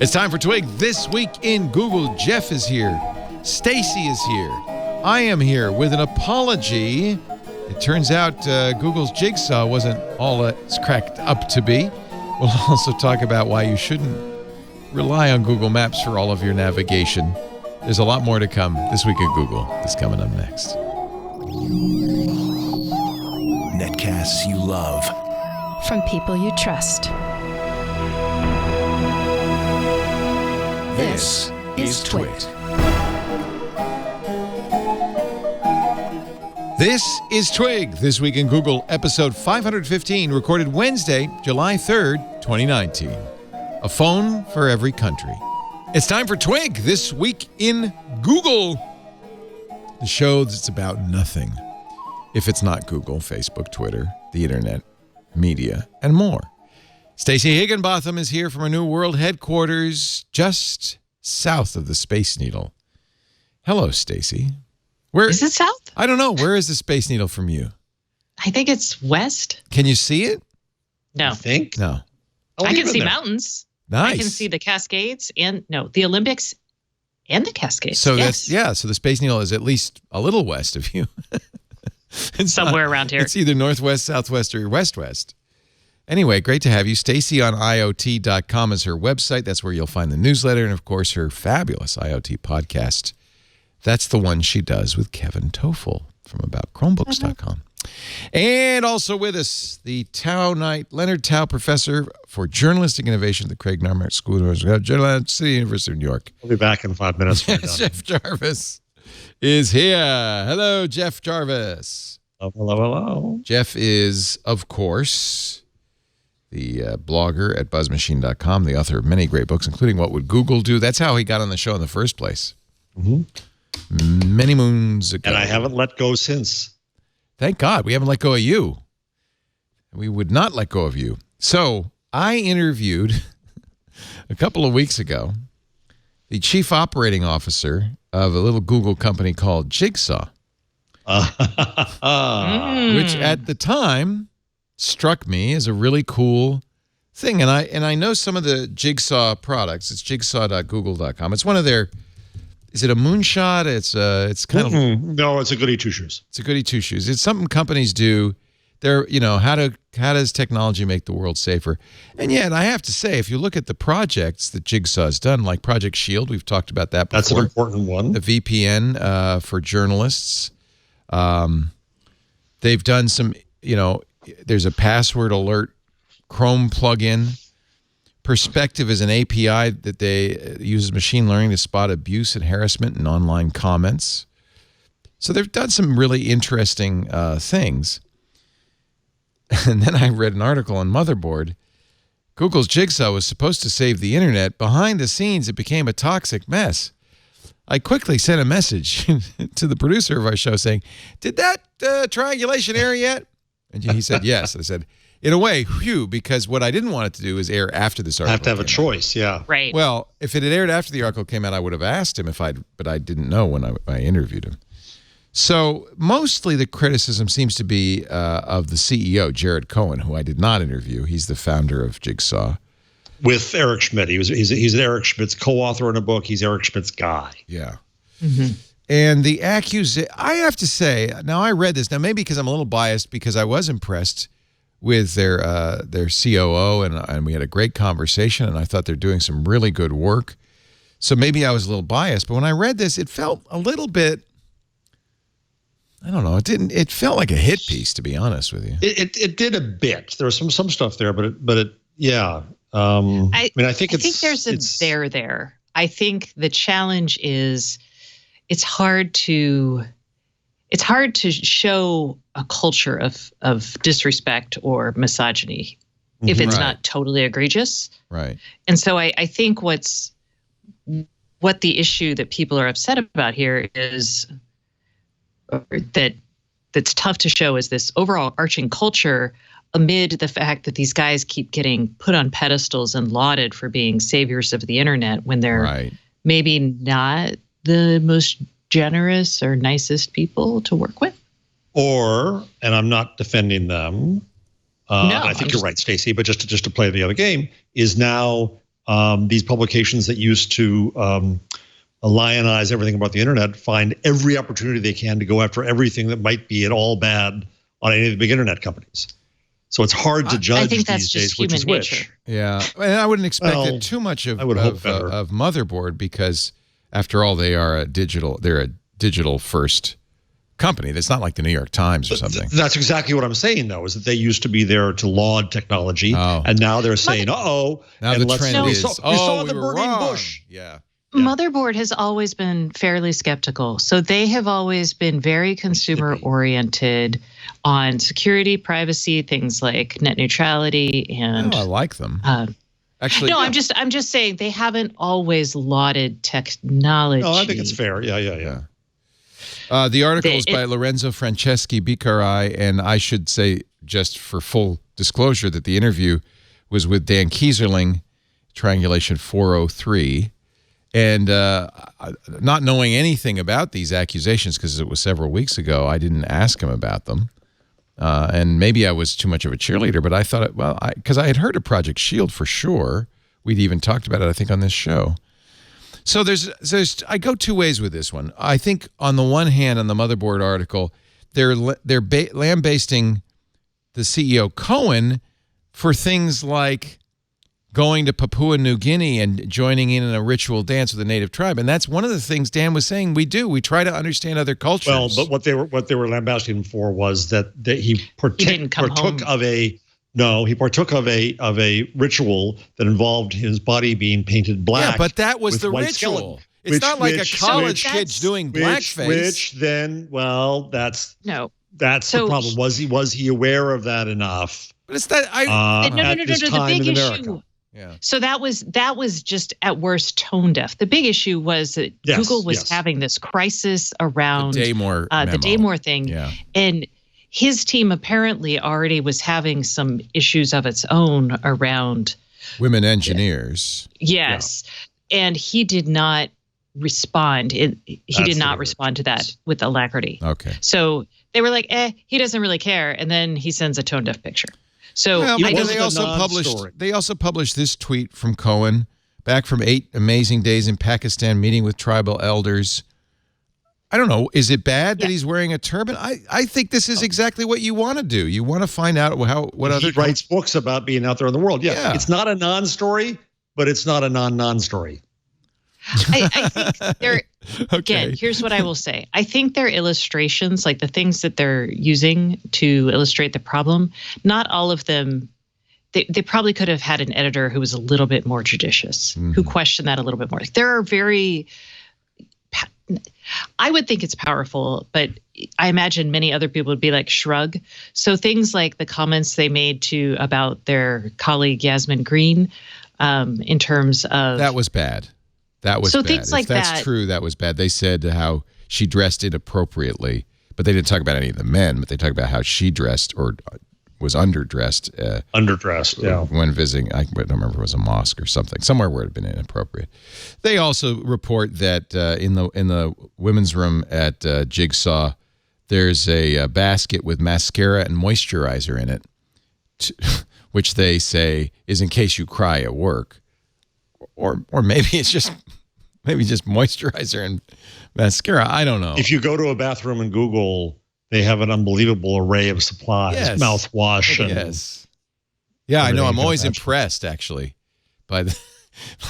It's time for Twig. This week in Google, Jeff is here. Stacy is here. I am here with an apology. It turns out Google's Jigsaw wasn't all it's cracked up to be. We'll also talk about why you shouldn't rely on Google Maps for all of your navigation. There's a lot more to come. This week in Google is coming up next. Netcasts you love. From people you trust. This is Twit. This is Twig. This week in Google, episode 515, recorded Wednesday, July 3rd, 2019. A phone for every country. It's time for Twig. This week in Google. The show that's about nothing. If it's not Google, Facebook, Twitter, the internet, media, and more. Stacey Higginbotham is here from our new world headquarters just south of the Space Needle. Hello, Stacey. Where is it south? I don't know. Where is the Space Needle from you? I think it's west. Can you see it? No. You think? No. I can see mountains. Nice. I can see the Cascades and the Olympics and the Cascades. So yes. so the Space Needle is at least a little west of you. Somewhere around here. It's either northwest, southwest, or west-west. Anyway, great to have you. StacyOnIoT.com is her website. That's where you'll find the newsletter and, of course, her fabulous IoT podcast. That's the one she does with Kevin Toffel from AboutChromebooks.com. And also with us, the Leonard Tao Professor for Journalistic Innovation at the Craig Narmart School of City, University of New York. We'll be back in 5 minutes. Jeff Jarvis is here. Hello, Jeff Jarvis. Hello. Jeff is, of course, the blogger at buzzmachine.com, the author of many great books, including What Would Google Do? That's how he got on the show in the first place. Mm-hmm. Many moons ago. And I haven't let go since. Thank God. We haven't let go of you. We would not let go of you. So I interviewed a couple of weeks ago the chief operating officer of a little Google company called Jigsaw, which at the time struck me as a really cool thing. And I know some of the Jigsaw products. It's jigsaw.google.com. It's one of their, is it a moonshot? It's kind of no, it's a goody two shoes. It's a goody two shoes. It's something companies do. They're, how does technology make the world safer? And yet I have to say, if you look at the projects that Jigsaw has done, like Project Shield, we've talked about that before. That's an important one. The VPN for journalists. They've done some, there's a password alert Chrome plugin. Perspective is an API that they uses machine learning to spot abuse and harassment in online comments. So they've done some really interesting things. And then I read an article on Motherboard. Google's Jigsaw was supposed to save the internet. Behind the scenes, it became a toxic mess. I quickly sent a message to the producer of our show saying, did that triangulation air yet? And he said, yes. I said, in a way, phew, because what I didn't want it to do is air after this article. I have to have a choice, yeah. Right. Well, if it had aired after the article came out, I would have asked him but I didn't know when I interviewed him. So mostly the criticism seems to be of the CEO, Jared Cohen, who I did not interview. He's the founder of Jigsaw. With Eric Schmidt. He's Eric Schmidt's co-author in a book. He's Eric Schmidt's guy. Yeah. Mm-hmm. And the accusation, I have to say, now I read this, now maybe because I'm a little biased because I was impressed with their COO and we had a great conversation and I thought they're doing some really good work. So maybe I was a little biased, but when I read this, it felt a little bit, I don't know, it felt like a hit piece, to be honest with you. It did a bit. There was some stuff there, but yeah. I think there's a there. I think the challenge is it's hard to show a culture of disrespect or misogyny if it's not totally egregious. Right. And so I think what the issue that people are upset about here is that's tough to show is this overall arching culture amid the fact that these guys keep getting put on pedestals and lauded for being saviors of the internet when they're maybe not the most generous or nicest people to work with. And I'm not defending them. No, I think you're right, Stacey, but just to play the other game, is now these publications that used to lionize everything about the internet find every opportunity they can to go after everything that might be at all bad on any of the big internet companies. So it's hard to judge these days which is which. Yeah, and I wouldn't expect it too much of Motherboard, because after all, they're a digital first company. That's not like the New York Times or something. That's exactly what I'm saying, though, is that they used to be there to laud technology, and now they're saying, "Uh-oh." Now the trend is, we saw the burning bush. Yeah. Motherboard has always been fairly skeptical. So they have always been very consumer oriented on security, privacy, things like net neutrality, and I like them. Actually, no, I'm just saying they haven't always lauded technology. No, I think it's fair. Yeah. The article is by Lorenzo Franceschi Biccarai, and I should say, just for full disclosure, that the interview was with Dan Kieserling, Triangulation 403. And not knowing anything about these accusations, because it was several weeks ago, I didn't ask him about them. And maybe I was too much of a cheerleader, but I thought, because I had heard of Project Shield for sure. We'd even talked about it, I think, on this show. So I go two ways with this one. I think on the one hand, on the Motherboard article, they're lambasting the CEO Cohen for things like going to Papua New Guinea and joining in a ritual dance with a native tribe. And that's one of the things Dan was saying we do. We try to understand other cultures. Well, but what they were lambasting him for was that he partook of a ritual that involved his body being painted black. Yeah, but that was the ritual. Skeleton. It's not like a college kid's doing blackface. Which then, well, that's the problem. Was he aware of that enough? But it's that the big issue. Yeah. So that was just at worst tone deaf. The big issue was that Google was having this crisis around the Daymore thing, and his team apparently already was having some issues of its own around women engineers. Yes, and he did not respond. He did not respond to that with alacrity. Okay. So they were like, he doesn't really care, and then he sends a tone deaf picture. So they also published this tweet from Cohen, back from 8 amazing days in Pakistan meeting with tribal elders. I don't know. Is it bad that he's wearing a turban? I think this is exactly what you want to do. You want to find out what other... He writes books about being out there in the world. Yeah. It's not a non-story, but it's not a non-story. I think they're... Again, here's what I will say. I think their illustrations, like the things that they're using to illustrate the problem, not all of them, they probably could have had an editor who was a little bit more judicious, who questioned that a little bit more. There are I would think it's powerful, but I imagine many other people would be like, shrug. So things like the comments they made about their colleague Yasmin Green, in terms of... That was bad. That was bad. Things like that's true, that was bad. They said how she dressed inappropriately, but they didn't talk about any of the men, but they talked about how she dressed or was underdressed. When visiting, I don't remember if it was a mosque or something, somewhere where it had been inappropriate. They also report that in the women's room at Jigsaw, there's a basket with mascara and moisturizer in it, which they say is in case you cry at work. Or maybe it's just moisturizer and mascara. I don't know. If you go to a bathroom in Google, they have an unbelievable array of supplies, mouthwash. Yeah, I know. I'm always impressed, actually, by the...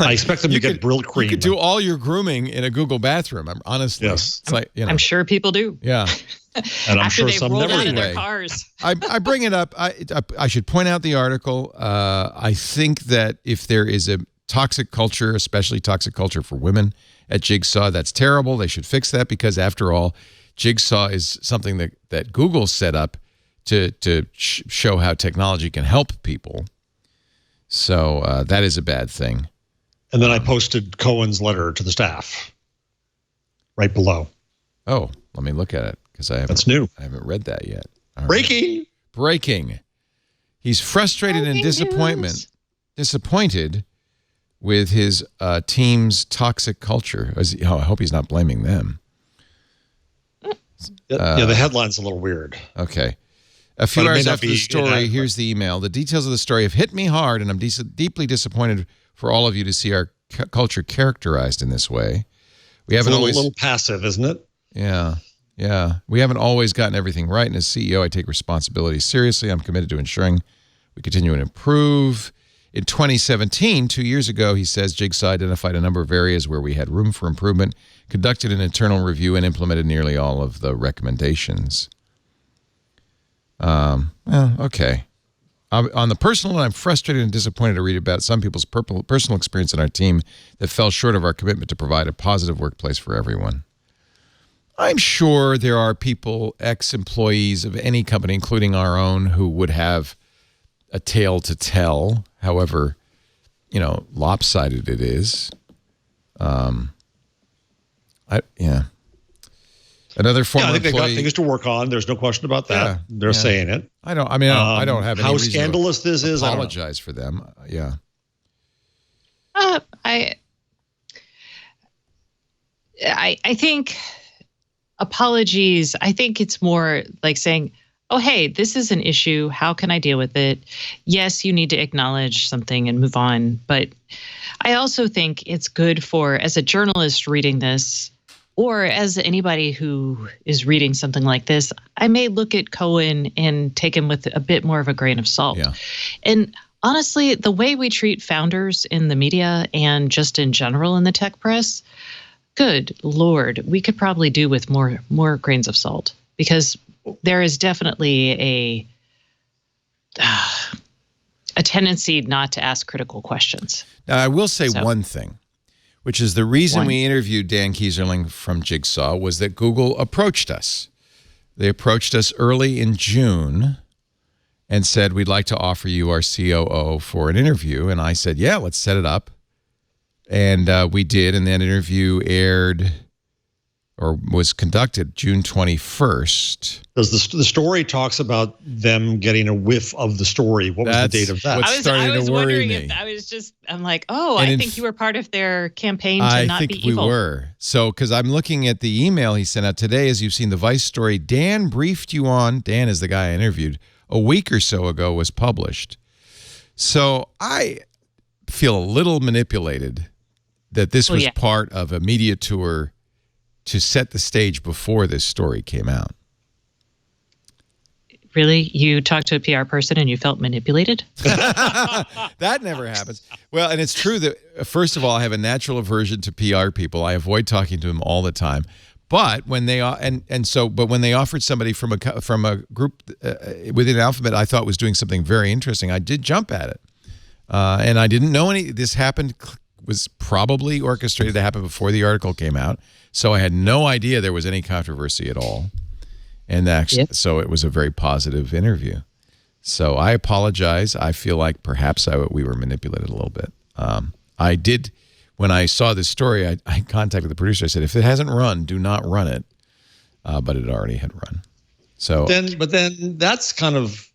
I expect them to get Brill cream. You could do all your grooming in a Google bathroom. Honestly, yes. It's I'm sure people do. Yeah, and I'm after sure some rolled never out of their cars. I bring it up. I should point out the article. I think that if there is a toxic culture, especially toxic culture for women at Jigsaw, that's terrible. They should fix that, because after all, Jigsaw is something that Google set up to show how technology can help people. So that is a bad thing. And then I posted Cohen's letter to the staff right below. Oh, let me look at it, because that's new. I haven't read that yet. Breaking. He's frustrated and disappointed with his team's toxic culture. I hope he's not blaming them. The headline's a little weird. Okay. A few hours after the story, here's the email. The details of the story have hit me hard, and I'm deeply disappointed for all of you to see our culture characterized in this way. We haven't always a little passive, isn't it? Yeah. Yeah. We haven't always gotten everything right. And as CEO, I take responsibility seriously. I'm committed to ensuring we continue and improve. In 2017, 2 years ago, he says, Jigsaw identified a number of areas where we had room for improvement, conducted an internal review, and implemented nearly all of the recommendations. Okay. On the personal one, I'm frustrated and disappointed to read about some people's personal experience in our team that fell short of our commitment to provide a positive workplace for everyone. I'm sure there are people, ex-employees of any company, including our own, who would have a tale to tell, however, lopsided it is. Another former I think employee, they've got things to work on. There's no question about that. Yeah, They're saying it. I don't have any how reason scandalous to this is. apologize for them. Yeah. I think apologies. I think it's more like saying, oh, hey, this is an issue. How can I deal with it? Yes, you need to acknowledge something and move on. But I also think it's good for, as a journalist reading this, or as anybody who is reading something like this, I may look at Cohen and take him with a bit more of a grain of salt. Yeah. And honestly, the way we treat founders in the media and just in general in the tech press, good Lord, we could probably do with more grains of salt, because there is definitely a tendency not to ask critical questions. Now, I will say one thing, which is the reason we interviewed Dan Kieserling from Jigsaw was that Google approached us. They approached us early in June and said, we'd like to offer you our COO for an interview. And I said, yeah, let's set it up. And we did, and that interview aired or was conducted June 21st. Does the story talks about them getting a whiff of the story? What was the date of that? I was wondering if I'm like, I think you were part of their campaign to not be evil. I think we were. So, because I'm looking at the email he sent out today, as you've seen the Vice story, Dan briefed you on, Dan is the guy I interviewed, a week or so ago was published. So I feel a little manipulated that this was part of a media tour to set the stage before this story came out. Really? You talked to a PR person and you felt manipulated? That never happens. Well, and it's true that, first of all, I have a natural aversion to PR people. I avoid talking to them all the time. But when they when they offered somebody from a group within Alphabet I thought was doing something very interesting, I did jump at it. And I didn't know this happened, was probably orchestrated to happen before the article came out. So I had no idea there was any controversy at all. And actually, so it was a very positive interview. So I apologize. I feel like perhaps we were manipulated a little bit. I did, when I saw this story, I contacted the producer. I said, if it hasn't run, do not run it. But it already had run. So but then that's kind of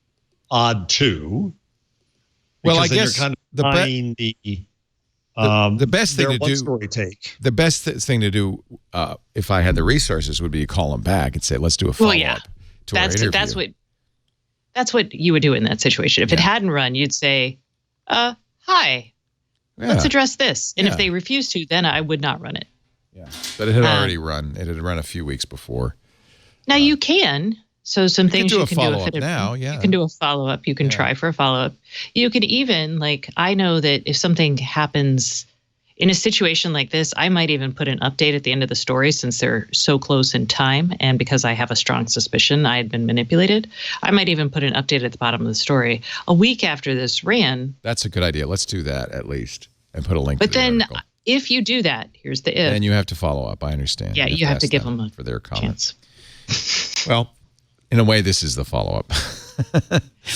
odd too. Well, I guess you're kind of buying the best thing to do. Story take. The best thing to do, if I had the resources, would be to call them back and say, "Let's do a follow-up to our interview." That's what you would do in that situation. If it hadn't run, you'd say, "Hi, let's address this." And if they refuse to, then I would not run it. Yeah, but it had already run. It had run a few weeks before. Now you can. So some things you can do if it now, you can do a follow-up. You can try for a follow-up. You can even, I know that if something happens in a situation like this, I might even put an update at the end of the story since they're so close in time. And because I have a strong suspicion I had been manipulated, I might even put an update at the bottom of the story. A week after this ran. That's a good idea. Let's do that at least and put a link to the article. If you do that, here's the if. And you have to follow up. I understand. Yeah, you have to give them for their comments. Chance. Well, in a way, this is the follow-up.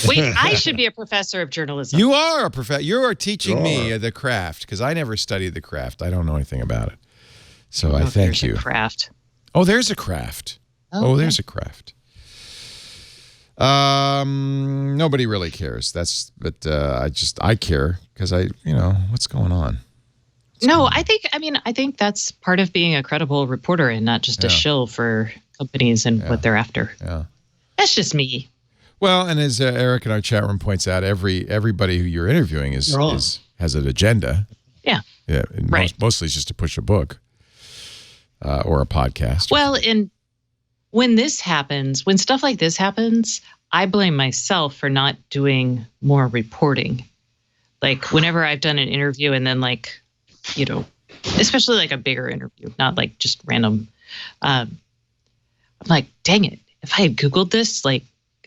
Wait, I should be a professor of journalism. You are a professor. You are teaching me the craft, because I never studied the craft. I don't know anything about it. So I thank you. There's a craft. Oh, there's a craft. Oh, there's a craft. Nobody really cares. But I care because what's going on? I think that's part of being a credible reporter and not just a shill for companies and what they're after. Yeah. That's just me. Well, and as Eric in our chat room points out, everybody who you're interviewing has an agenda. Yeah. Yeah. Right. Mostly it's just to push a book or a podcast. Well, and when stuff like this happens, I blame myself for not doing more reporting. Like whenever I've done an interview and then especially like a bigger interview, not like just random. I'm like, dang it. If I had Googled this,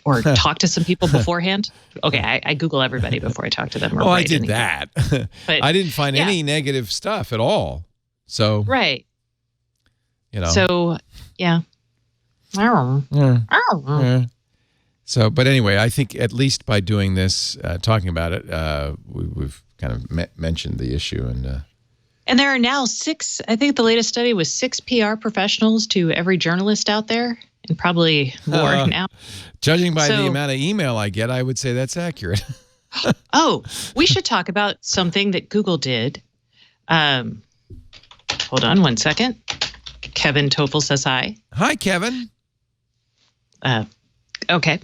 or talked to some people beforehand. Okay, I Google everybody before I talk to them. I did that. But I didn't find any negative stuff at all. So right. So yeah. So, but anyway, I think at least by doing this, talking about it, we've kind of mentioned the issue. And there are now 6, I think the latest study was 6 PR professionals to every journalist out there, and probably more now. Judging by the amount of email I get, I would say that's accurate. Oh, we should talk about something that Google did. Hold on one second. Kevin Toffel says hi. Hi, Kevin. Okay.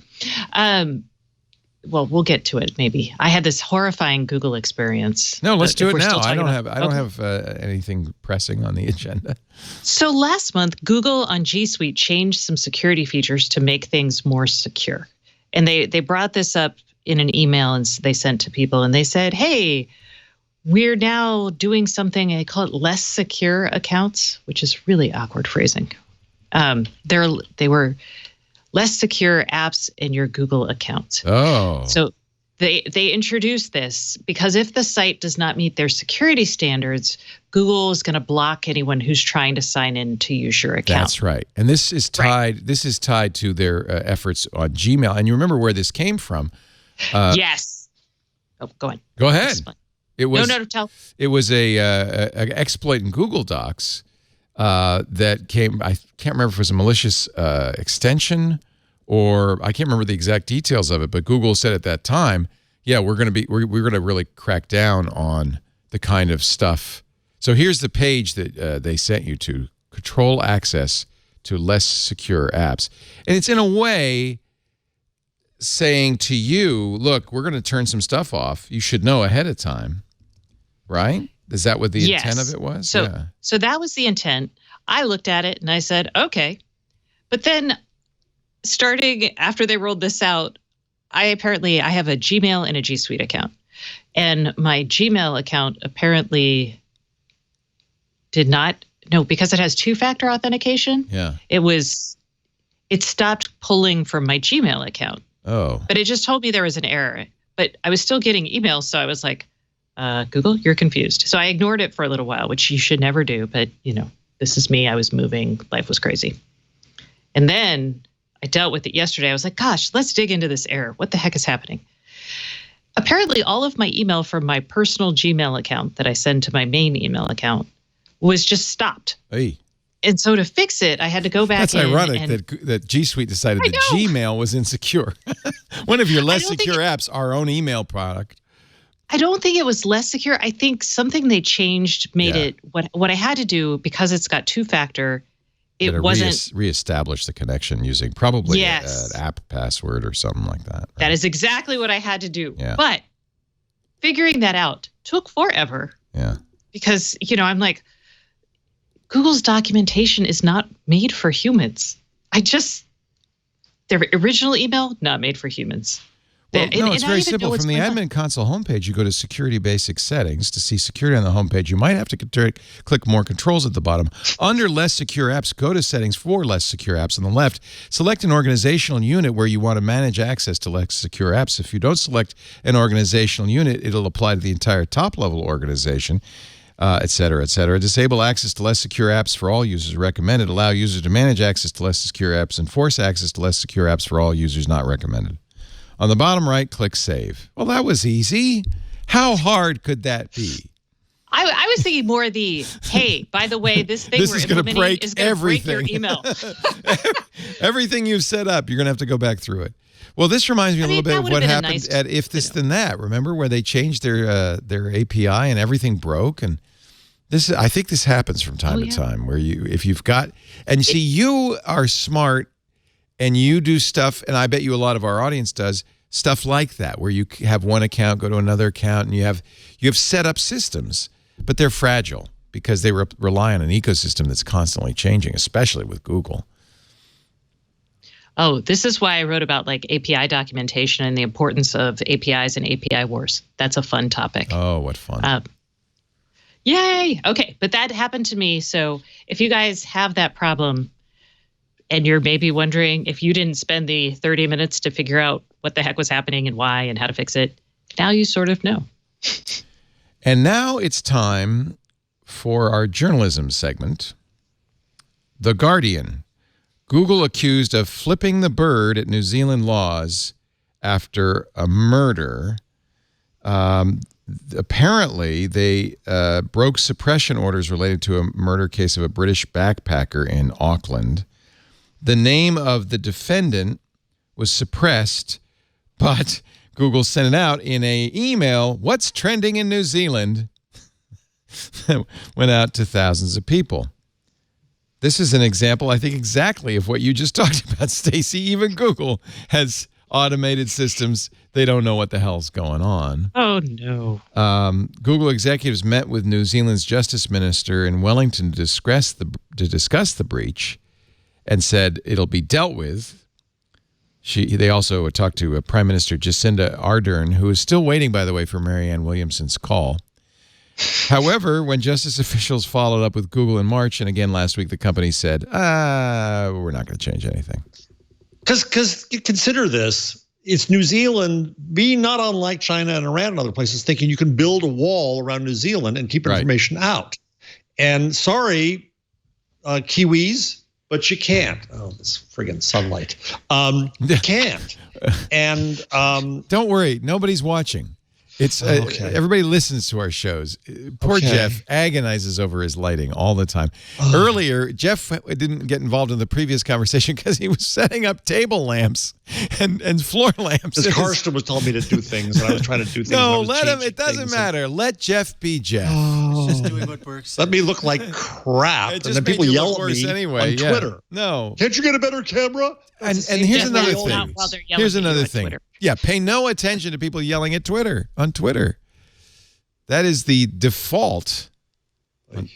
Well, we'll get to it maybe. I had this horrifying Google experience. No, let's do it now. I don't have anything pressing on the agenda. So last month, Google on G Suite changed some security features to make things more secure. And they brought this up in an email and they sent to people, and they said, hey, we're now doing something, they call it less secure accounts, which is really awkward phrasing. They were less secure apps in your Google account. Oh. So they introduced this because if the site does not meet their security standards, Google is going to block anyone who's trying to sign in to use your account. That's right. And this is tied. Right. This is tied to their efforts on Gmail. And you remember where this came from? Yes. Oh, go on. Go ahead. It was no, tell. It was a exploit in Google Docs that came. I can't remember if it was a malicious extension or I can't remember the exact details of it. But Google said at that time, yeah, we're going to really crack down on the kind of stuff. So here's the page that they sent you to: control access to less secure apps, and it's in a way saying to you, look, we're going to turn some stuff off. You should know ahead of time, right? Is that what the intent of it was? So that was the intent. I looked at it and I said, okay. But then starting after they rolled this out, I have a Gmail and a G Suite account. And my Gmail account apparently did not, because it has 2-factor authentication. Yeah. It stopped pulling from my Gmail account. Oh. But it just told me there was an error. But I was still getting emails, so I was like, Google, you're confused. So I ignored it for a little while, which you should never do. But, this is me. I was moving. Life was crazy. And then I dealt with it yesterday. I was like, gosh, let's dig into this error. What the heck is happening? Apparently, all of my email from my personal Gmail account that I send to my main email account was just stopped. Hey. And so to fix it, I had to go back. That's ironic that G Suite decided that Gmail was insecure. One of your less secure apps, our own email product. I don't think it was less secure. I think something they changed made it what I had to do, because it's got 2-factor. It wasn't reestablish the connection using probably an app password or something like that. Right? That is exactly what I had to do. Yeah. But figuring that out took forever. Yeah. Because, I'm like, Google's documentation is not made for humans. Their original email, not made for humans. Well, it's very simple. From the admin console homepage, you go to security basic settings. To see security on the homepage, you might have to click more controls at the bottom. Under less secure apps, go to settings for less secure apps on the left. Select an organizational unit where you want to manage access to less secure apps. If you don't select an organizational unit, it'll apply to the entire top-level organization. Et cetera, et cetera. Disable access to less secure apps for all users recommended. Allow users to manage access to less secure apps. Enforce access to less secure apps for all users not recommended. On the bottom right, click Save. Well, that was easy. How hard could that be? I was thinking more hey, by the way, this thing is going to break everything. Break your email. Everything you've set up, you're going to have to go back through it. Well, this reminds me a little bit of what happened at If This Then That. Remember where they changed their API and everything broke? And I think this happens from time to time where if you've got, and see, you are smart and you do stuff, and I bet you a lot of our audience does, stuff like that, where you have one account go to another account, and you have set up systems, but they're fragile because they rely on an ecosystem that's constantly changing, especially with Google. Oh, this is why I wrote about like API documentation and the importance of APIs and API wars. That's a fun topic. Oh, what fun. Yay. Okay. But that happened to me. So if you guys have that problem and you're maybe wondering if you didn't spend the 30 minutes to figure out what the heck was happening and why and how to fix it, now you sort of know. And now it's time for our journalism segment. The Guardian. Google accused of flipping the bird at New Zealand laws after a murder. Apparently, they broke suppression orders related to a murder case of a British backpacker in Auckland. The name of the defendant was suppressed, but Google sent it out in an email. What's trending in New Zealand? Went out to thousands of people. This is an example, I think, exactly of what you just talked about, Stacey. Even Google has automated systems. They don't know what the hell's going on. Oh, no. Google executives met with New Zealand's justice minister in Wellington to discuss the breach and said it'll be dealt with. They also talked to Prime Minister Jacinda Ardern, who is still waiting, by the way, for Marianne Williamson's call. However, when justice officials followed up with Google in March, and again last week, the company said, we're not going to change anything. Because consider this, it's New Zealand being not unlike China and Iran and other places, thinking you can build a wall around New Zealand and keep information out. And sorry, Kiwis, but you can't. Oh, this friggin' sunlight. You can't. And don't worry, nobody's watching. It's everybody listens to our shows. Poor Jeff agonizes over his lighting all the time. Earlier, Jeff didn't get involved in the previous conversation because he was setting up table lamps and floor lamps. Because Karsten was telling me to do things, and I was trying to do things. No, let him. It doesn't matter. Let Jeff be Jeff. Just doing what works. Let me look like crap, and then people yell at me on Twitter. No, can't you get a better camera? And here's another thing. Here's another thing. Yeah, pay no attention to people yelling at on Twitter. That is the default.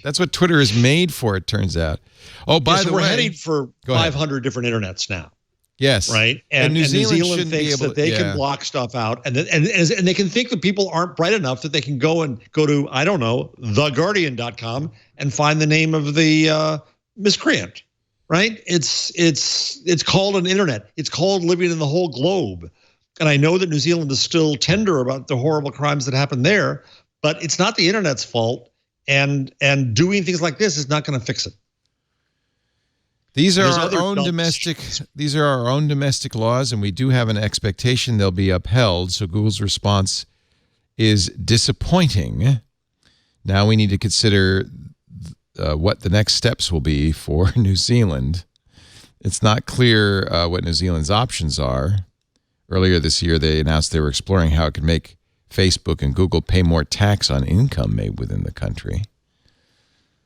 That's what Twitter is made for, it turns out. Oh, by the way, we're heading for 500 different internets now. Yes. Right. And New Zealand thinks that they can block stuff out, and they can think that people aren't bright enough that they can go to, I don't know, theguardian.com and find the name of the miscreant. Right. It's called an internet. It's called living in the whole globe. And I know that New Zealand is still tender about the horrible crimes that happen there, but it's not the internet's fault. And doing things like this is not going to fix it. These are our own domestic. These are our own domestic laws, and we do have an expectation they'll be upheld. So Google's response is disappointing. Now we need to consider what the next steps will be for New Zealand. It's not clear what New Zealand's options are. Earlier this year, they announced they were exploring how it could make Facebook and Google pay more tax on income made within the country.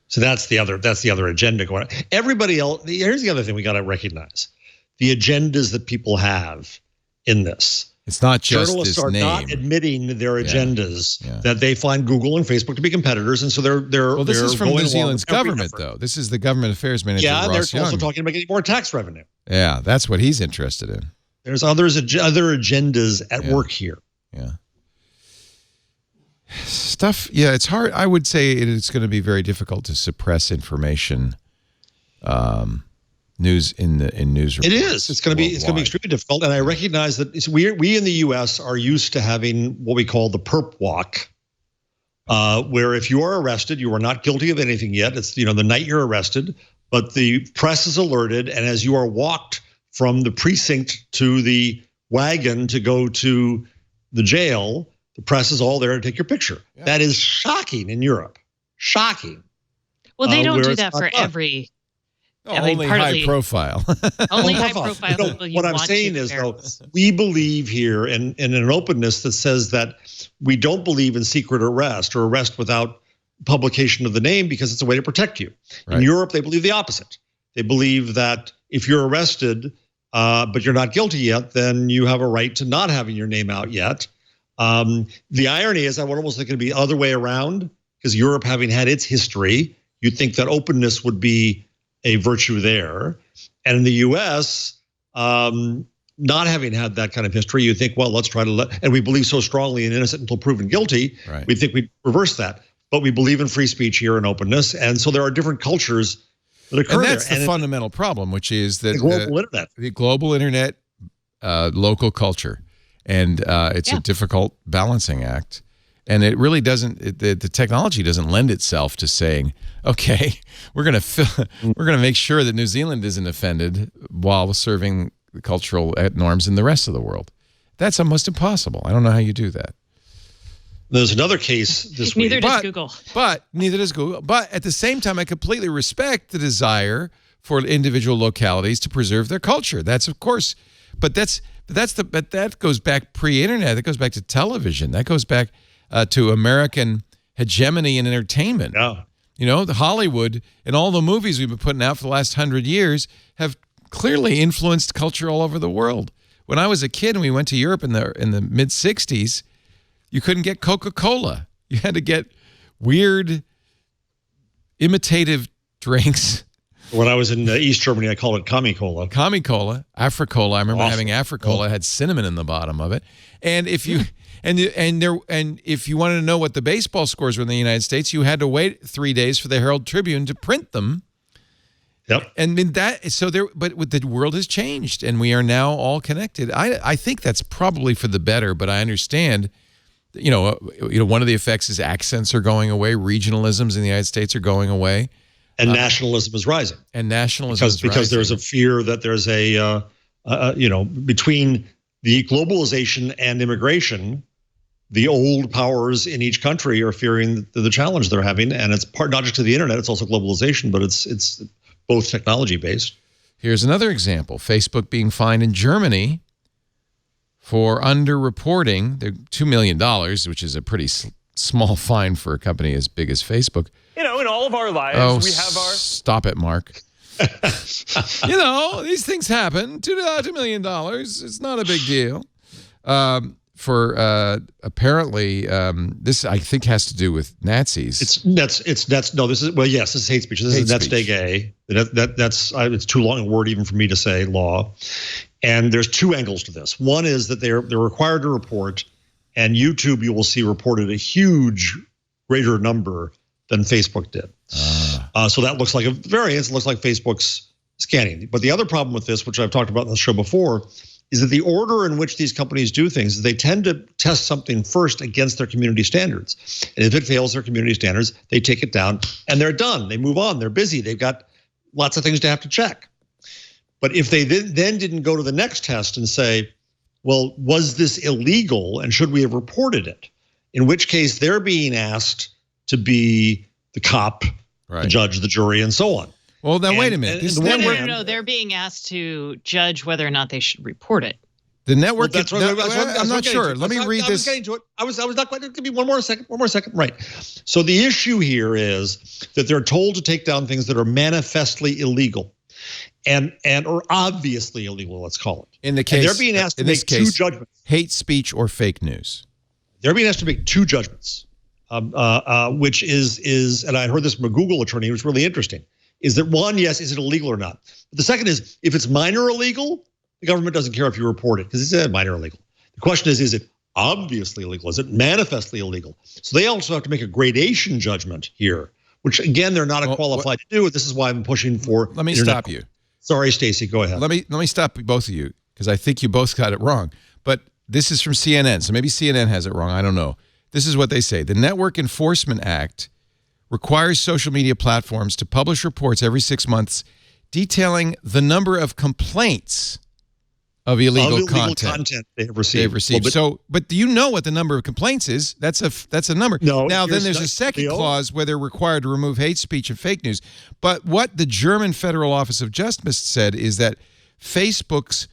So that's the other agenda going on. Everybody else, here's the other thing we got to recognize. The agendas that people have in this. It's not just journalists this are name. Not admitting their agendas that they find Google and Facebook to be competitors, and so they're well. This is from New Zealand's government, though. This is the government affairs manager. Yeah, Ross they're also Young. talking about getting more tax revenue. Yeah, that's what he's interested in. There's other agendas at work here. Yeah. Stuff. Yeah, it's hard. I would say it's going to be very difficult to suppress information. News in news reports. It is. It's going to be extremely difficult, and I recognize that we in the U.S. are used to having what we call the perp walk, where if you are arrested, you are not guilty of anything yet. It's the night you're arrested, but the press is alerted, and as you are walked from the precinct to the wagon to go to the jail, the press is all there to take your picture. Yeah. That is shocking in Europe. Shocking. Well, they don't do that for every. Only high profile. Only high profile. What I'm saying is, though, we believe here in an openness that says that we don't believe in secret arrest or arrest without publication of the name because it's a way to protect you. Right. In Europe, they believe the opposite. They believe that if you're arrested, but you're not guilty yet, then you have a right to not having your name out yet. The irony is I would almost think it'd be the other way around, because Europe having had its history, you'd think that openness would be a virtue there. And in the US, not having had that kind of history, you think, well, let's try to and we believe so strongly in innocent until proven guilty, right. We think we'd reverse that. But we believe in free speech here and openness. And so there are different cultures that occur there. And that's the fundamental problem, which is that the global internet, local culture. And it's a difficult balancing act. And it really doesn't, the technology doesn't lend itself to saying, okay, we're going to make sure that New Zealand isn't offended while serving the cultural norms in the rest of the world. That's almost impossible. I don't know how you do that. There's another case this week. Neither does Google. But neither does Google. But at the same time, I completely respect the desire for individual localities to preserve their culture. That's of course, but that goes back pre-internet. That goes back to television. That goes back to American hegemony in entertainment. Yeah. You know, the Hollywood and all the movies we've been putting out for the last 100 years have clearly influenced culture all over the world. When I was a kid and we went to Europe in the mid 60s, you couldn't get Coca-Cola. You had to get weird imitative drinks. When I was in East Germany, I called it Kami-Cola. Kami-Cola, Africola. I remember having Africola. It had cinnamon in the bottom of it. And if you if you wanted to know what the baseball scores were in the United States, you had to wait 3 days for the Herald Tribune to print them. Yep. And but the world has changed, and we are now all connected. I think that's probably for the better, but I understand. You know, one of the effects is accents are going away, regionalisms in the United States are going away, and nationalism is rising. Because there's a fear that there's between the globalization and immigration, the old powers in each country are fearing the challenge they're having, and it's part not just to the internet, it's also globalization, but it's both technology based. Here's another example: Facebook being fined in Germany for underreporting. They're $2 million, which is a pretty small fine for a company as big as Facebook. You know, in all of our lives, we have our... Stop it, Mark. You know, these things happen. $2 million. It's not a big deal. Apparently, this I think has to do with Nazis. This is hate speech. This is Netz gay. It's too long a word even for me to say law. And there's two angles to this. One is that they're required to report, and YouTube, you will see, reported a huge greater number than Facebook did. So that looks like a variance. It looks like Facebook's scanning. But the other problem with this, which I've talked about in the show before, is that the order in which these companies do things is they tend to test something first against their community standards. And if it fails their community standards, they take it down and they're done. They move on. They're busy. They've got lots of things to have to check. But if they then didn't go to the next test and say, well, was this illegal and should we have reported it? In which case they're being asked to be the cop, the judge, the jury, and so on. Well, now wait a minute. No. They're being asked to judge whether or not they should report it. The network. I'm not sure. Let me read this. I was getting to it. I was not quite. Give me one more second. Right. So the issue here is that they're told to take down things that are manifestly illegal, and or obviously illegal. Let's call it. In the case, they're being asked to make two judgments: hate speech or fake news. They're being asked to make two judgments, which is, and I heard this from a Google attorney. It was really interesting. Is that one, yes, is it illegal or not? But the second is, if it's minor illegal, the government doesn't care if you report it because it's minor illegal. The question is it obviously illegal? Is it manifestly illegal? So they also have to make a gradation judgment here, which again, they're not qualified to do. This is why I'm pushing for. Let me stop you. Sorry, Stacey, go ahead. Let me stop both of you because I think you both got it wrong. But this is from CNN, so maybe CNN has it wrong. I don't know. This is what they say. The Network Enforcement Act requires social media platforms to publish reports every 6 months detailing the number of complaints of illegal content they've received. But do you know what the number of complaints is? That's a number. No. Now, then there's a second clause where they're required to remove hate speech and fake news. But what the German Federal Office of Justice said is that Facebook's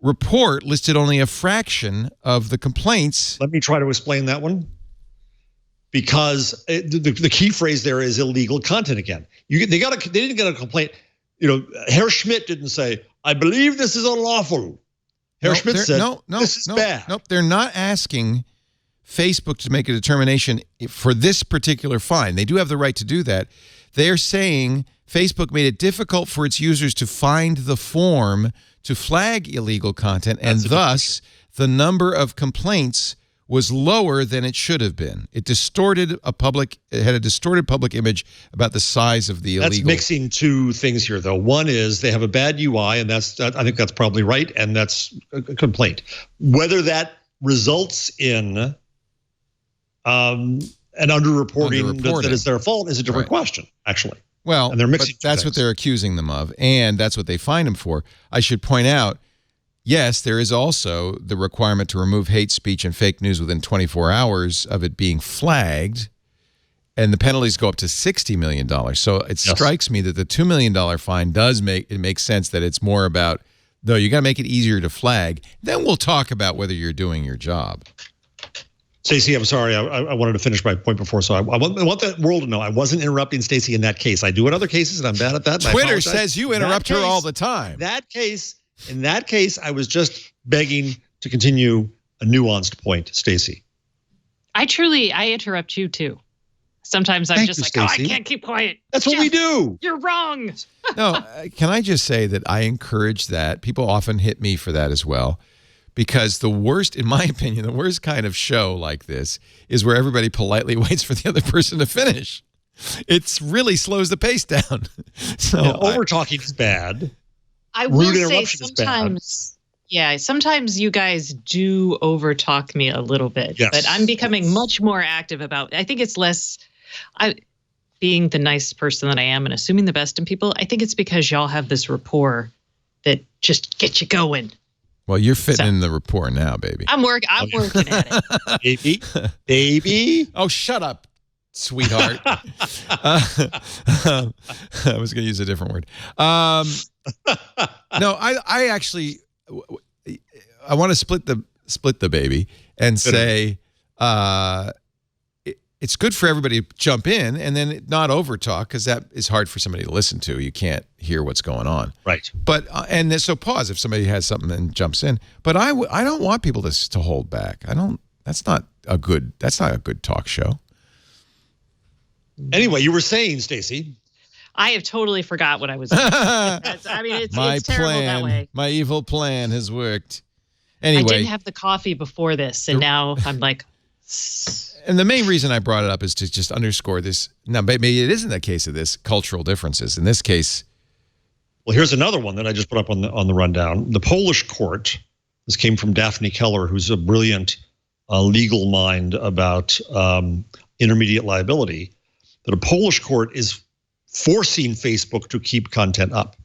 report listed only a fraction of the complaints. Let me try to explain that one. Because the key phrase there is illegal content again. They didn't get a complaint. You know, Herr Schmidt didn't say, I believe this is unlawful. Herr Schmidt said, this is bad. Nope, they're not asking Facebook to make a determination for this particular fine. They do have the right to do that. They're saying Facebook made it difficult for its users to find the form to flag illegal content, and thus the number of complaints was lower than it should have been. It had a distorted public image about the size of the illegal. That's mixing two things here, though. One is they have a bad UI, and I think that's probably right, and that's a complaint. Whether that results in an underreporting that is their fault is a different question, actually. Well, and they're mixing but that's what they're accusing them of, and that's what they fine them for. I should point out, yes, there is also the requirement to remove hate speech and fake news within 24 hours of it being flagged, and the penalties go up to $60 million. So it strikes me that the $2 million fine makes sense that it's more about, though, you got to make it easier to flag. Then we'll talk about whether you're doing your job. Stacey, I'm sorry. I wanted to finish my point before, so I want the world to know I wasn't interrupting Stacey in that case. I do in other cases, and I'm bad at that. Twitter says you interrupt her all the time. In that case, I was just begging to continue a nuanced point, Stacey. I interrupt you too. Sometimes I'm just like, Stacey. I can't keep quiet. That's what we do. You're wrong. No, can I just say that I encourage that? People often hit me for that as well. Because the worst, in my opinion, the worst kind of show like this is where everybody politely waits for the other person to finish. It really slows the pace down. So over-talking is bad. I will say sometimes you guys do over-talk me a little bit. Yes. But I'm becoming much more active about it. I think it's less... being the nice person that I am and assuming the best in people, I think it's because y'all have this rapport that just gets you going. Well, you're fitting in the rapport now, baby. I'm working at it. Baby. Oh, shut up, sweetheart. I was going to use a different word. No, I actually, I want to split the baby and say it's good for everybody to jump in and then not over talk, because that is hard for somebody to listen to. You can't hear what's going on. Right. But and so pause if somebody has something and jumps in. But I don't want people to hold back. That's not a good talk show. Anyway, you were saying, Stacey. I have totally forgot what I was doing. It's terrible that way. My evil plan has worked. Anyway, I didn't have the coffee before this, and now I'm like. And the main reason I brought it up is to just underscore this. Now, maybe it isn't the case of this cultural differences. In this case, well, here's another one that I just put up on the rundown. The Polish court. This came from Daphne Keller, who's a brilliant legal mind about intermediate liability. That a Polish court is forcing Facebook to keep content up.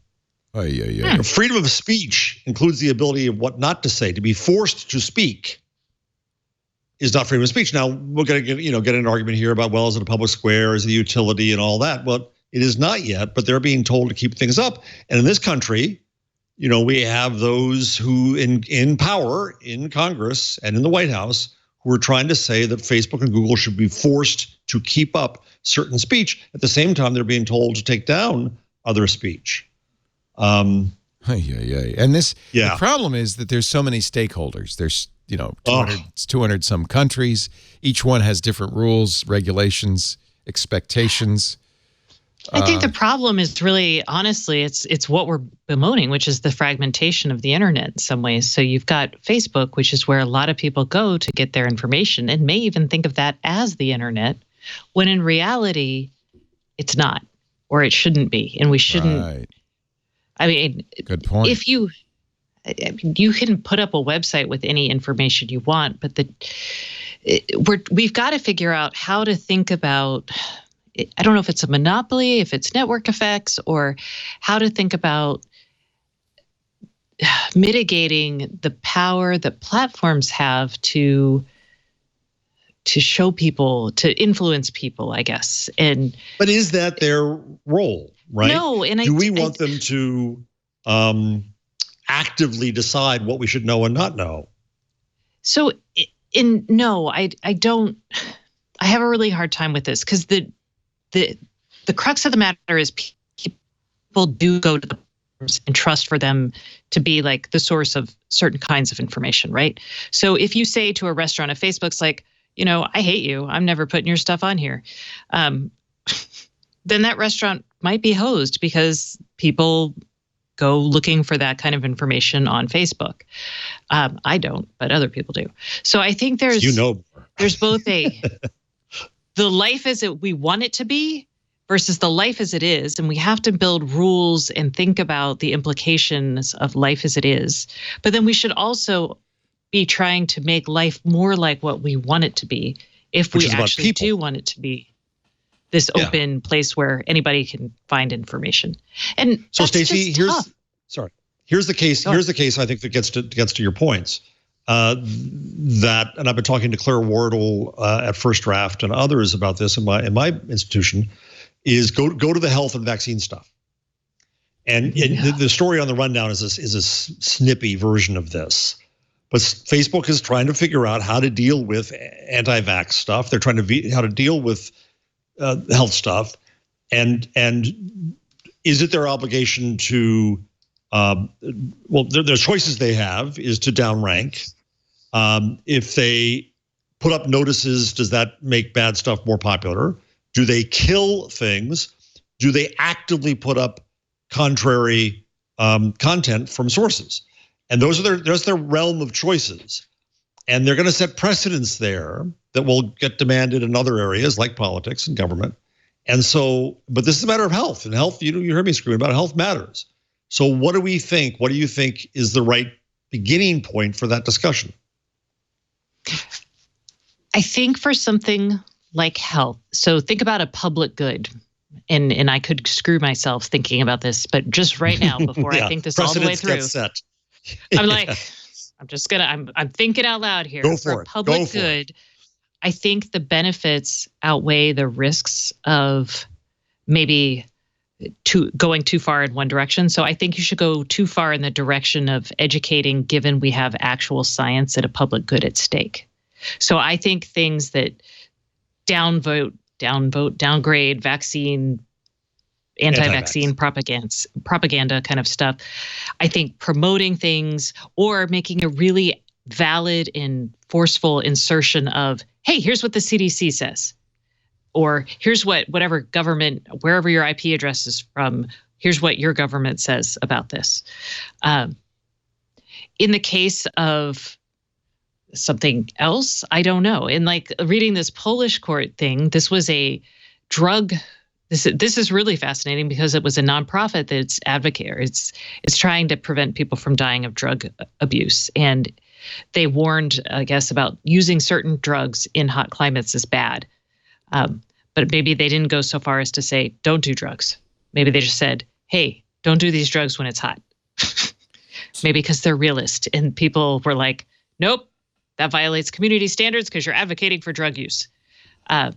Freedom of speech includes the ability of what not to say. To be forced to speak is not freedom of speech. Now we're going to get an argument here about, well, is it a public square, is it a utility, and all that. Well, it is not yet, but they're being told to keep things up. And in this country, we have those who in power in Congress and in the White House who are trying to say that Facebook and Google should be forced to keep up certain speech. At the same time, they're being told to take down other speech. And the problem is that there's so many stakeholders. There's 200 some countries. Each one has different rules, regulations, expectations. I think the problem is really, honestly, it's what we're bemoaning, which is the fragmentation of the internet in some ways. So you've got Facebook, which is where a lot of people go to get their information and may even think of that as the internet, when in reality, it's not, or it shouldn't be. And we shouldn't. Right. I mean, good point. If you can put up a website with any information you want, but we've got to figure out how to think about, I don't know if it's a monopoly, if it's network effects, or how to think about mitigating the power that platforms have to show people, to influence people, I guess. But is that their role, right? No, and do we want them to actively decide what we should know and not know? So, no, I don't. I have a really hard time with this because the crux of the matter is people do go to the and trust for them to be like the source of certain kinds of information, right? So if you say to a restaurant, if Facebook's like, I hate you, I'm never putting your stuff on here, then that restaurant might be hosed because people go looking for that kind of information on Facebook. I don't, but other people do. So I think there's both the life as we want it to be versus the life as it is. And we have to build rules and think about the implications of life as it is. But then we should also be trying to make life more like what we want it to be if we actually do want it to be this open place where anybody can find information. And so Stacey, here's the case. Here's the case I think that gets to your points. And I've been talking to Claire Wardle at First Draft and others about this in my institution, is go to the health and vaccine stuff. And the story on the rundown is a snippy version of this. But Facebook is trying to figure out how to deal with anti-vax stuff. They're trying to how to deal with health stuff. And is it their obligation to their choices they have is to downrank. If they put up notices, does that make bad stuff more popular? Do they kill things? Do they actively put up contrary content from sources? And there's their realm of choices. And they're going to set precedents there that will get demanded in other areas like politics and government. And so, but this is a matter of health. And health, you heard me screaming about health matters. So what do we think? What do you think is the right beginning point for that discussion? I think for something like health, so think about a public good. And I could screw myself thinking about this, but just right now, before I think this all the way through, I'm like, I'm thinking out loud here. Go for it. Public good, I think the benefits outweigh the risks of maybe going too far in one direction. So I think you should go too far in the direction of educating, given we have actual science and a public good at stake. So I think things that downgrade vaccine, anti-vaccine propaganda kind of stuff. I think promoting things or making a really valid and forceful insertion of, hey, here's what the CDC says. Or here's whatever government, wherever your IP address is from, here's what your government says about this. In the case of something else, I don't know. In like reading this Polish court thing, this was a drug. This is really fascinating because it was a nonprofit that's it's trying to prevent people from dying of drug abuse. And they warned, I guess, about using certain drugs in hot climates is bad. But maybe they didn't go so far as to say, don't do drugs. Maybe they just said, hey, don't do these drugs when it's hot. Maybe because they're realist. And people were like, nope, that violates community standards because you're advocating for drug use. I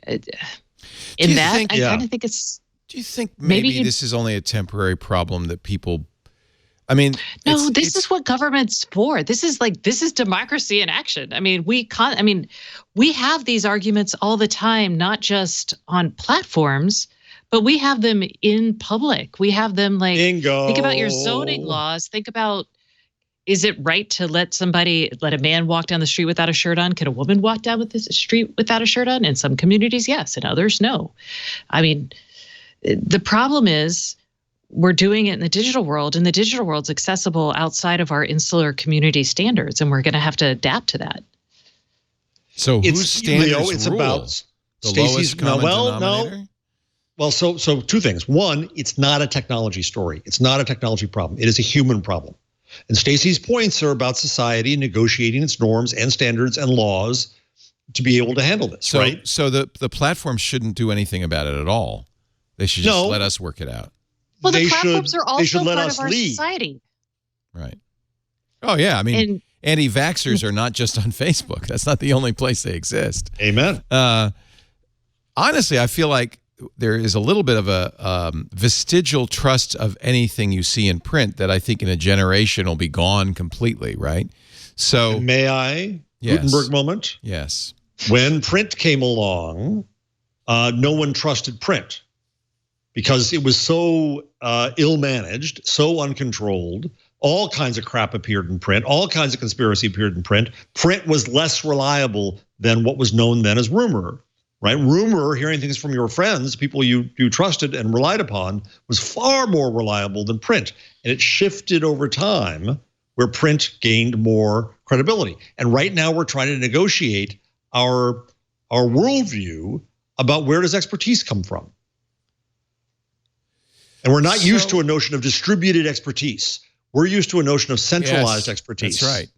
kind of think it's... Do you think maybe this is only a temporary problem that people... I mean, no, this is what government's for. This is democracy in action. I mean, we have these arguments all the time, not just on platforms, but we have them in public. We have them like, bingo. Think about your zoning laws. Think about, is it right to let a man walk down the street without a shirt on? Can a woman walk down the street without a shirt on? In some communities, yes. In others, no. I mean, the problem is, we're doing it in the digital world, and the digital world's accessible outside of our insular community standards, and we're going to have to adapt to that. So whose standards it's rule? About the lowest common denominator? Well, so two things. One, it's not a technology story. It's not a technology problem. It is a human problem. And Stacey's points are about society negotiating its norms and standards and laws to be able to handle this, right? So the platform shouldn't do anything about it at all. They should just let us work it out. Well, the platforms are also part of our society. Right. Oh, yeah. I mean, anti-vaxxers are not just on Facebook. That's not the only place they exist. Amen. Honestly, I feel like there is a little bit of a vestigial trust of anything you see in print that I think in a generation will be gone completely, right? So, may I? Yes. Gutenberg moment? Yes. When print came along, no one trusted print because it was so ill-managed, so uncontrolled. All kinds of crap appeared in print. All kinds of conspiracy appeared in print. Print was less reliable than what was known then as rumor, right? Rumor, hearing things from your friends, people you trusted and relied upon, was far more reliable than print. And it shifted over time where print gained more credibility. And right now we're trying to negotiate our worldview about where does expertise come from. And we're not used to a notion of distributed expertise. We're used to a notion of centralized expertise. That's right.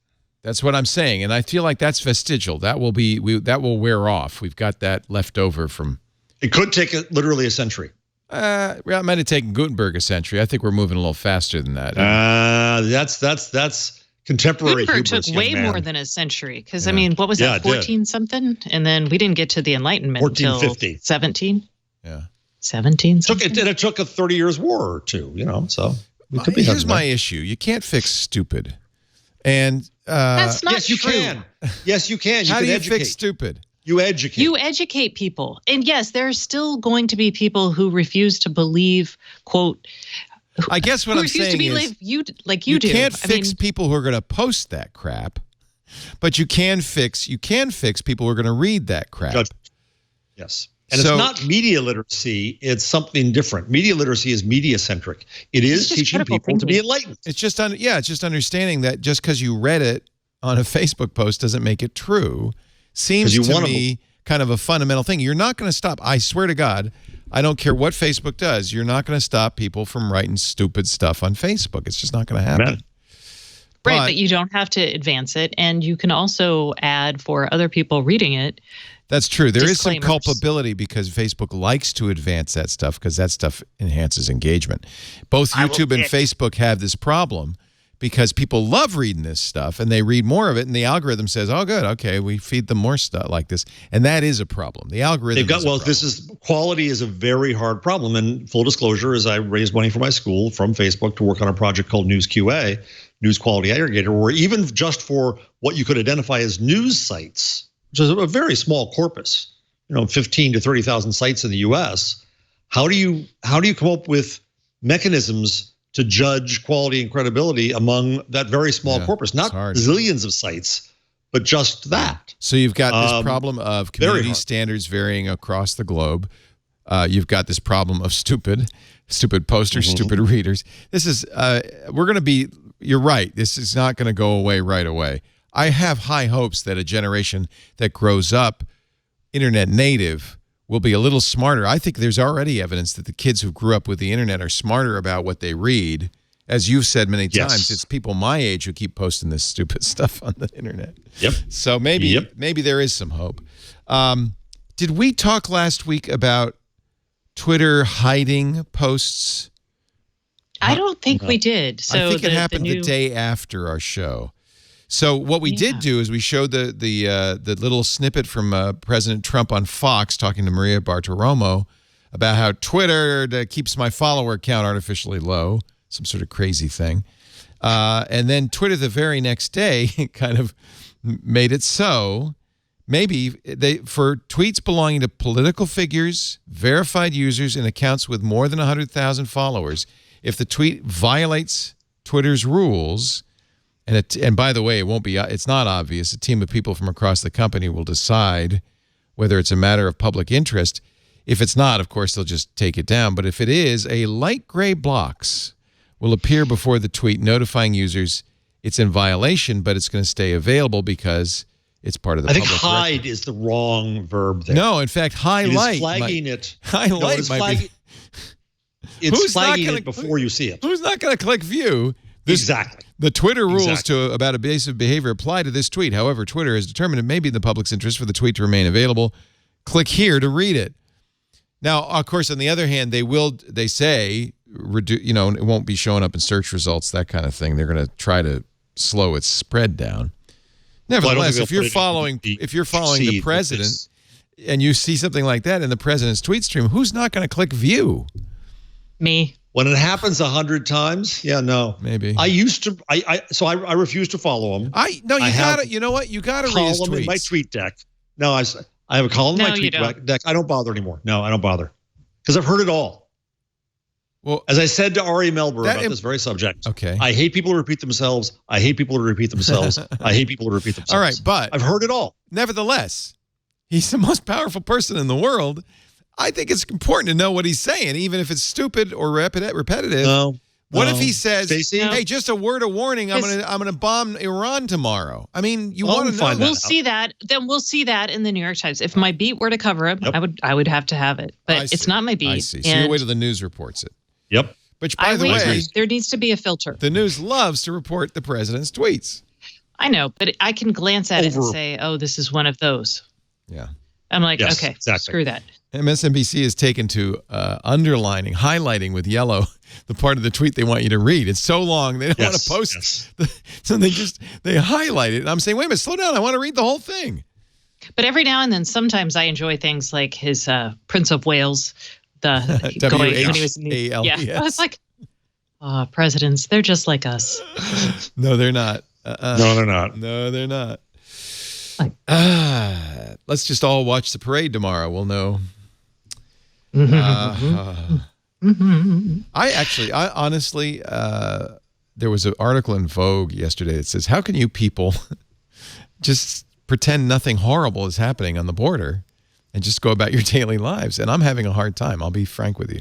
That's what I'm saying, and I feel like that's vestigial. That will wear off. We've got that left over from. It could take literally a century. It might have taken Gutenberg a century. I think we're moving a little faster than that. That's contemporary. Gutenberg took way more than a century, because I mean, what was that, 14 something? And then we didn't get to the Enlightenment until 17. Yeah, 17. It took a 30 years war or two. So. Here's my issue. You can't fix stupid. And that's not true. Yes, you can. How do you fix stupid? You educate. You educate people. And yes, there are still going to be people who refuse to believe, quote, I guess what I'm saying is you do. Can't fix people who are going to post that crap, but you can fix people who are going to read that crap. Yes. And it's not media literacy, it's something different. Media literacy is media-centric. It is teaching people to be enlightened. It's just understanding that just because you read it on a Facebook post doesn't make it true. Seems to me kind of a fundamental thing. You're not going to stop. I swear to God, I don't care what Facebook does. You're not going to stop people from writing stupid stuff on Facebook. It's just not going to happen. Amen. Right, but you don't have to advance it. And you can also add for other people reading it. That's true. There is some culpability because Facebook likes to advance that stuff because that stuff enhances engagement. Both YouTube and Facebook have this problem because people love reading this stuff and they read more of it and the algorithm says, oh, good, okay, we feed them more stuff like this. And that is a problem. The algorithm quality is a very hard problem. And full disclosure is I raised money for my school from Facebook to work on a project called News QA, News Quality Aggregator, where even just for what you could identify as news sites, which is a very small corpus, 15 to 30,000 sites in the U.S. How do you come up with mechanisms to judge quality and credibility among that very small corpus? Not zillions of sites, but just that. So you've got this problem of community standards varying across the globe. You've got this problem of stupid posters, stupid readers. This is you're right. This is not going to go away right away. I have high hopes that a generation that grows up internet native will be a little smarter. I think there's already evidence that the kids who grew up with the internet are smarter about what they read. As you've said many times, it's people my age who keep posting this stupid stuff on the internet. Yep. So maybe there is some hope. Did we talk last week about Twitter hiding posts? I don't think we did. So I think it happened the day after our show. So what we did do is we showed the little snippet from President Trump on Fox talking to Maria Bartiromo about how Twitter keeps my follower count artificially low, some sort of crazy thing. And then Twitter the very next day kind of made it so maybe for tweets belonging to political figures, verified users, and accounts with more than 100,000 followers, if the tweet violates Twitter's rules. And by the way, it's not obvious. A team of people from across the company will decide whether it's a matter of public interest. If it's not, of course, they'll just take it down. But if it is, a light gray box will appear before the tweet notifying users it's in violation, but it's going to stay available because it's part of the public record. I think hide is the wrong verb there. No, in fact, highlight. It is flagging it. Highlight might be. It's flagging it before you see it. Who's not going to click view? Exactly. The Twitter rules about evasive behavior apply to this tweet. However, Twitter has determined it may be in the public's interest for the tweet to remain available. Click here to read it. Now, of course, on the other hand, they say, it won't be showing up in search results, that kind of thing. They're going to try to slow its spread down. Nevertheless, if you're following the president and you see something like that in the president's tweet stream, who's not going to click view? Me. When it happens 100 times, maybe. I used to. I refuse to follow him. You know what? You got to read his tweets. In my tweet deck. No, I have a column in my tweet deck. I don't bother anymore. No, I don't bother because I've heard it all. Well, as I said to Ari Melber about this very subject, okay. I hate people who repeat themselves. I hate people who repeat themselves. I hate people who repeat themselves. All right, but I've heard it all. Nevertheless, he's the most powerful person in the world. I think it's important to know what he's saying, even if it's stupid or repetitive. No. What if he says, Stacey? "Hey, just a word of warning, I'm gonna bomb Iran tomorrow"? I mean, you want to know. We'll see that. Then we'll see that in the New York Times. If my beat were to cover it, I would have to have it. But it's not my beat. I see. So you wait till the news reports it. Yep. Which, by the way, there needs to be a filter. The news loves to report the president's tweets. I know, but I can glance at it and say, "Oh, this is one of those." Yeah. I'm like, yes, okay, exactly. Screw that. MSNBC is taken to underlining, highlighting with yellow the part of the tweet they want you to read. It's so long they don't want to post, so they highlight it. And I'm saying, wait a minute, slow down. I want to read the whole thing. But every now and then, sometimes I enjoy things like his Prince of Wales, the going when he was I was like, presidents, they're just like us. No, they're not. No, they're not. No, they're not. Let's just all watch the parade tomorrow. We'll know. I honestly, there was an article in Vogue yesterday that says, how can you people just pretend nothing horrible is happening on the border and just go about your daily lives? And I'm having a hard time. I'll be frank with you.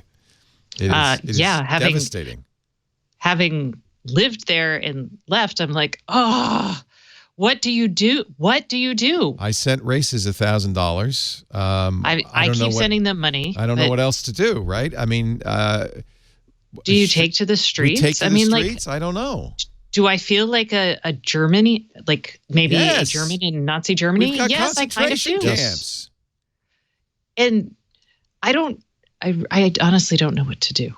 It is devastating. Having lived there and left, I'm like, what do you do? What do you do? I sent races $1,000. I keep sending them money. I don't know what else to do, right? I mean, do you take to the streets? Take to the streets? I don't know. Do I feel like a Germany, like maybe a German in Nazi Germany? We've got yes, I kind of do. Camps. And I honestly don't know what to do.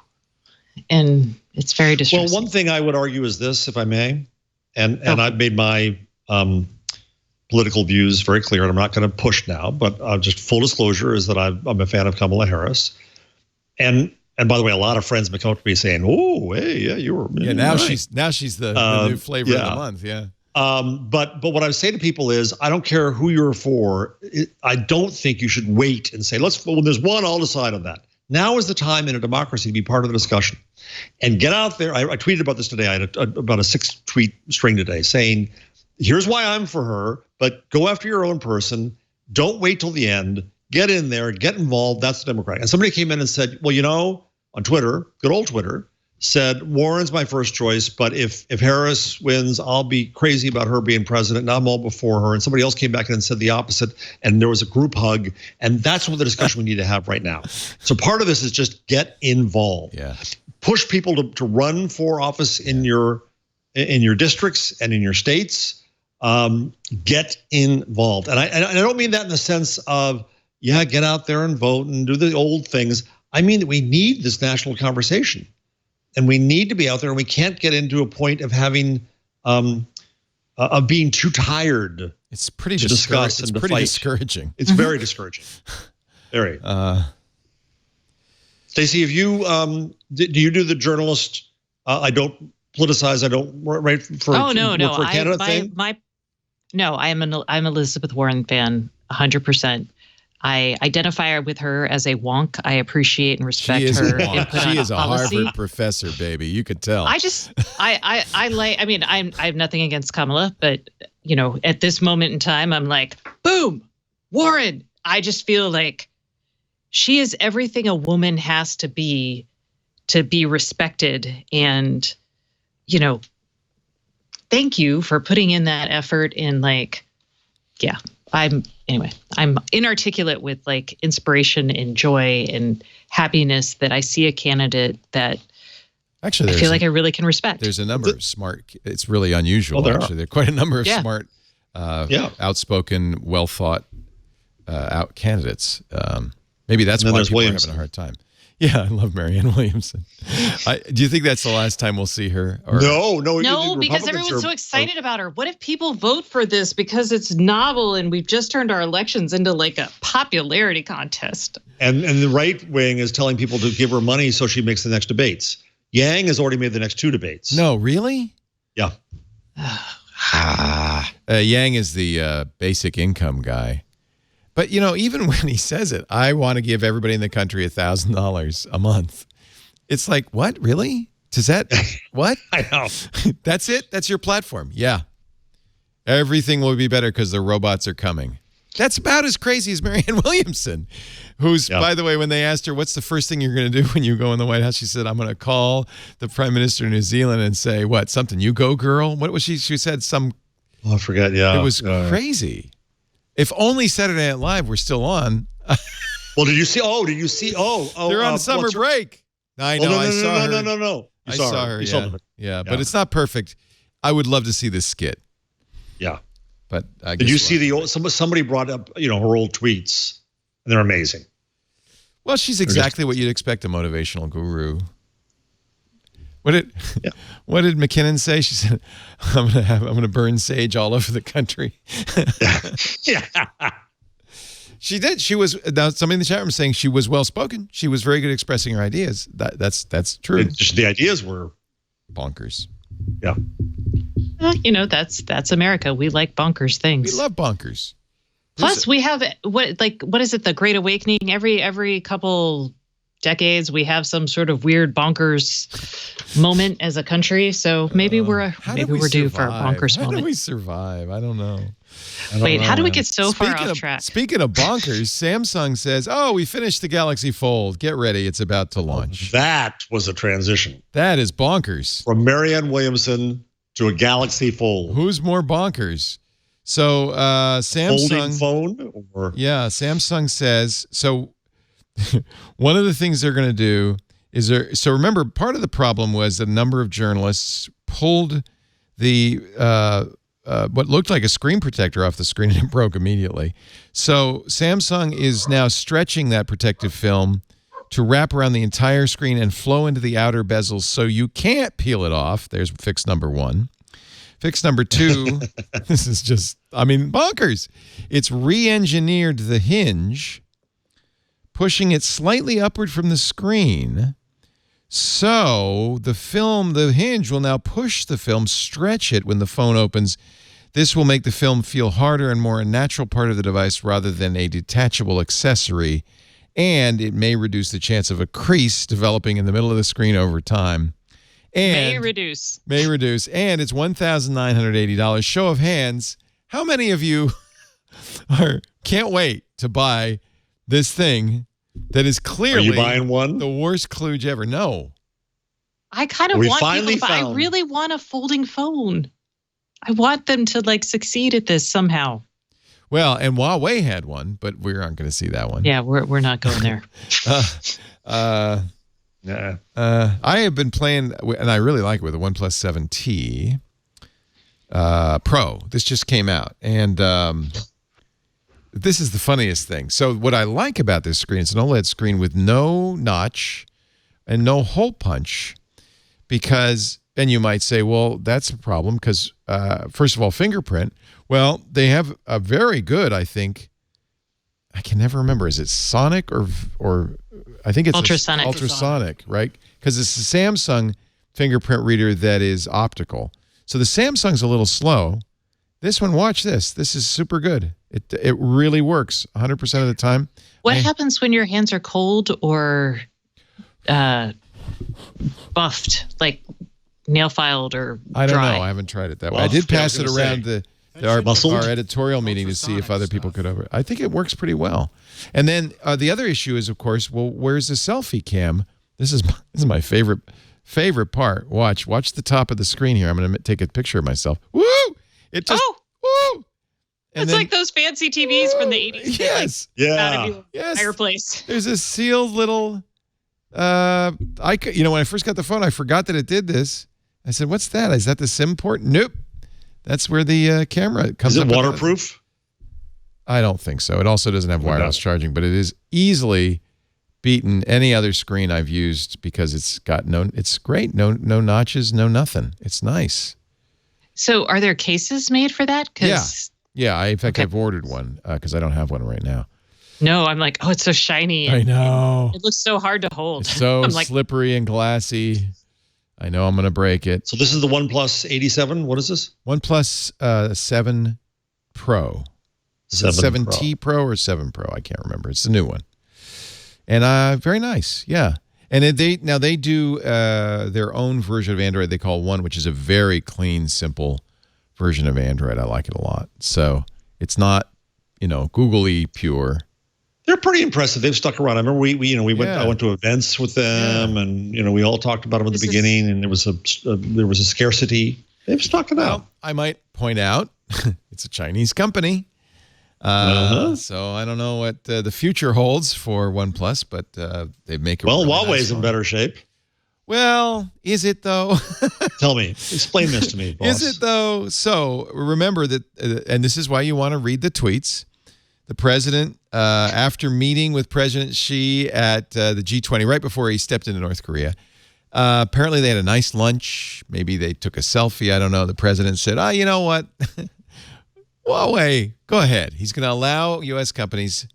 And it's very distressing. Well, one thing I would argue is this, if I may, and I've made my political views very clear, and I'm not going to push now, but just full disclosure is that I'm a fan of Kamala Harris. And by the way, a lot of friends have come up to me saying, "Oh, hey, yeah, you were." Yeah, now right. she's the new flavor of the month. Yeah. But what I say to people is, I don't care who you're for. I don't think you should wait and say, when there's one, I'll decide on that. Now is the time in a democracy to be part of the discussion, and get out there. I tweeted about this today. I had about a 6-tweet string today saying, here's why I'm for her, but go after your own person. Don't wait till the end. Get in there, get involved. That's the Democrat. And somebody came in and said, well, on Twitter, good old Twitter, said Warren's my first choice, but if Harris wins, I'll be crazy about her being president, and I'm all before her. And somebody else came back in and said the opposite, and there was a group hug, and that's what the discussion we need to have right now. So part of this is just get involved. Yeah. Push people to run for office in your districts and in your states. Get involved, and I don't mean that in the sense of get out there and vote and do the old things. I mean that we need this national conversation. And we need to be out there, and we can't get into a point of having, of being too tired. It's pretty to discuss and to fight. Discouraging. It's very discouraging. Very. Stacey, have you do you do the journalist? I don't politicize. I don't write for. Oh no, work for Canada thing. I'm Elizabeth Warren fan, 100%. I identify with her as a wonk. I appreciate and respect her input She is a policy. Harvard professor, baby. You could tell. I have nothing against Kamala, but at this moment in time, I'm like, boom, Warren. I just feel like she is everything a woman has to be respected. And, thank you for putting in that effort in I'm inarticulate with inspiration and joy and happiness that I see a candidate that actually I feel like I really can respect. There's a number of smart, it's really unusual actually. There are quite a number of smart, outspoken, well thought out candidates. Maybe that's why people are having a hard time. Yeah, I love Marianne Williamson. Do you think that's the last time we'll see her? No, because everyone's so excited about her. What if people vote for this because it's novel and we've just turned our elections into a popularity contest? And the right wing is telling people to give her money so she makes the next debates. Yang has already made the next 2 debates. No, really? Yeah. Yang is the basic income guy. But, even when he says it, I want to give everybody in the country $1,000 a month. It's like, what? Really? Does that, what? I know. That's it? That's your platform? Yeah. Everything will be better because the robots are coming. That's about as crazy as Marianne Williamson, who's, by the way, when they asked her, what's the first thing you're going to do when you go in the White House? She said, I'm going to call the Prime Minister of New Zealand and say, what, something, you go, girl? What was she? She said some. Oh, I forget, yeah. It was crazy. If only Saturday Night Live were still on. Well, did you see? They're on summer break. I know, I saw her. No. I saw her, yeah. But Yeah. it's not perfect. I would love to see this skit. Yeah. But I guess did you see the old, somebody brought up, her old tweets, and they're amazing. Well, she's exactly what you'd expect a motivational guru. What did McKinnon say? She said, I'm gonna burn sage all over the country. Yeah. She did. She was, somebody in the chat room saying she was well spoken. She was very good at expressing her ideas. That's true. Just the ideas were bonkers. Yeah. Well, that's America. We like bonkers things. We love bonkers. Plus, we have what is it? The Great Awakening. Every couple decades, we have some sort of weird bonkers moment as a country. So maybe we're due for a bonkers moment. How do we survive? I don't know. Wait, how do we get so far off track? Speaking of bonkers, Samsung says, "Oh, we finished the Galaxy Fold. Get ready, it's about to launch." That was a transition. That is bonkers. From Marianne Williamson to a Galaxy Fold. Who's more bonkers? So Samsung folding phone, or Samsung says so. One of the things they're going to do is so remember, part of the problem was the number of journalists pulled the what looked like a screen protector off the screen and it broke immediately. So Samsung is now stretching that protective film to wrap around the entire screen and flow into the outer bezels so you can't peel it off. There's fix number one. Fix number two, this is just, bonkers. It's re-engineered the hinge, pushing it slightly upward from the screen. So the hinge will now push the film, stretch it when the phone opens. This will make the film feel harder and more a natural part of the device rather than a detachable accessory. And it may reduce the chance of a crease developing in the middle of the screen over time. And may reduce. And it's $1,980. Show of hands. How many of you can't wait to buy this thing that is clearly Are you buying one? The worst kludge ever? No. I kind of want people, but I really want a folding phone. I want them to succeed at this somehow. Well, and Huawei had one, but we aren't going to see that one. Yeah, we're not going there. I have been playing, and I really like it, with the OnePlus 7T Pro. This just came out, and this is the funniest thing. So what I like about this screen, it's an OLED screen with no notch and no hole punch, because, and you might say, well, that's a problem because, first of all, fingerprint. Well, they have a very good, I think, I can never remember. Is it Sonic or I think it's ultrasonic? Ultrasonic, right? Because it's a Samsung fingerprint reader that is optical. So the Samsung's a little slow. This one, watch this. This is super good. It really works 100% of the time. What happens when your hands are cold or buffed, like nail filed or dry? I don't know. I haven't tried it that way. I did pass it around our editorial meeting to see if other people could over. I think it works pretty well. And then the other issue is, of course, well, where's the selfie cam? This is my favorite part. Watch the top of the screen here. I'm going to take a picture of myself. Woo! It just woo! And it's like those fancy TVs from the 80s. Yes. Yes. Fireplace. There's a sealed little. When I first got the phone, I forgot that it did this. I said, "What's that? Is that the SIM port?" Nope. That's where the camera comes. Is it waterproof? I don't think so. It also doesn't have wireless charging, but it is easily beaten any other screen I've used because it's got it's great. No notches, no nothing. It's nice. So are there cases made for that? Yeah. In fact, I've ordered one because I don't have one right now. No, I'm like, oh, it's so shiny. I know. It looks so hard to hold. It's so slippery and glassy. I know I'm going to break it. So this is the OnePlus 87. What is this? OnePlus 7 Pro. 7T Pro or 7 Pro? I can't remember. It's the new one. And very nice. Yeah. And they do their own version of Android they call One, which is a very clean, simple version of Android. I like it a lot. So it's not, Google-y pure. They're pretty impressive. They've stuck around. I remember we went. I went to events with them, and we all talked about them at the beginning. And there was a scarcity. They've stuck it out. I might point out it's a Chinese company, so I don't know what the future holds for OnePlus, but they make it. Well, really Huawei's nice in better shape. Well, is it though? Tell me. Explain this to me, boss. Is it though? So remember that, and this is why you want to read the tweets. The president, after meeting with President Xi at the G20, right before he stepped into North Korea, apparently they had a nice lunch. Maybe they took a selfie. I don't know. The president said, you know what? Huawei, go ahead. He's going to allow U.S. companies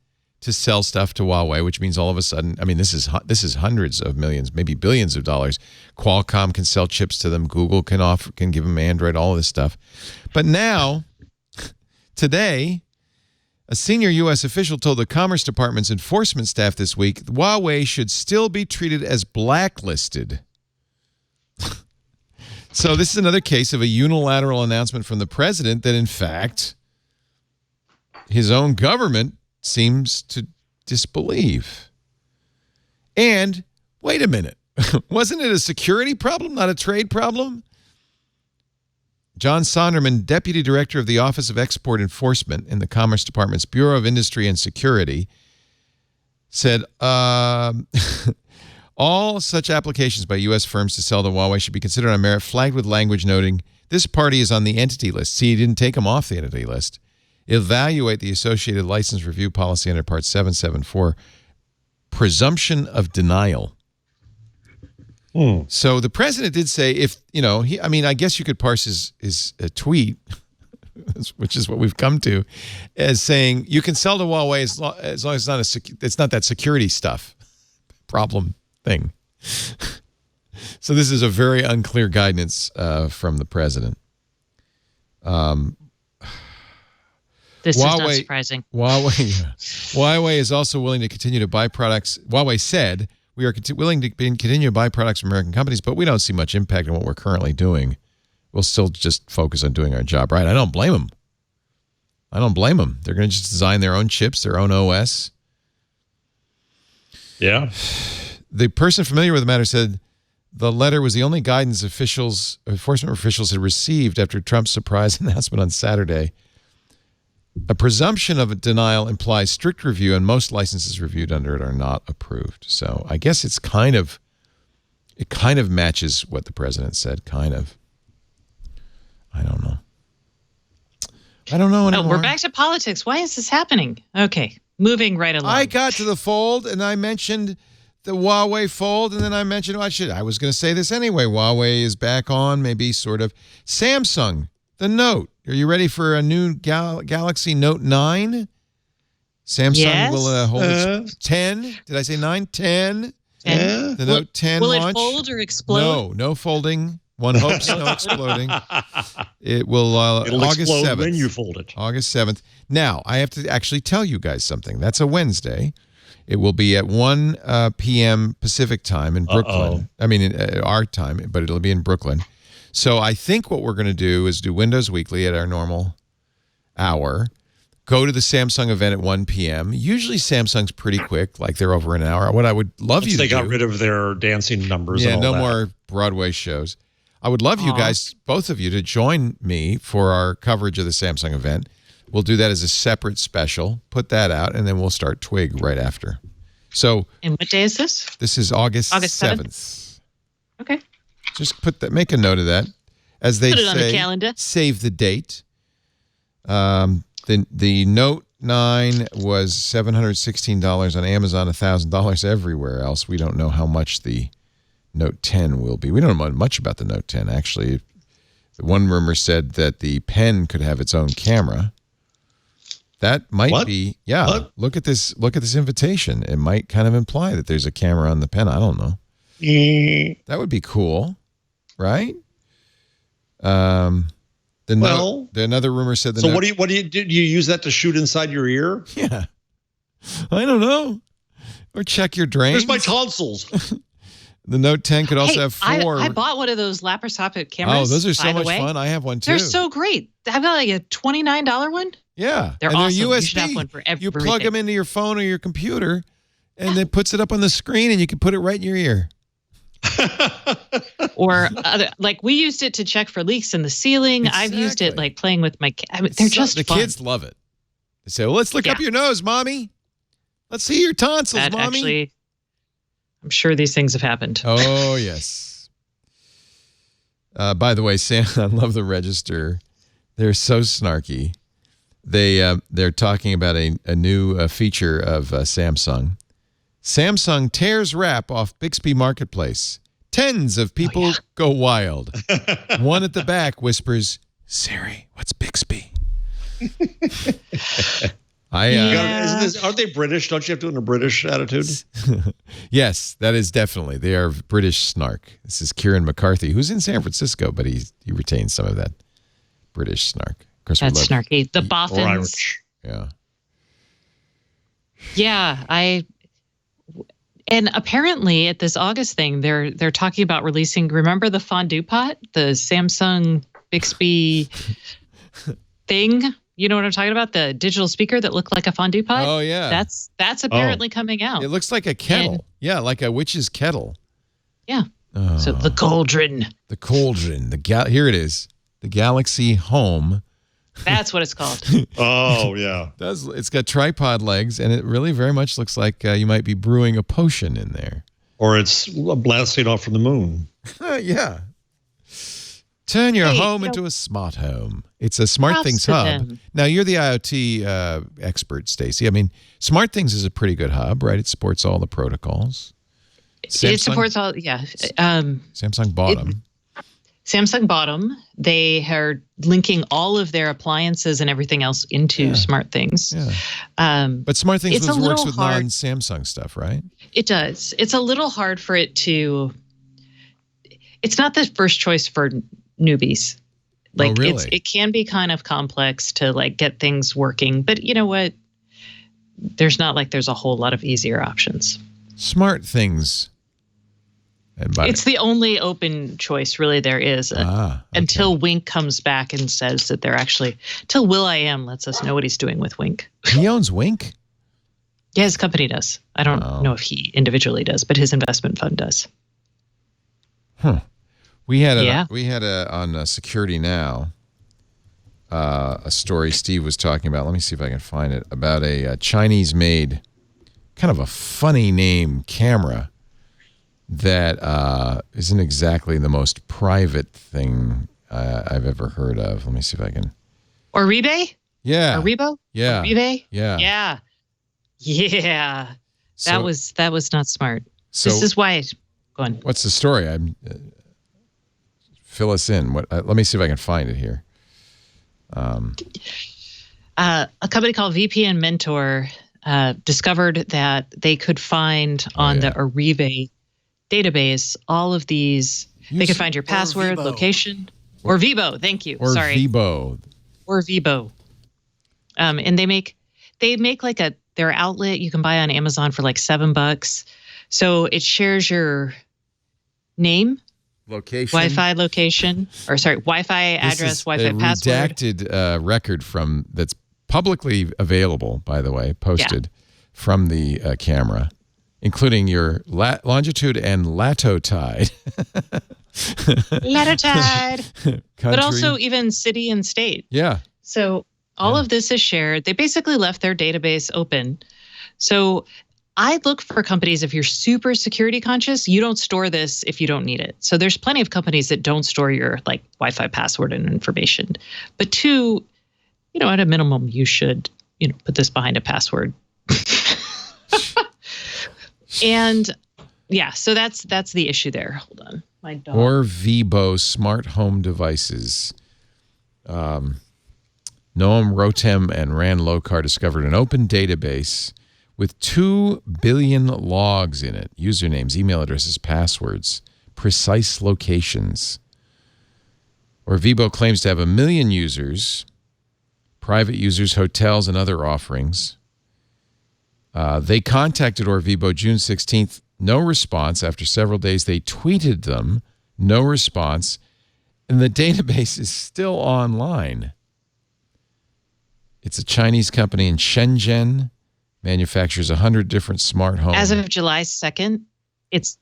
to sell stuff to Huawei, which means all of a sudden, I mean, this is hundreds of millions, maybe billions of dollars. Qualcomm can sell chips to them. Google can give them Android, all of this stuff. But now, today, a senior U.S. official told the Commerce Department's enforcement staff this week Huawei should still be treated as blacklisted. So this is another case of a unilateral announcement from the president that, in fact, his own government seems to disbelieve. And wait a minute. Wasn't it a security problem, not a trade problem? John Sonderman, Deputy Director of the Office of Export Enforcement in the Commerce Department's Bureau of Industry and Security, said all such applications by U.S. firms to sell to Huawei should be considered on merit, flagged with language noting this party is on the entity list. See, he didn't take them off the entity list. Evaluate the associated license review policy under Part 774, presumption of denial. So the president did say, if I guess you could parse his tweet, which is what we've come to, as saying you can sell to Huawei as long as it's not that security stuff problem thing. So this is a very unclear guidance from the president. This is not surprising. Huawei is also willing to continue to buy products. Huawei said, we are willing to continue to buy products from American companies, but we don't see much impact on what we're currently doing. We'll still just focus on doing our job right. I don't blame them. They're going to just design their own chips, their own OS. Yeah. The person familiar with the matter said the letter was the only guidance enforcement officials had received after Trump's surprise announcement on Saturday. A presumption of denial implies strict review, and most licenses reviewed under it are not approved. So I guess it kind of matches what the president said, kind of. I don't know anymore. Oh, we're back to politics. Why is this happening? Okay, moving right along. I got to the Fold, and I mentioned the Huawei Fold, and then I mentioned, I was going to say this anyway. Huawei is back on, maybe sort of. Samsung, the Note. Are you ready for a new Galaxy Note 9? Samsung will hold its 10. Did I say 9? 10. The Note 10 will launch. Will it fold or explode? No folding. One hopes no exploding. It will It'll August explode 7th. when you fold it. August 7th. Now, I have to actually tell you guys something. That's a Wednesday. It will be at 1 p.m. Pacific time in Brooklyn. I mean, our time, but it'll be in Brooklyn. So I think what we're going to do is do Windows Weekly at our normal hour, go to the Samsung event at 1 p.m. Usually Samsung's pretty quick, like they're over an hour. What I would love you to do. They got rid of their dancing numbers. Yeah, and all no that. more Broadway shows. I would love you guys, both of you, to join me for our coverage of the Samsung event. We'll do that as a separate special, put that out, and then we'll start Twig right after. So, and what day is this? This is August 7th. Okay. Just make a note of that. As they put it say, on the calendar. Save the date. The Note 9 was $716 on Amazon, $1,000 everywhere else. We don't know how much the Note 10 will be. We don't know much about the Note 10, actually. One rumor said that the pen could have its own camera. That might be, yeah. What? Look at this invitation. It might kind of imply that there's a camera on the pen. I don't know. That would be cool, right? Another rumor said that. So what do you use that to shoot inside your ear? Yeah, I don't know. Or check your drains. There's my tonsils. The Note 10 could also have 4. I bought one of those laparoscopic cameras. Oh, those are so much way. fun. I have one too. They're so great. I've got like a $29 one. Yeah. They're and awesome. They're USB. You should have one for everything. You plug them into your phone or your computer, and it puts it up on the screen, and you can put it right in your ear. Or like we used it to check for leaks in the ceiling. Exactly. I've used it like playing with my they're just the fun. Kids love it. They say, well, let's look up your nose, Mommy. Let's see your tonsils, Mommy. Actually, I'm sure these things have happened. Oh, yes. By the way, Sam, I love the Register. They're so snarky. They're talking about a new feature of Samsung. Samsung tears wrap off Bixby Marketplace. Tens of people go wild. One at the back whispers, Siri, what's Bixby? Aren't they British? Don't you have to do it in a British attitude? Yes, that is definitely. They are British snark. This is Kieran McCarthy, who's in San Francisco, but he retains some of that British snark. Of course, that's snarky. The boffins. Or Irish. Yeah. Yeah, and apparently at this August thing, they're talking about releasing. Remember the fondue pot, the Samsung Bixby thing? You know what I'm talking about? The digital speaker that looked like a fondue pot? Oh, yeah. That's apparently coming out. It looks like a kettle. Yeah, like a witch's kettle. Yeah. So the cauldron. The cauldron. Here it is. The Galaxy Home. That's what it's called. Oh, yeah. It's got tripod legs, and it really very much looks like you might be brewing a potion in there. Or it's blasting off from the moon. Yeah. Turn your home into a smart home. It's a Smart Things hub. Now, you're the IoT expert, Stacey. I mean, Smart Things is a pretty good hub, right? It supports all the protocols. It supports all, yeah. Samsung bought them. Samsung bought them. They are linking all of their appliances and everything else into Smart Things. Yeah. But Smart Things works with hard. non-Samsung stuff, right? It does. It's a little hard for it to... It's not the first choice for newbies. Like really? It can be kind of complex to like get things working, but you know what? There's a whole lot of easier options. Smart Things. It's the only open choice really there is until Wink comes back and says that they're actually till Will.i.am lets us know what he's doing with Wink. He owns Wink? Yeah, his company does. I don't know if he individually does, but his investment fund does. Huh. We had on Security Now a story Steve was talking about. Let me see if I can find it, about a Chinese-made, kind of a funny name camera that isn't exactly the most private thing I've ever heard of. Let me see if I can. Oribe? Yeah. Oribo? Yeah. Oribe? Yeah. Yeah. Yeah. That was not smart. So this is why. Go on. What's the story? Fill us in. Let me see if I can find it here. A company called VPN Mentor discovered that they could find on the Oribe database all of these. They could find your password, location, or Vibo. Thank you. Or Vibo. Or Vibo. And they make like their outlet you can buy on Amazon for like $7. So it shares your name, location, Wi-Fi location, or sorry, Wi-Fi address, Wi-Fi password. Redacted record that's publicly available, by the way, posted from the camera, including your longitude and latitude. Latitude. But also even city and state. Yeah. So all of this is shared. They basically left their database open. So I look for companies, if you're super security conscious, you don't store this if you don't need it. So there's plenty of companies that don't store your like Wi-Fi password and information. But two, at a minimum, you should, put this behind a password. And so that's the issue there. Hold on. My dog. Or Vibo smart home devices. Noam Rotem and Rand Lokar discovered an open database with 2 billion logs in it, usernames, email addresses, passwords, precise locations. Orvibo claims to have 1 million users, private users, hotels, and other offerings. They contacted Orvibo June 16th, no response. After several days, they tweeted them, no response, and the database is still online. It's a Chinese company in Shenzhen, manufactures 100 different smart homes. As of July 2nd, it's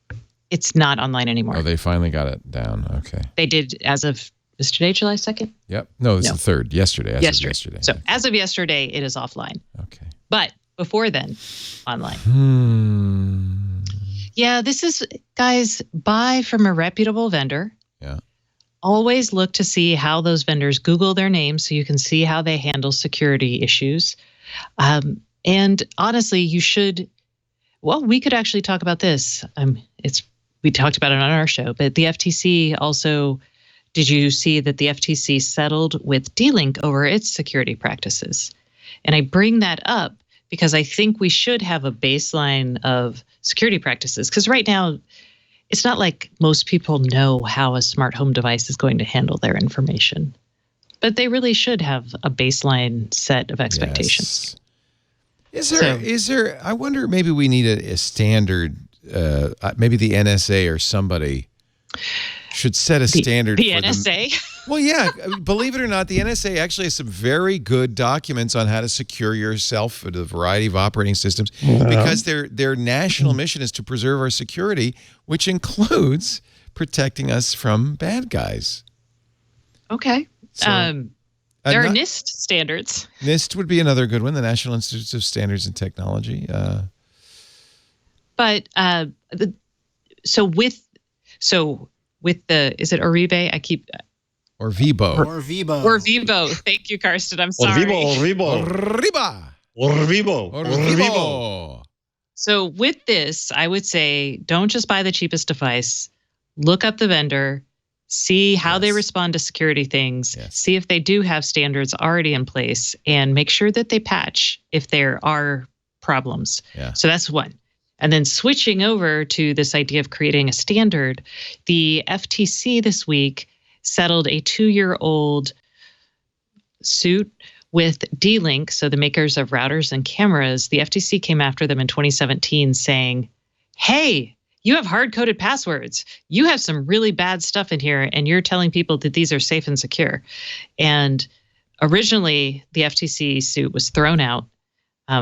not online anymore. Oh, they finally got it down. Okay. They did as of yesterday, July 2nd? Yep. No, it's the 3rd. Yesterday. As yesterday. Of yesterday. So as of yesterday, it is offline. Okay. But before then, online. Yeah, this is, guys, buy from a reputable vendor. Yeah. Always look to see how those vendors Google their names so you can see how they handle security issues. And honestly, you should, well, we could actually talk about this. We talked about it on our show, but the FTC also, did you see that the FTC settled with D-Link over its security practices? And I bring that up because I think we should have a baseline of security practices. Because right now, it's not like most people know how a smart home device is going to handle their information. But they really should have a baseline set of expectations. Yes. Is there, I wonder, maybe we need a standard, maybe the NSA or somebody should set a standard the for NSA? Well, yeah. Believe it or not, the NSA actually has some very good documents on how to secure yourself for the variety of operating systems because their national mission is to preserve our security, which includes protecting us from bad guys. Okay. So, there are NIST standards. NIST would be another good one, the National Institute of Standards and Technology. But so with the, is it Oribe? Or Vibo. Or Vibo. Or Vibo. Thank you, Karsten. I'm sorry. Or Vibo. So with this, I would say don't just buy the cheapest device. Look up the vendor. See how they respond to security things. Yes. See if they do have standards already in place and make sure that they patch if there are problems. Yeah. So that's one. And then switching over to this idea of creating a standard, the FTC this week settled a 2-year-old suit with D-Link, so the makers of routers and cameras. The FTC came after them in 2017 saying, hey, you have hard-coded passwords. You have some really bad stuff in here, and you're telling people that these are safe and secure. And originally, the FTC suit was thrown out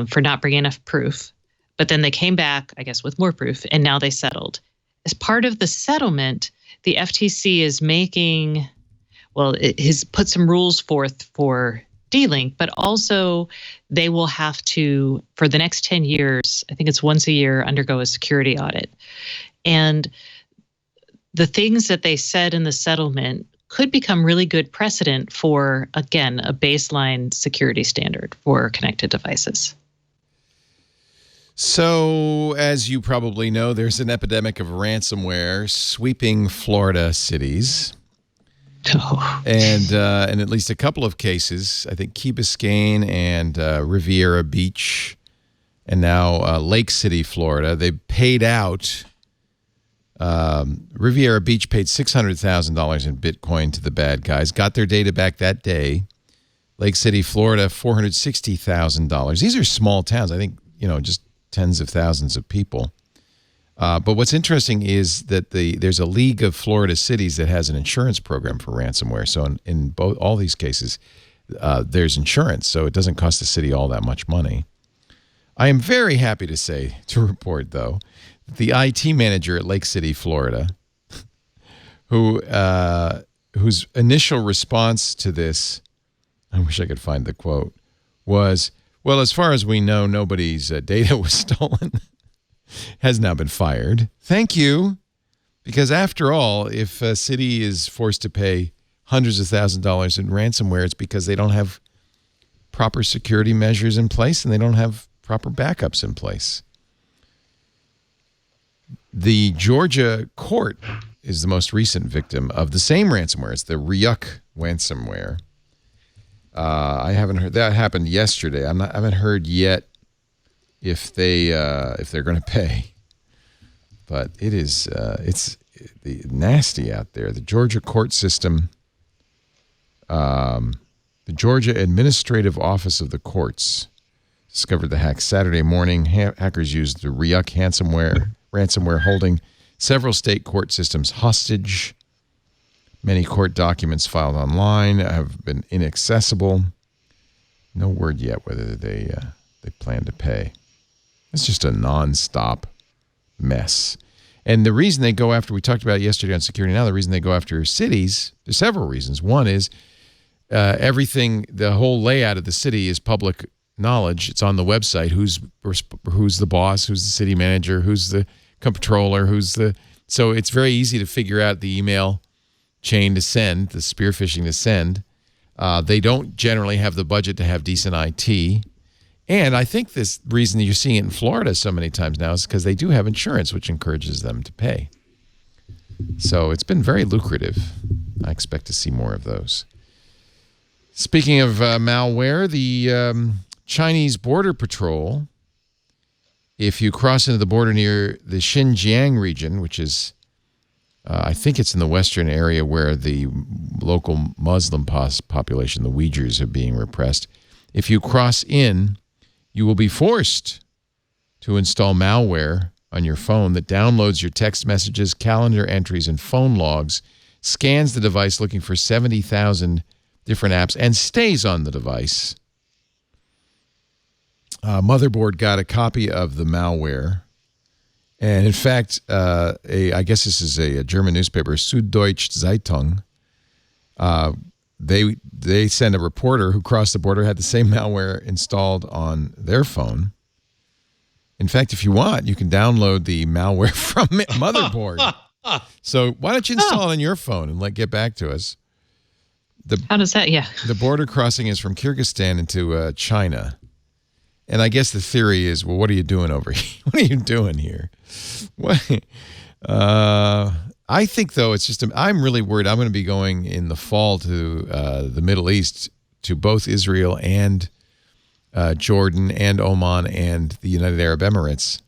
for not bringing enough proof. But then they came back, I guess, with more proof, and now they settled. As part of the settlement, the FTC is making, well, it has put some rules forth for D-Link, but also they will have to, for the next 10 years, I think it's once a year, undergo a security audit. And the things that they said in the settlement could become really good precedent for, again, a baseline security standard for connected devices. So, as you probably know, there's an epidemic of ransomware sweeping Florida cities. Oh. And in at least a couple of cases, I think Key Biscayne and Riviera Beach, and now Lake City, Florida, they paid out. Riviera Beach paid $600,000 in Bitcoin to the bad guys, got their data back that day. Lake City, Florida, $460,000. These are small towns. I think, just tens of thousands of people. But what's interesting is that there's a League of Florida Cities that has an insurance program for ransomware. So in all these cases, there's insurance, so it doesn't cost the city all that much money. I am very happy to report, though, that the IT manager at Lake City, Florida, whose initial response to this, I wish I could find the quote, was, well, as far as we know, nobody's data was stolen, has now been fired. Thank you. Because after all, if a city is forced to pay hundreds of thousands of dollars in ransomware, it's because they don't have proper security measures in place and they don't have proper backups in place. The Georgia court is the most recent victim of the same ransomware. It's the Ryuk ransomware. I haven't heard that happened yesterday. I haven't heard yet if they're going to pay, but it's nasty out there. The Georgia court system, the Georgia Administrative Office of the Courts discovered the hack Saturday morning. Hackers used the Ryuk ransomware holding several state court systems hostage. Many court documents filed online have been inaccessible. No word yet whether they plan to pay. It's just a nonstop mess. And the reason they go after, we talked about it yesterday on Security Now, the reason they go after cities, there's several reasons. One is everything, the whole layout of the city is public knowledge. It's on the website. Who's the boss? Who's the city manager? Who's the comptroller? So it's very easy to figure out the email chain to send, the spear phishing to send. They don't generally have the budget to have decent IT. And I think this reason that you're seeing it in Florida so many times now is because they do have insurance, which encourages them to pay. So it's been very lucrative. I expect to see more of those. Speaking of malware, the Chinese Border Patrol, if you cross into the border near the Xinjiang region, which is, I think it's in the western area where the local Muslim population, the Uyghurs, are being repressed. If you cross in, you will be forced to install malware on your phone that downloads your text messages, calendar entries, and phone logs, scans the device looking for 70,000 different apps, and stays on the device. Motherboard got a copy of the malware. And in fact, I guess this is a German newspaper, Süddeutsche Zeitung. They sent a reporter who crossed the border, had the same malware installed on their phone. In fact, if you want, you can download the malware from Motherboard. So why don't you install it on your phone and get back to us? How does that? Yeah. The border crossing is from Kyrgyzstan into China. And I guess the theory is, well, what are you doing over here? What are you doing here? I think, though, it's just I'm really worried. I'm going to be going in the fall to the Middle East, to both Israel and Jordan and Oman and the United Arab Emirates.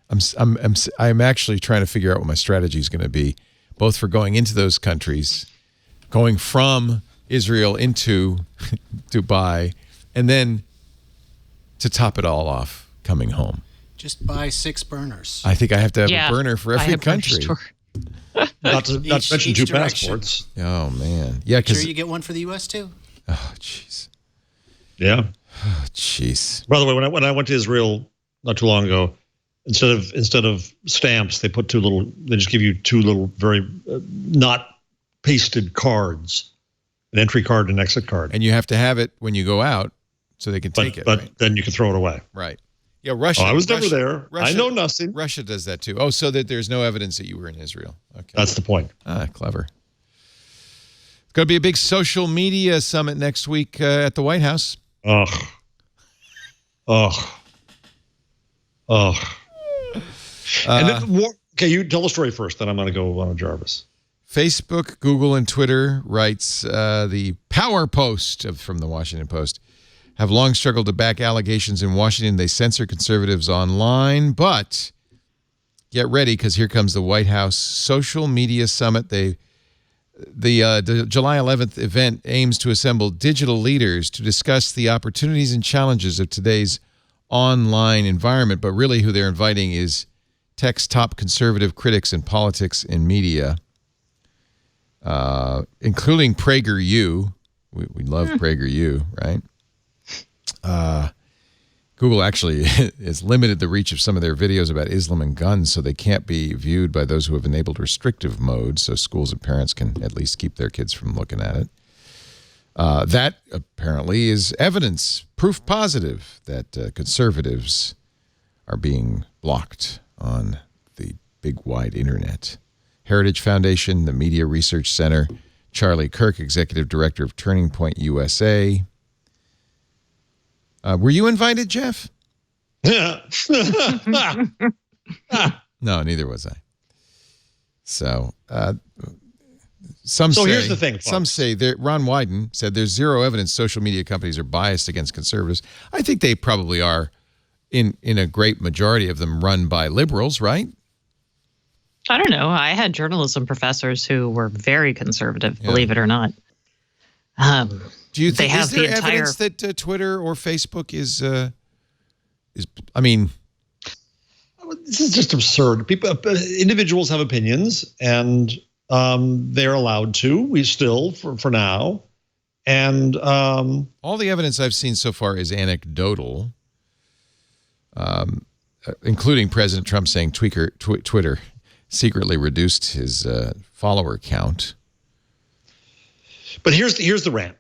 I'm actually trying to figure out what my strategy is going to be, both for going into those countries, going from Israel into Dubai, and then to top it all off, coming home. Just buy 6 burners. I think I have to have a burner for every country. Not to mention 2 passports. Oh, man. Yeah, sure you get one for the U.S. too? Oh, jeez. Yeah. Oh, jeez. By the way, when I went to Israel not too long ago, instead of stamps, they just give you 2 little very not pasted cards, an entry card and an exit card. And you have to have it when you go out so they can take it. But right? then you can throw it away. Right. Yeah, Russia. I was never there. Russia, I know nothing. Russia does that too. Oh, so that there's no evidence that you were in Israel. Okay. That's the point. Ah, clever. It's going to be a big social media summit next week at the White House. Ugh. And then, okay, you tell the story first, then I'm going to go on a Jarvis. Facebook, Google, and Twitter, writes the Power Post from the Washington Post, have long struggled to back allegations in Washington. They censor conservatives online, but get ready because here comes the White House Social Media Summit. The July 11th event aims to assemble digital leaders to discuss the opportunities and challenges of today's online environment, but really who they're inviting is tech's top conservative critics in politics and media, including PragerU. We love PragerU, right? Google actually has limited the reach of some of their videos about Islam and guns, so they can't be viewed by those who have enabled restrictive mode, so schools and parents can at least keep their kids from looking at it. That apparently is evidence, proof positive, that conservatives are being blocked on the big wide internet. Heritage Foundation, the Media Research Center, Charlie Kirk, Executive Director of Turning Point USA. Were you invited, Jeff? No, neither was I. So, here's the thing, folks. Some say Ron Wyden said there's zero evidence social media companies are biased against conservatives. I think they probably are in a great majority of them run by liberals, right? I don't know. I had journalism professors who were very conservative, believe it or not. Do you think is there evidence that Twitter or Facebook is? I mean, this is just absurd. Individuals have opinions, and they're allowed to. We still, for now. And all the evidence I've seen so far is anecdotal, including President Trump saying Twitter secretly reduced his follower count. But here's the rant.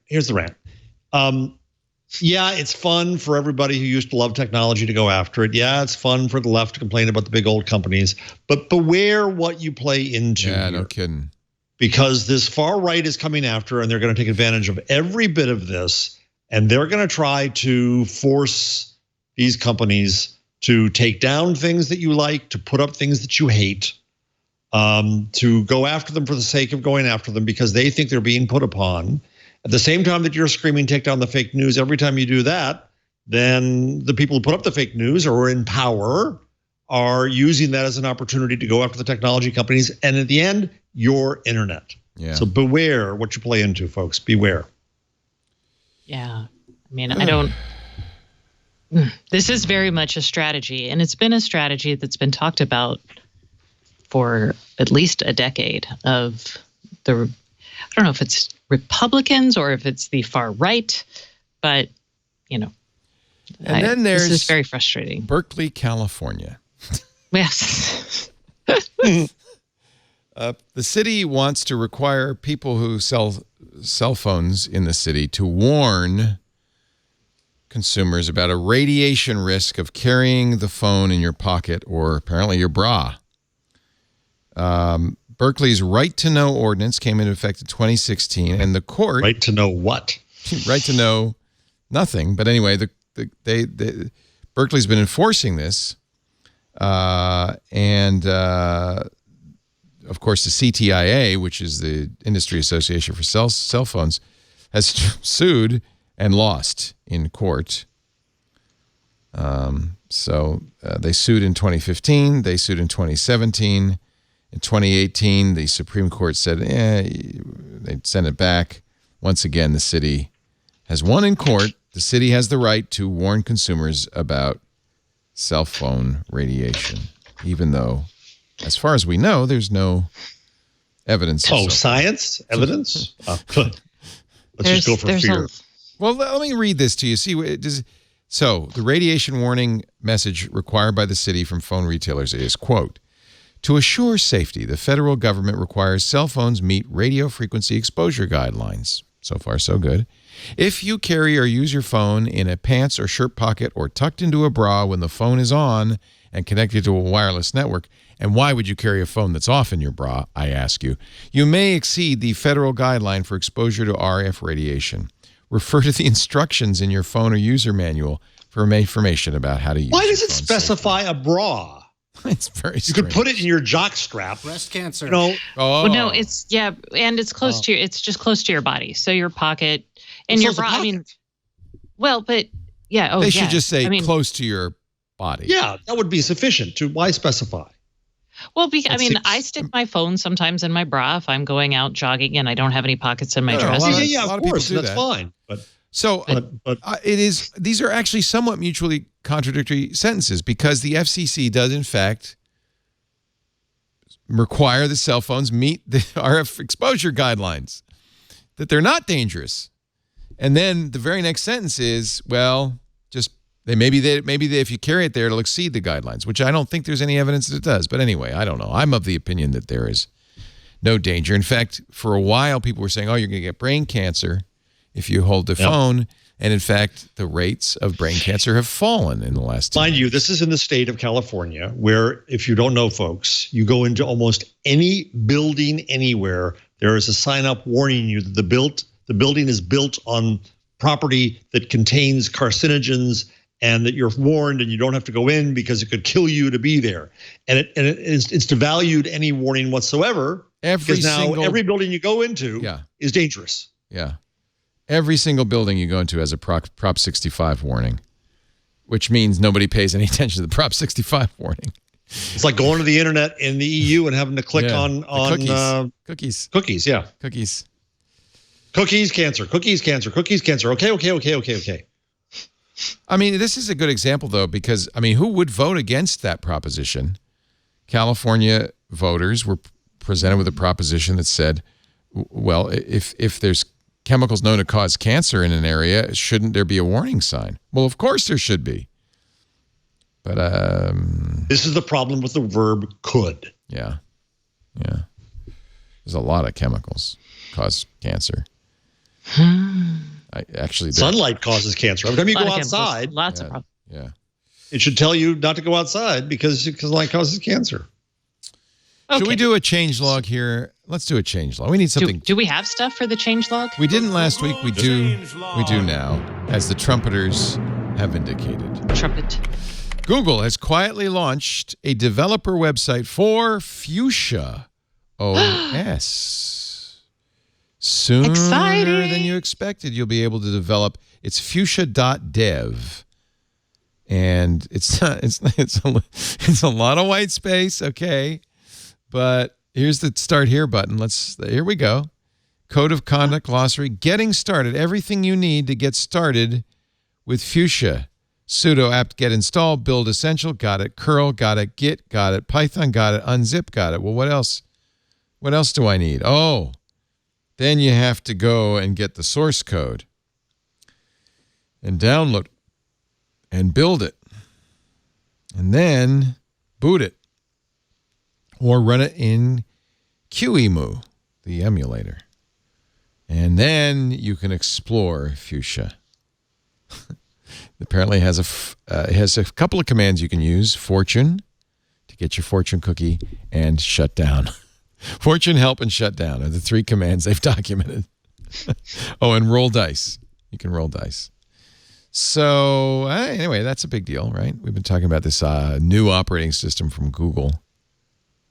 Yeah, it's fun for everybody who used to love technology to go after it. Yeah, it's fun for the left to complain about the big old companies. But beware what you play into. Yeah, here. no kidding. Because this far right is coming after, and they're going to take advantage of every bit of this, and they're going to try to force these companies to take down things that you like, to put up things that you hate, to go after them for the sake of going after them because they think they're being put upon. At the same time that you're screaming, take down the fake news, every time you do that, then the people who put up the fake news or are in power are using that as an opportunity to go after the technology companies. And at the end, your internet. Yeah. So beware what you play into, folks. Beware. Yeah. I mean, I don't. This is very much a strategy, and it's been a strategy that's been talked about for at least a decade of the, I don't know if it's Republicans or if it's the far right, but, then there's this is very frustrating. Berkeley, California. Yes. The city wants to require people who sell cell phones in the city to warn consumers about a radiation risk of carrying the phone in your pocket or apparently your bra. Berkeley's Right to Know ordinance came into effect in 2016, and the court... Right to know what? Right to know nothing. But anyway, Berkeley's been enforcing this, and of course the CTIA, which is the Industry Association for Cell Phones, has sued and lost in court. So they sued in 2015. They sued in 2017. In 2018, the Supreme Court said they'd send it back. Once again, the city has won in court. The city has the right to warn consumers about cell phone radiation, even though, as far as we know, there's no evidence. Science? Evidence? Good. Let's just go for fear. Well, let me read this to you. See, so the radiation warning message required by the city from phone retailers is, quote, to assure safety, the federal government requires cell phones meet radio frequency exposure guidelines. So far, so good. If you carry or use your phone in a pants or shirt pocket or tucked into a bra when the phone is on and connected to a wireless network, and why would you carry a phone that's off in your bra, I ask you, you may exceed the federal guideline for exposure to RF radiation. Refer to the instructions in your phone or user manual for information about how to use it. Why does it specify a bra? It's very strange. You could put it in your jock strap. Breast cancer. Oh. Well, no, it's and it's close to it's just close to your body. So your pocket and your bra. I mean, well, but yeah. Oh, they should just say close to your body. Yeah, that would be sufficient. Why specify? Well, I stick my phone sometimes in my bra if I'm going out jogging and I don't have any pockets in my dress. Of course, that's fine. But these are actually somewhat mutually contradictory sentences because the FCC does, in fact, require the cell phones meet the RF exposure guidelines, that they're not dangerous. And then the very next sentence is, well, just maybe if you carry it there, it'll exceed the guidelines, which I don't think there's any evidence that it does. But anyway, I don't know. I'm of the opinion that there is no danger. In fact, for a while, people were saying, oh, you're going to get brain cancer if you hold the phone. And in fact, the rates of brain cancer have fallen in the last 10 years. Mind you, this is in the state of California, where, if you don't know, folks, you go into almost any building anywhere, there is a sign up warning you that the building is built on property that contains carcinogens, and that you're warned and you don't have to go in because it could kill you to be there. And it's devalued any warning whatsoever. Because now every building you go into is dangerous. Yeah. Every single building you go into has a Prop 65 warning, which means nobody pays any attention to the Prop 65 warning. It's like going to the internet in the EU and having to click on cookies. Cookies, yeah. Cookies. Cookies, cancer. Cookies, cancer. Cookies, cancer. Okay. I mean, this is a good example, though, because, I mean, who would vote against that proposition? California voters were presented with a proposition that said, well, if there's chemicals known to cause cancer in an area, shouldn't there be a warning sign? Well, of course there should be. But this is the problem with the verb could. Yeah. There's a lot of chemicals cause cancer. Sunlight causes cancer. Every time you go outside, lots of problems. Yeah. It should tell you not to go outside because light causes cancer. Okay. Should we do a change log here? Let's do a change log. We need something. Do we have stuff for the change log? We didn't last week. We do now, as the trumpeters have indicated. Trumpet. Google has quietly launched a developer website for Fuchsia OS. Sooner than you expected, you'll be able to develop. It's fuchsia.dev. And it's a lot of white space, okay. But here's the start here button. Here we go. Code of conduct glossary. Getting started. Everything you need to get started with Fuchsia. Sudo apt get install, build essential, got it. Curl, got it. Git, got it. Python, got it. Unzip, got it. Well, what else? What else do I need? Oh, then you have to go and get the source code and download and build it and then boot it or run it in QEMU, the emulator. And then you can explore Fuchsia. Apparently it has a couple of commands you can use. Fortune, to get your fortune cookie, and shut down. Fortune, help, and shut down are the three commands they've documented. Oh, and roll dice. You can roll dice. So anyway, that's a big deal, right? We've been talking about this new operating system from Google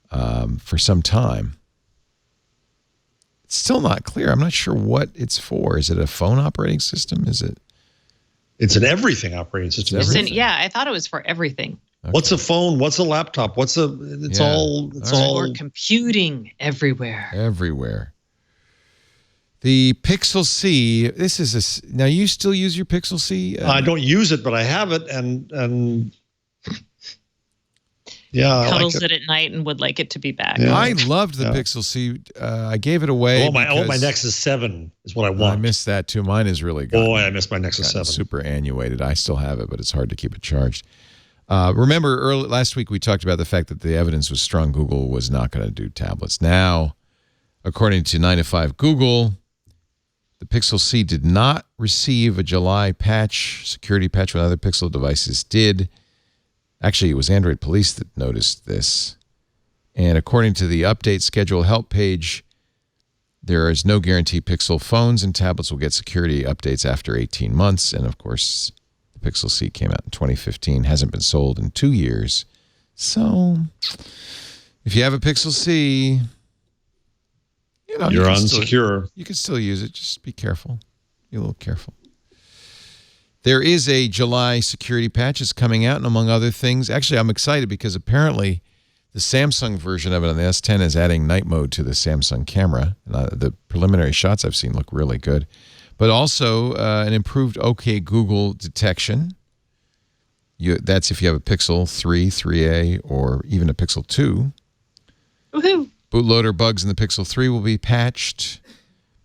for some time. It's still not clear. I'm not sure what it's for. Is it a phone operating system? Is it? It's an everything operating system. I thought it was for everything. Okay. What's a phone? What's a laptop? It's all for computing everywhere. Everywhere. The Pixel C. Now you still use your Pixel C? I don't use it, but I have it, and yeah, Cuddles it at night and would like it to be back. Yeah. I loved the Pixel C. I gave it away. My Nexus 7 is what I want. I missed that too. Mine is really good. Boy, I missed my Nexus 7. Super annuated. I still have it, but it's hard to keep it charged. Remember, last week we talked about the fact that the evidence was strong. Google was not going to do tablets. Now, according to 9 to 5 Google, the Pixel C did not receive a July security patch when other Pixel devices did. Actually, it was Android Police that noticed this. And according to the update schedule help page, there is no guarantee Pixel phones and tablets will get security updates after 18 months. And of course, the Pixel C came out in 2015, hasn't been sold in 2 years. So if you have a Pixel C, you're unsecure. You can still use it. Just be careful. Be a little careful. There is a July security patch that's coming out, and among other things, actually, I'm excited because apparently the Samsung version of it on the S10 is adding night mode to the Samsung camera. The preliminary shots I've seen look really good. But also an improved OK Google detection. That's if you have a Pixel 3, 3A, or even a Pixel 2. Woohoo! Bootloader bugs in the Pixel 3 will be patched.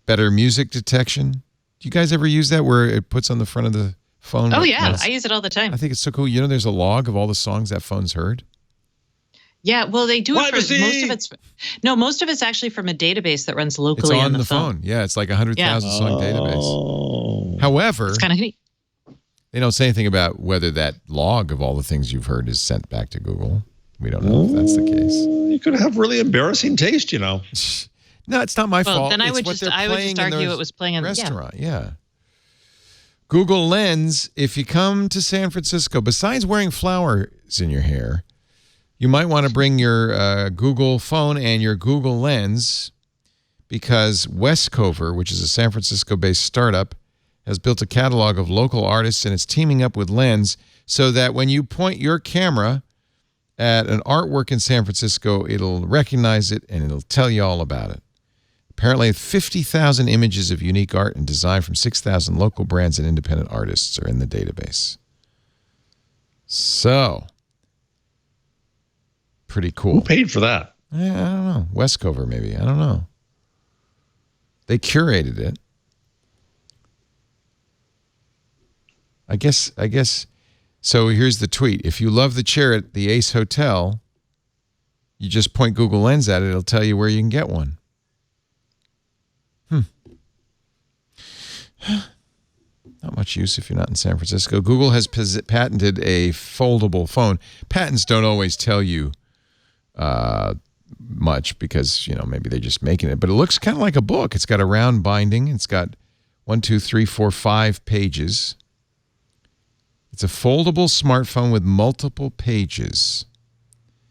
Better music detection. Do you guys ever use that where it puts on the front of the phone? Oh, yeah. I use it all the time. I think it's so cool. There's a log of all the songs that phone's heard. Yeah, well, they do it for most of it's actually from a database that runs locally on the phone. Yeah, it's like 100,000 song database. However, it's kind of neat. They don't say anything about whether that log of all the things you've heard is sent back to Google. We don't know if that's the case. You could have really embarrassing taste, No, it's not my fault. Then I would just argue it was playing in the restaurant. Yeah. Google Lens. If you come to San Francisco, besides wearing flowers in your hair, you might want to bring your Google phone and your Google Lens, because Westcover, which is a San Francisco-based startup, has built a catalog of local artists, and it's teaming up with Lens so that when you point your camera at an artwork in San Francisco, it'll recognize it and it'll tell you all about it. Apparently, 50,000 images of unique art and design from 6,000 local brands and independent artists are in the database. So, pretty cool. Who paid for that? Yeah, I don't know. Westcover, maybe. I don't know. They curated it. I guess. So here's the tweet. If you love the chair at the Ace Hotel, you just point Google Lens at it. It'll tell you where you can get one. Not much use if you're not in San Francisco. Google has patented a foldable phone. Patents don't always tell you much because, maybe they're just making it. But it looks kind of like a book. It's got a round binding. It's got 5 pages. It's a foldable smartphone with multiple pages.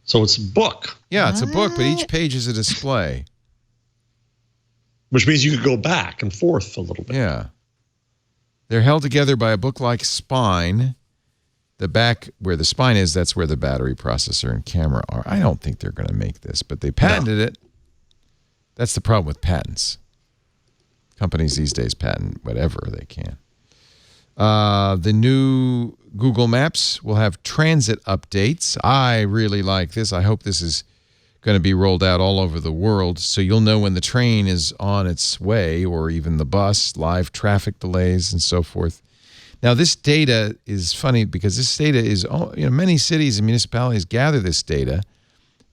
So it's a book. Yeah, it's a book, but each page is a display. Which means you could go back and forth a little bit. Yeah. They're held together by a book-like spine. The back where the spine is, that's where the battery, processor, and camera are. I don't think they're going to make this, but they patented it. That's the problem with patents. Companies these days patent whatever they can. The new Google Maps will have transit updates. I really like this. I hope this is going to be rolled out all over the world, so you'll know when the train is on its way, or even the bus, live traffic delays, and so forth. Now, this data is funny because this data is, many cities and municipalities gather this data,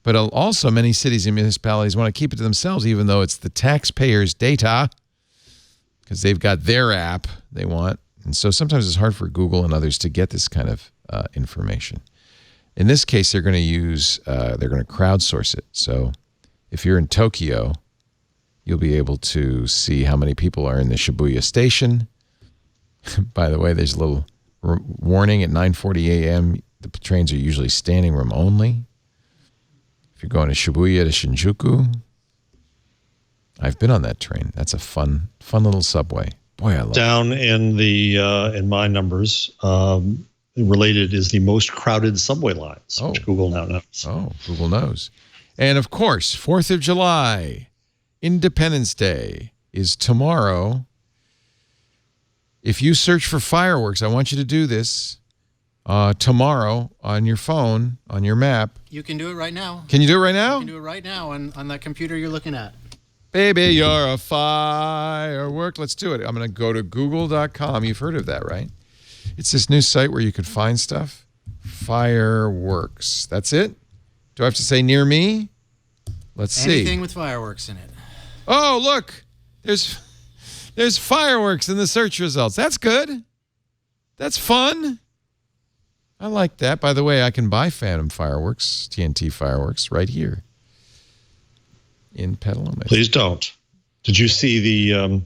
but also many cities and municipalities want to keep it to themselves, even though it's the taxpayers' data, because they've got their app they want. And so sometimes it's hard for Google and others to get this kind of information. In this case, they're going to crowdsource it. So if you're in Tokyo, you'll be able to see how many people are in the Shibuya station. By the way, there's a little warning at 9:40 a.m. The trains are usually standing room only. If you're going to Shibuya to Shinjuku, I've been on that train. That's a fun little subway. Boy, I love it. Down in the in my numbers, related is the most crowded subway lines, which Google now knows. Oh, Google knows. And of course, 4th of July, Independence Day is tomorrow. If you search for fireworks, I want you to do this tomorrow on your phone, on your map. You can do it right now. Can you do it right now? You can do it right now on that computer you're looking at. Baby, you're a firework. Let's do it. I'm going to go to google.com. You've heard of that, right? It's this new site where you can find stuff. Fireworks. That's it? Do I have to say near me? Let's see. Anything with fireworks in it. Oh, look. There's fireworks in the search results. That's good. That's fun. I like that. By the way, I can buy Phantom fireworks, TNT fireworks, right here in Petaluma. Please don't. Did you see the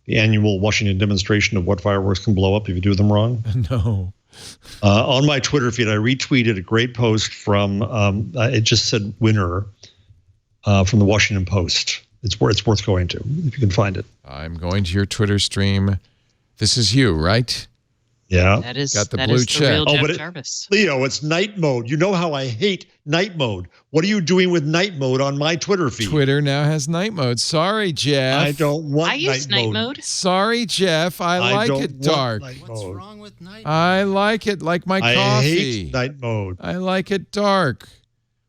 annual Washington demonstration of what fireworks can blow up if you do them wrong? No. On my Twitter feed, I retweeted a great post from, it just said winner from the Washington Post. It's worth going to if you can find it. I'm going to your Twitter stream. This is you, right? Yeah. That is, got the that blue is check. the real Jeff Jarvis. Leo, it's night mode. You know how I hate night mode. What are you doing with night mode on my Twitter feed? Twitter now has night mode. Sorry, Jeff. I don't want I use night mode. Sorry, Jeff. I like it dark. What's wrong with night mode? I like it like my coffee. I hate night mode. I like it dark.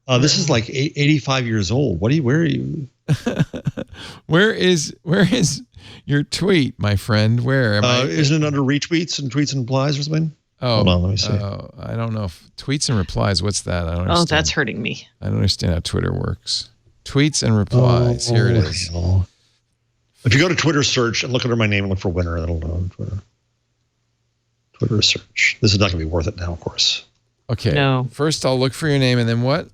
This is like 85 years old. Where are you? Where is your tweet, my friend? Where am I? Isn't it under retweets and tweets and replies or something? Oh, hold on, let me see. I don't know if tweets and replies. What's that? I don't understand. Oh, that's hurting me. I don't understand how Twitter works. Tweets and replies. Here it is. Hell. If you go to Twitter search and look under my name and look for winner, that'll know. Twitter search. This is not going to be worth it now, of course. Okay. No. First, I'll look for your name, and then what?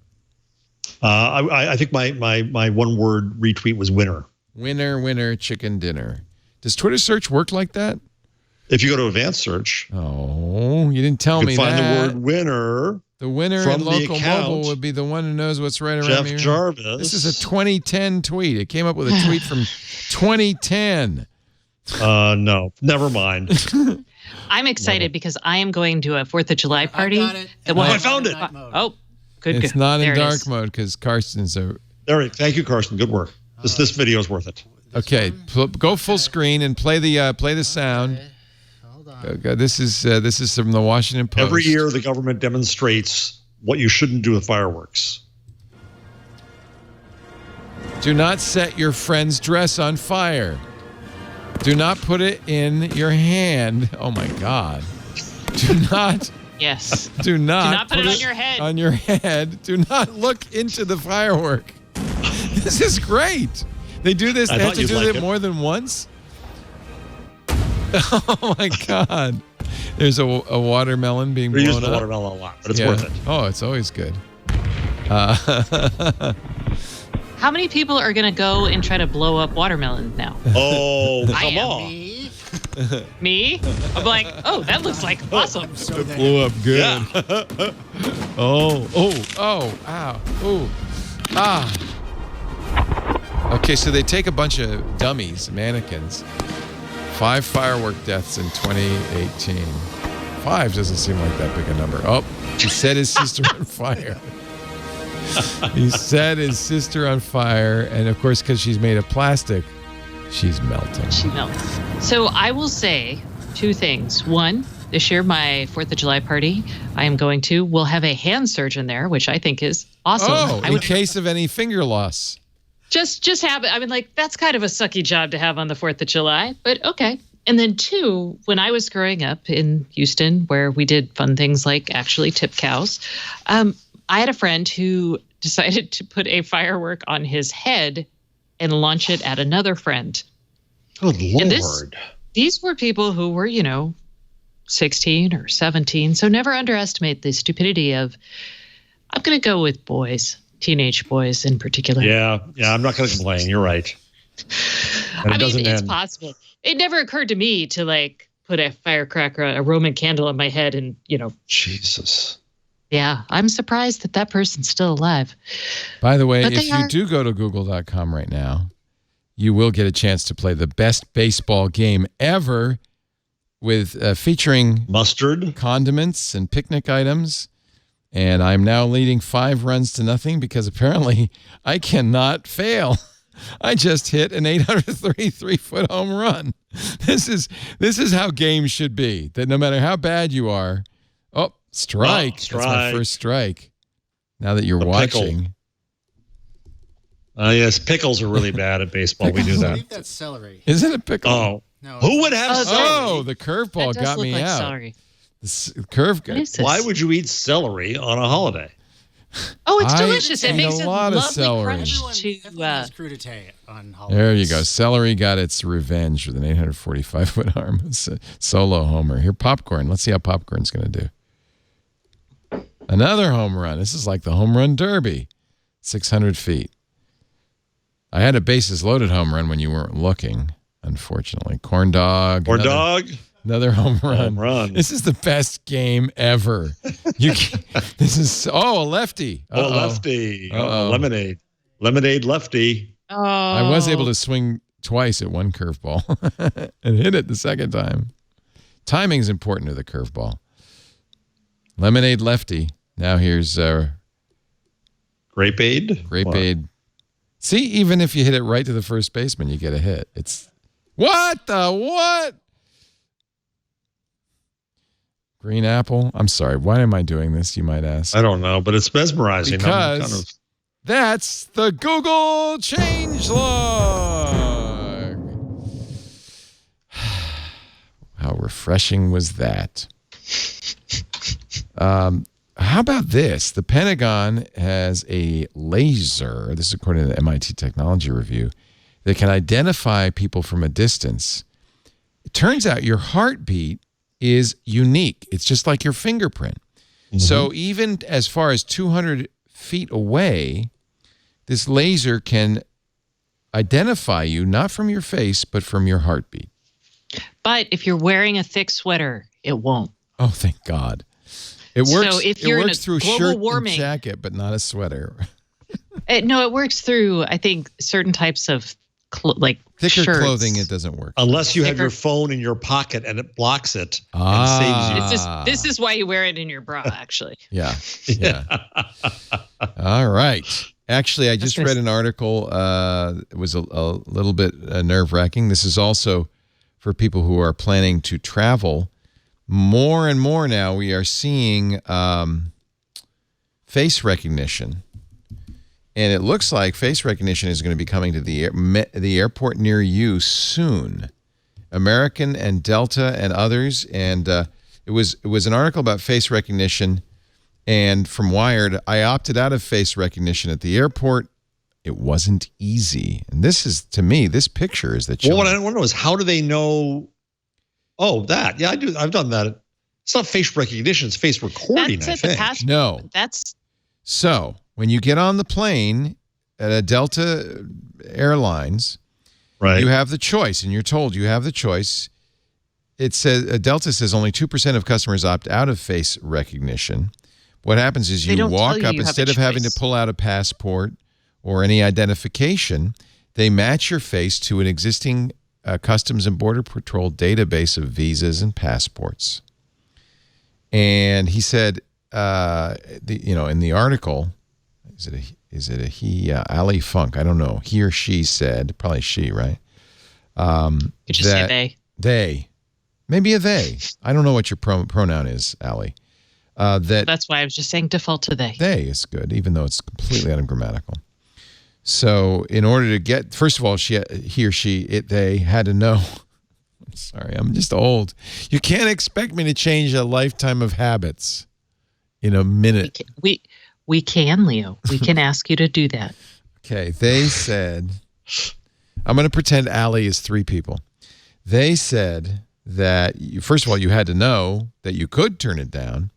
I think my one word retweet was winner. Winner, chicken dinner. Does Twitter search work like that? If you go to advanced search, oh, you didn't tell me you can that. find the word winner. The winner from in local account, mobile would be the one who knows what's right around Jeff here. Jarvis. This is a 2010 tweet. It came up with a tweet from 2010. No, never mind. I'm excited because I am going to a 4th of July party. I got it. I found it. Oh, good. It's not there in it dark is. mode because Karsten's a... There, thank you, Carson. Good work. This video is worth it. Okay, go full screen and play the sound. Okay. Hold on. This is from the Washington Post. Every year, the government demonstrates what you shouldn't do with fireworks. Do not set your friend's dress on fire. Do not put it in your hand. Oh my God. Do not. Yes. Do not put it on your head. On your head. Do not look into the firework. This is great. They do this. They have to do it more than once. Oh my God. There's a watermelon being blown up. We use the watermelon a lot, but it's worth it. Oh, it's always good. How many people are going to go and try to blow up watermelon now? Oh, I come am. on. Me? I'm like, oh, that looks like awesome. So there. Blew up good. Yeah. Oh, ow, ooh, ah. Okay, so they take a bunch of dummies, mannequins. 5 firework deaths in 2018. 5 doesn't seem like that big a number. Oh, he set his sister on fire. He set his sister on fire, and of course, because she's made of plastic, she's melting. She melts. So I will say 2 things. One, this year, my 4th of July party we'll have a hand surgeon there, which I think is awesome. Oh, in case of any finger loss. Just have it. I mean, like, that's kind of a sucky job to have on the 4th of July, but okay. And then 2, when I was growing up in Houston, where we did fun things like actually tip cows, I had a friend who decided to put a firework on his head and launch it at another friend. Good And Lord. These were people who were, 16 or 17. So never underestimate the stupidity of, I'm going to go with boys, teenage boys in particular. Yeah, I'm not going to complain. You're right. And I mean, it's possible. It never occurred to me to put a firecracker, a Roman candle on my head and, Jesus. Yeah, I'm surprised that person's still alive. By the way, if you do go to google.com right now, you will get a chance to play the best baseball game ever with featuring mustard, condiments, and picnic items. And I'm now leading 5 runs to nothing because apparently I cannot fail. I just hit an 833-foot home run. This is how games should be. That no matter how bad you are, strike. That's my first strike. Now that you're watching. Yes, pickles are really bad at baseball. We do I that. believe that's celery. Isn't it pickle? Oh. No. Who would have celery? Oh, the curveball got me out. Celery. Why would you eat celery on a holiday? Oh, it's delicious. It eat makes a it lot of lovely celery. crunch Everyone has to. crudité on holidays. There you go. Celery got its revenge with an 845-foot arm. It's a solo homer. Here, popcorn. Let's see how popcorn's going to do. Another home run. This is like the home run derby. 600 feet. I had a bases loaded home run when you weren't looking, unfortunately. Corn dog. Another home run. This is the best game ever. This is a lefty. Uh-oh. Oh, lefty. Lemonade. Lemonade lefty. Oh. I was able to swing twice at one curveball and hit it the second time. Timing's important to the curveball. Lemonade lefty. Now here's Grape Aid. Grape Aid. See, even if you hit it right to the first baseman, you get a hit. It's what? Green apple. I'm sorry. Why am I doing this? You might ask. I don't know, but it's mesmerizing. Because that's the Google changelog. How refreshing was that? How about this? The Pentagon has a laser, this is according to the MIT Technology Review, that can identify people from a distance. It turns out your heartbeat is unique. It's just like your fingerprint. Mm-hmm. So even as far as 200 feet away, this laser can identify you not from your face, but from your heartbeat. But if you're wearing a thick sweater, it won't. Oh, thank God. It works. So if you're it works in a through global shirt warming, and jacket, but not a sweater. No, it works through, I think, certain types of thicker shirts. Clothing. It doesn't work. Unless you have your phone in your pocket and it blocks it and saves you. This is why you wear it in your bra, actually. Yeah. All right. Actually, I just read an article. It was a little bit nerve-wracking. This is also for people who are planning to travel. More and more now, we are seeing face recognition. And it looks like face recognition is going to be coming to the airport near you soon. American and Delta and others. And it was an article about face recognition. And from Wired, I opted out of face recognition at the airport. It wasn't easy. And this is, to me, this picture is the challenge. Well, what I want to know is, how do they know? Oh, that. Yeah, I do. I've done that. It's not face recognition. It's face recording, I think. No. That's... So, when you get on the plane at a Delta Airlines, right, you have the choice, and you're told you have the choice. It says, Delta says only 2% of customers opt out of face recognition. What happens is you walk up, instead of having to pull out a passport or any identification, they match your face to an existing Customs and Border Patrol database of visas and passports. And he said, in the article, is it a he? Ali Funk, I don't know. He or she said, probably she, right? You just say they. They, maybe a they. I don't know what your pronoun is, Ali. That's why I was just saying default to they. They is good, even though it's completely ungrammatical. So in order to get, first of all, they had to know. I'm sorry, I'm just old. You can't expect me to change a lifetime of habits in a minute. We can, Leo. We can ask you to do that. Okay, they said, I'm going to pretend Allie is three people. They said that, first of all, you had to know that you could turn it down.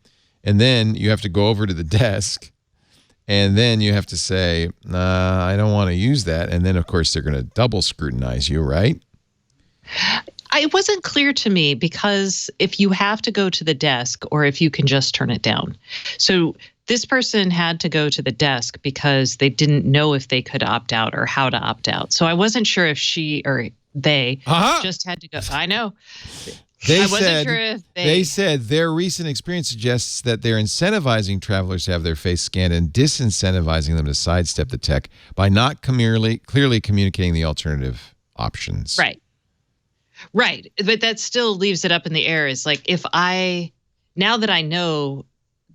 And then you have to go over to the desk, and then you have to say, I don't want to use that. And then, of course, they're going to double scrutinize you, right? It wasn't clear to me, because if you have to go to the desk or if you can just turn it down. So this person had to go to the desk because they didn't know if they could opt out or how to opt out. So I wasn't sure if she or they just had to go. I know. They said their recent experience suggests that they're incentivizing travelers to have their face scanned and disincentivizing them to sidestep the tech by not clearly communicating the alternative options. Right. But that still leaves it up in the air. It's like, now that I know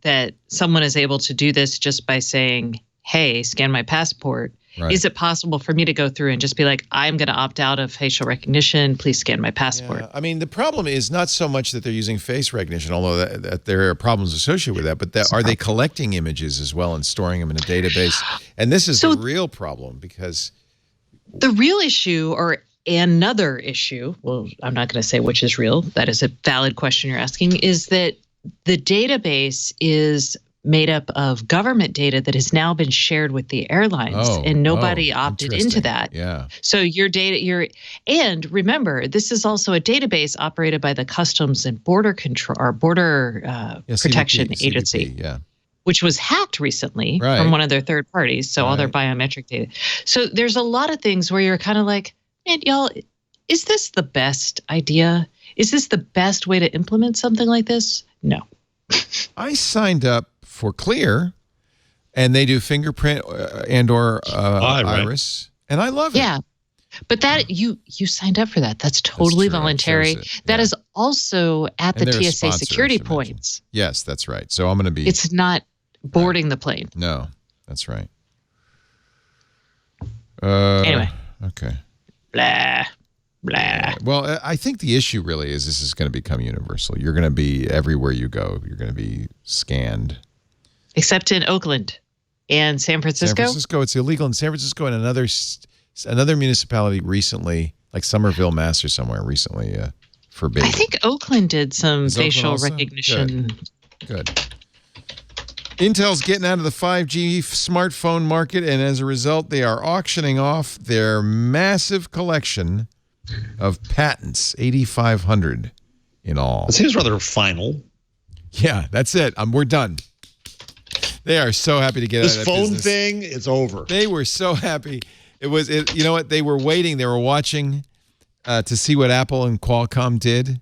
that someone is able to do this just by saying, hey, scan my passport, right, is it possible for me to go through and just be like, I'm going to opt out of facial recognition, please scan my passport? Yeah. I mean, the problem is not so much that they're using face recognition, although that there are problems associated with that, but are they collecting images as well and storing them in a database? And this is the real problem, because the real issue, or another issue, well, I'm not going to say which is real, that is a valid question you're asking, is that the database is made up of government data that has now been shared with the airlines, and nobody opted into that. Yeah. So your data, and remember, this is also a database operated by the Customs and Border Control or Border Protection Agency, which was hacked recently from one of their third parties. So all their biometric data. So there's a lot of things where you're kind of like, man, y'all, is this the best idea? Is this the best way to implement something like this? No. I signed up for Clear, and they do fingerprint and or iris, and I love it. Yeah, but that you signed up for that. That's totally voluntary. That is also at the TSA security points. Yes, that's right. So I'm going to be. It's not boarding the plane. No, that's right. Anyway. Okay. Blah. Blah. Well, I think the issue really is this is going to become universal. You're going to be everywhere you go. You're going to be scanned. Except in Oakland and San Francisco. San Francisco, it's illegal in San Francisco, and another municipality recently, like Somerville, Mass, or somewhere recently, forbade. I think Oakland did some facial recognition. Good. Intel's getting out of the 5G smartphone market, and as a result, they are auctioning off their massive collection of patents, 8,500 in all. It seems rather final. Yeah, that's it. We're done. They are so happy to get out of that business. This phone thing, it's over. They were so happy. You know what? They were waiting. They were watching to see what Apple and Qualcomm did.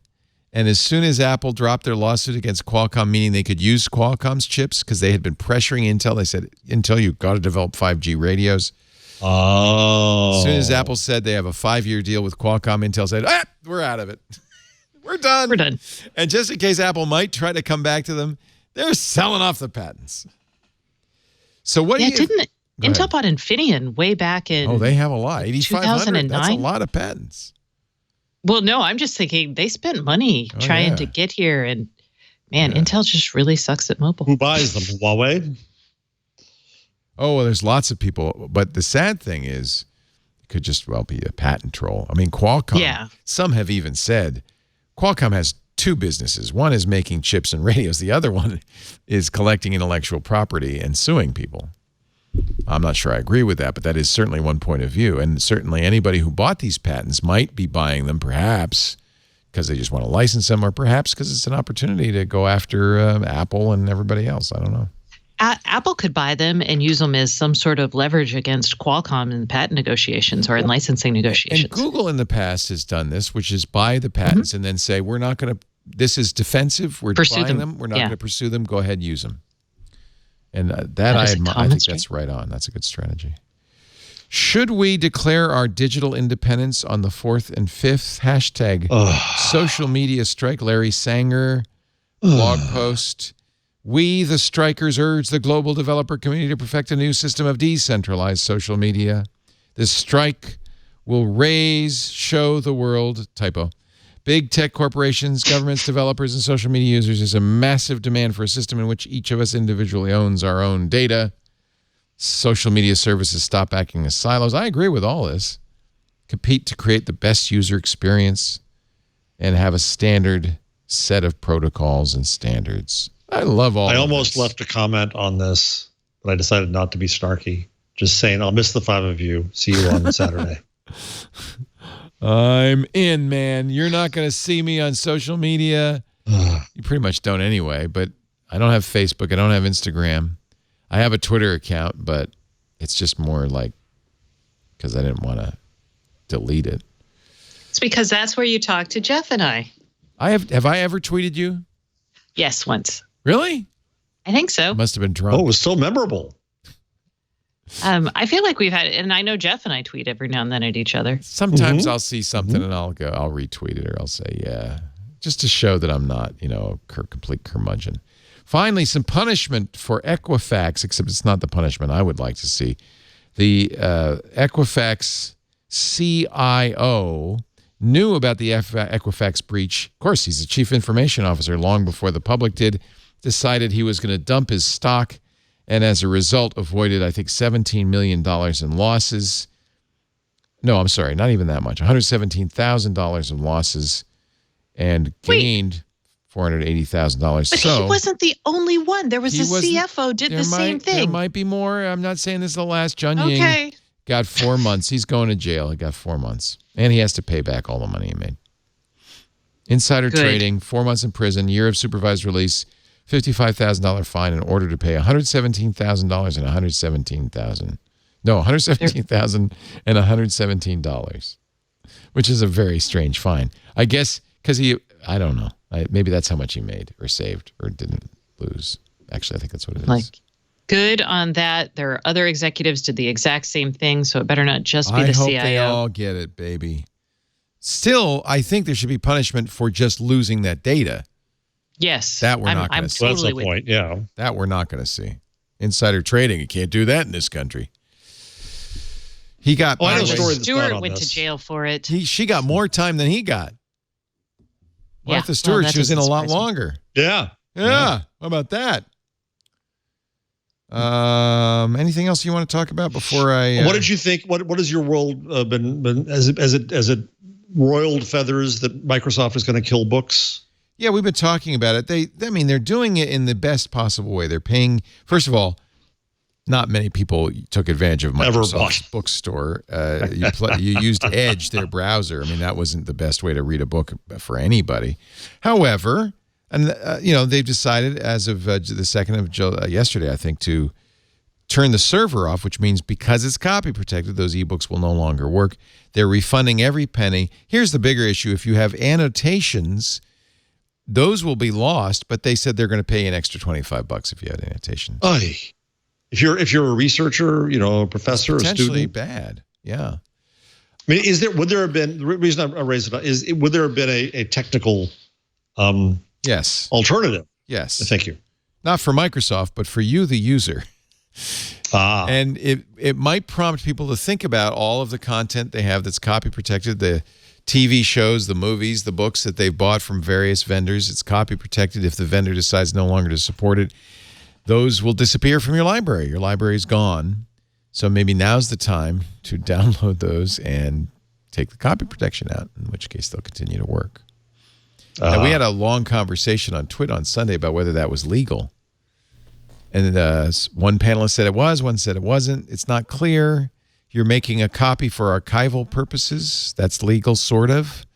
And as soon as Apple dropped their lawsuit against Qualcomm, meaning they could use Qualcomm's chips because they had been pressuring Intel, they said, Intel, you've got to develop 5G radios. Oh. As soon as Apple said they have a 5-year deal with Qualcomm, Intel said, we're out of it. We're done. We're done. And just in case Apple might try to come back to them, they're selling off the patents. So what do you... didn't Intel bought Infineon way back in... Oh, they have a lot. 8,500. That's a lot of patents. Well, no, I'm just thinking they spent money trying to get here. And, man, Intel just really sucks at mobile. Who buys them? Huawei? Oh, well, there's lots of people. But the sad thing is, it could just well be a patent troll. I mean, Qualcomm, some have even said, Qualcomm has two businesses. One is making chips and radios. The other one is collecting intellectual property and suing people. I'm not sure I agree with that, but that is certainly one point of view. And certainly anybody who bought these patents might be buying them perhaps because they just want to license them or perhaps because it's an opportunity to go after Apple and everybody else. I don't know. Apple could buy them and use them as some sort of leverage against Qualcomm in patent negotiations or in licensing negotiations. And Google in the past has done this, which is buy the patents and then say, we're not going to, this is defensive. We're buying them. We're not going to pursue them. Go ahead and use them. And that I admire. I think that's right on. That's a good strategy. Should we declare our digital independence on the 4th and 5th? Hashtag social media strike. Larry Sanger blog post. We, the strikers, urge the global developer community to perfect a new system of decentralized social media. This strike will show the world, typo, big tech corporations, governments, developers, and social media users is a massive demand for a system in which each of us individually owns our own data. Social media services stop acting as silos. I agree with all this. Compete to create the best user experience and have a standard set of protocols and standards. I love all of this. I almost left a comment on this, but I decided not to be snarky. Just saying, I'll miss the 5 of you. See you on Saturday. I'm in, man. You're not going to see me on social media. You pretty much don't anyway, but I don't have Facebook. I don't have Instagram. I have a Twitter account, but it's just more like because I didn't want to delete it. It's because that's where you talk to Jeff and I. Have I ever tweeted you? Yes, once. Really? I think so. I must have been drunk. Oh, it was so memorable. I feel like we've had, and I know Jeff and I tweet every now and then at each other. Sometimes I'll see something and I'll retweet it or I'll say, just to show that I'm not, a complete curmudgeon. Finally, some punishment for Equifax, except it's not the punishment I would like to see. The Equifax CIO knew about the Equifax breach. Of course, he's the chief information officer long before the public did, decided he was going to dump his stock, and as a result avoided, I think, $17 million in losses. No, I'm sorry, not even that much. $117,000 in losses and gained $480,000. But he wasn't the only one. There was a CFO did the same thing. There might be more. I'm not saying this is the last. John Ying got 4 months. He's going to jail. He got 4 months. And he has to pay back all the money he made. Insider trading, 4 months in prison, year of supervised release, $55,000 fine in order to pay $117,000 and $117,000. No, $117,000 and $117, which is a very strange fine. I guess because I don't know. Maybe that's how much he made or saved or didn't lose. Actually, I think that's what it is. Good on that. There are other executives did the exact same thing, so it better not just be the CIO. I hope they all get it, baby. Still, I think there should be punishment for just losing that data. Yes. That we're not going to see. That's the point, yeah. That we're not going to see. Insider trading, you can't do that in this country. He got... Stewart went to jail for it. She got more time than he got. Martha Stewart, she was in a lot longer. Yeah. How about that? Anything else you want to talk about before I... What did you think? What has your world been as it roiled feathers that Microsoft is going to kill books? Yeah, we've been talking about it. They're doing it in the best possible way. They're paying... First of all, not many people took advantage of Microsoft's bookstore. You used Edge, their browser. I mean, that wasn't the best way to read a book for anybody. However, and they've decided as of the 2nd of July, yesterday, I think, to turn the server off, which means because it's copy protected, those ebooks will no longer work. They're refunding every penny. Here's the bigger issue. If you have annotations those will be lost, but they said they're going to pay you an extra $25 if you had annotation. Oy. If you're a researcher, a professor, it's a potentially student, bad. Yeah. I mean, would there have been the reason I raised it is would there have been a technical yes alternative? Yes. Thank you. Not for Microsoft, but for you, the user. And it might prompt people to think about all of the content they have that's copy protected, the TV shows, the movies, the books that they've bought from various vendors. It's copy protected. If the vendor decides no longer to support it, those will disappear from your library. Your library is gone. So maybe now's the time to download those and take the copy protection out, in which case they'll continue to work. Now, we had a long conversation on Twitter on Sunday about whether that was legal. And one panelist said it was, one said it wasn't. It's not clear. You're making a copy for archival purposes. That's legal, sort of.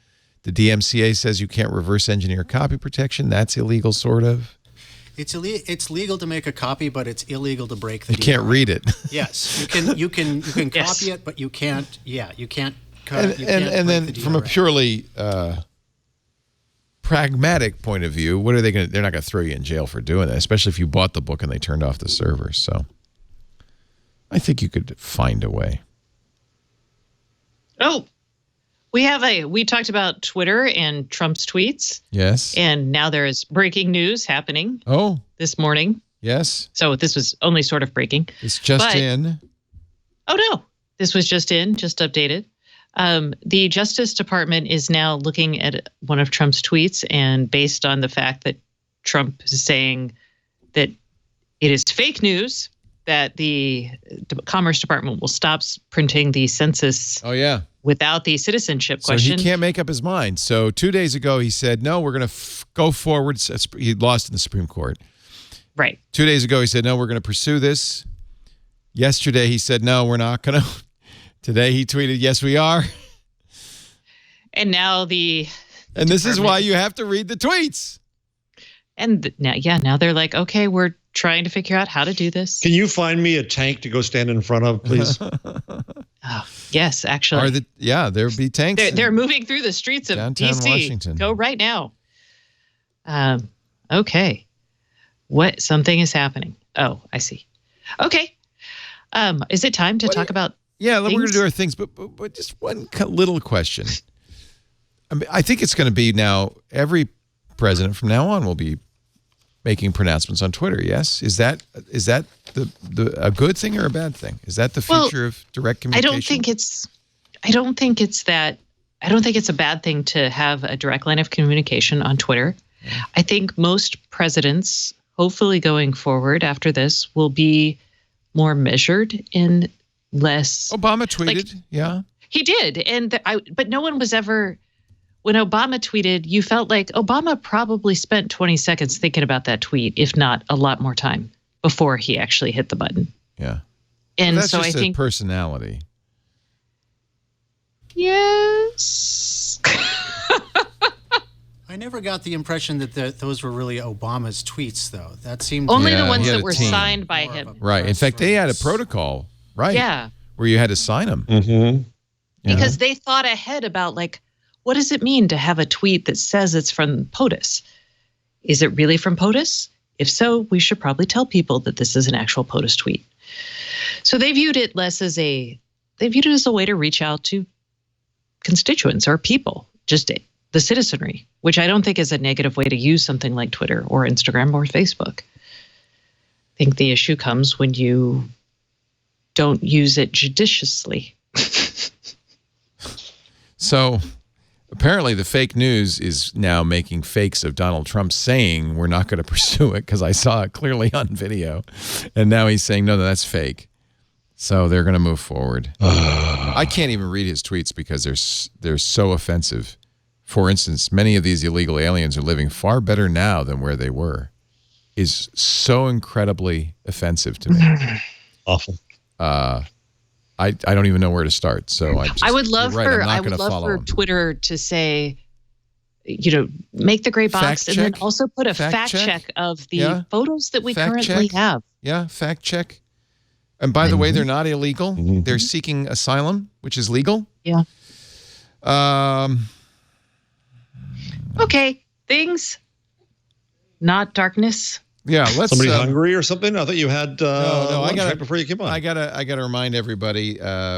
The DMCA says you can't reverse engineer copy protection. That's illegal, sort of. It's legal to make a copy, but it's illegal to break the You can't read it. Yes, you can Yes. copy it, but you can't. Yeah, you can't. And then from a purely pragmatic point of view, what are they going to? They're not going to throw you in jail for doing that, especially if you bought the book and they turned off the server. So I think you could find a way. Oh, we talked about Twitter and Trump's tweets. Yes. And now there is breaking news happening this morning. Yes. So this was only sort of breaking. It's just in. Oh, no. This was just updated. The Justice Department is now looking at one of Trump's tweets, and based on the fact that Trump is saying that it is fake news that the Commerce Department will stop printing the census without the citizenship question. So he can't make up his mind. So 2 days ago, he said, no, we're going to go forward. He lost in the Supreme Court. Right. 2 days ago, he said, no, we're going to pursue this. Yesterday, he said, no, we're not going to. Today, he tweeted, yes, we are. And now And this is why you have to read the tweets. And now they're like, okay, we're trying to figure out how to do this. Can you find me a tank to go stand in front of, please? Yes, actually. There would be tanks. They're moving through the streets of downtown DC. Washington. Go right now. Okay. Something is happening. Oh, I see. Okay. Is it time to talk about Yeah, we're going to things? do our things, but just one little question. I mean, I think it's going to be now, every president from now on will be making pronouncements on Twitter, yes? Is that a good thing or a bad thing? Is that the future of direct communication? I don't think it's a bad thing to have a direct line of communication on Twitter. Yeah. I think most presidents, hopefully going forward after this, will be more measured in less. Obama tweeted, yeah. He did, but no one was ever. When Obama tweeted, you felt like Obama probably spent 20 seconds thinking about that tweet, if not a lot more time, before he actually hit the button. Yeah. And that's so just I think personality. Yes. I never got the impression that those were really Obama's tweets, though. That seemed only Yeah, the ones he had that a were team. signed by him. Right. In fact, they had a protocol, right? Yeah. Where you had to sign them. Mm-hmm. Because they thought ahead about, like, what does it mean to have a tweet that says it's from POTUS? Is it really from POTUS? If so, we should probably tell people that this is an actual POTUS tweet. So they viewed it as a way to reach out to constituents or people, just the citizenry, which I don't think is a negative way to use something like Twitter or Instagram or Facebook. I think the issue comes when you don't use it judiciously. So apparently the fake news is now making fakes of Donald Trump saying we're not going to pursue it because I saw it clearly on video. And now he's saying, no, that's fake. So they're going to move forward. I can't even read his tweets because they're so offensive. For instance, many of these illegal aliens are living far better now than where they were. Is so incredibly offensive to me. Awful. I don't even know where to start. So I would love for for Twitter to say, make the gray box Fact and then check. also put a fact check of the photos that we currently have. Yeah, fact check. And by the way, they're not illegal. They're seeking asylum, which is legal. Yeah. Okay. Things not darkness. Yeah, let's. Somebody hungry or something? I thought you had no. lunch right before you came on. I gotta remind everybody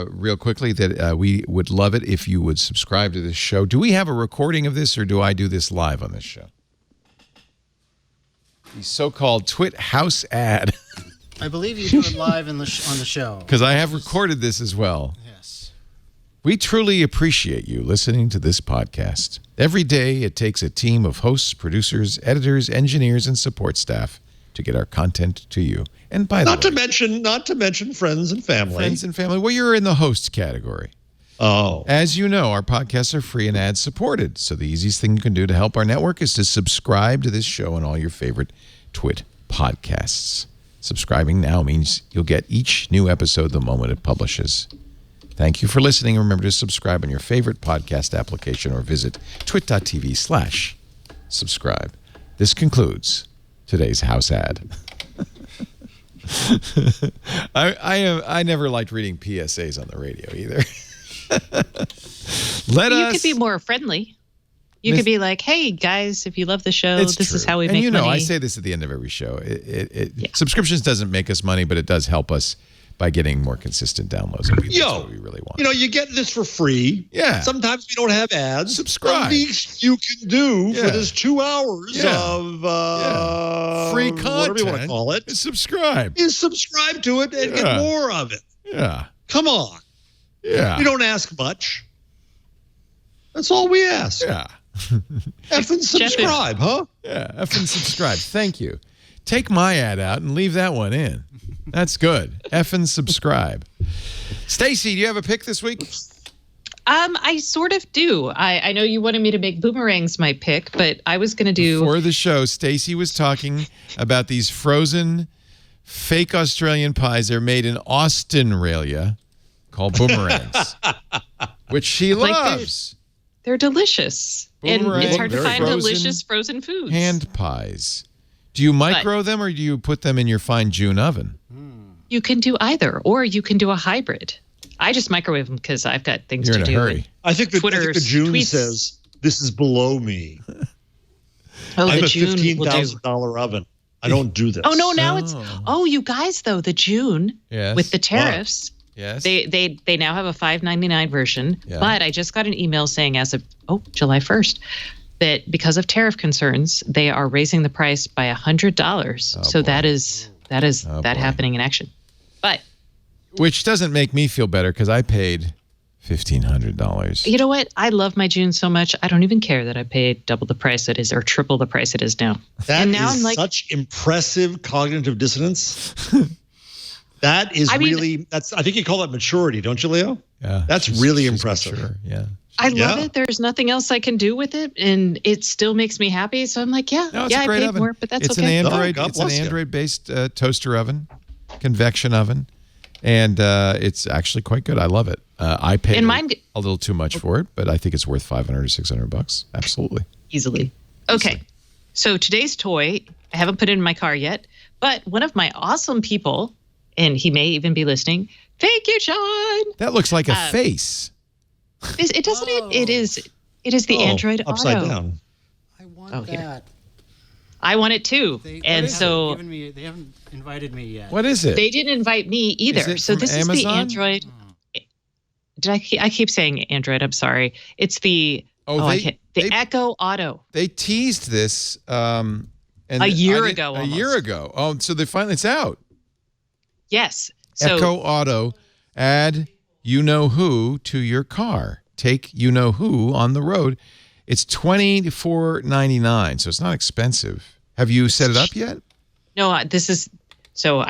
real quickly that we would love it if you would subscribe to this show. Do we have a recording of this, or do I do this live on this show? The so-called Twit House ad. I believe you do it live on the show. Because I have recorded this as well. Yes. We truly appreciate you listening to this podcast. Every day, it takes a team of hosts, producers, editors, engineers, and support staff to get our content to you. And by the way, not to mention friends and family. Friends and family. Well, you're in the host category. Oh. As you know, our podcasts are free and ad-supported. So the easiest thing you can do to help our network is to subscribe to this show and all your favorite Twit podcasts. Subscribing now means you'll get each new episode the moment it publishes. Thank you for listening. Remember to subscribe on your favorite podcast application or visit twit.tv/subscribe. This concludes today's house ad. I never liked reading PSAs on the radio either. You could be more friendly. You could be like, hey, guys, if you love the show, this is how we make money. I say this at the end of every show. Subscriptions doesn't make us money, but it does help us by getting more consistent downloads. That's what we really want. You get this for free. Yeah. Sometimes we don't have ads. Subscribe. The least you can do for this 2 hours of free content, whatever you want to call it, is subscribe to it and get more of it. Yeah. Come on. Yeah. We don't ask much. That's all we ask. Yeah. F and subscribe, huh? Yeah, F and subscribe. Thank you. Take my ad out and leave that one in. That's good. F and subscribe. Stacy, do you have a pick this week? I sort of do. I know you wanted me to make boomerangs my pick, but I was going to do... Before the show, Stacy was talking about these frozen fake Australian pies. They're made in Australia called boomerangs, which she loves. They're delicious. And it's hard to find delicious frozen foods. Hand pies. Do you micro them or do you put them in your fine June oven? You can do either, or you can do a hybrid. I just microwave them because I've got things to do. You're in a hurry. I think the June tweets says, this is below me. Oh, I have the a June $15,000 oven. I don't do this. Oh, no, now it's... Oh, you guys, though, the June with the tariffs... Yes. They now have a $5.99 version, but I just got an email saying as of July 1st that because of tariff concerns, they are raising the price by $100. So that is happening in action. But which doesn't make me feel better because I paid $1,500. You know what? I love my June so much. I don't even care that I paid double the price it is or triple the price it is now. That is such impressive cognitive dissonance. That is I think you call that maturity, don't you, Leo? Yeah. That's really impressive. Mature, yeah. I love it. There's nothing else I can do with it, and it still makes me happy. So I'm like, I paid oven. More, but that's okay. It's an Android-based toaster oven, convection oven, and it's actually quite good. I love it. I paid a little too much for it, but I think it's worth $500 or $600. Absolutely. Easily. Okay. So today's toy, I haven't put it in my car yet, but one of my awesome people, and he may even be listening. Thank you, John. That looks like a face. It doesn't it? It is the Android upside Auto. Down. I want that. I want it too. They haven't invited me yet. What is it? They didn't invite me either. So this Amazon? is the Android. I keep saying Android. I'm sorry. It's the Echo Auto. They teased this a year ago. A year ago. Oh, so it's out. Yes. So, Echo Auto, add you-know-who to your car. Take you-know-who on the road. It's $24.99, so it's not expensive. Have you set it up yet? No, I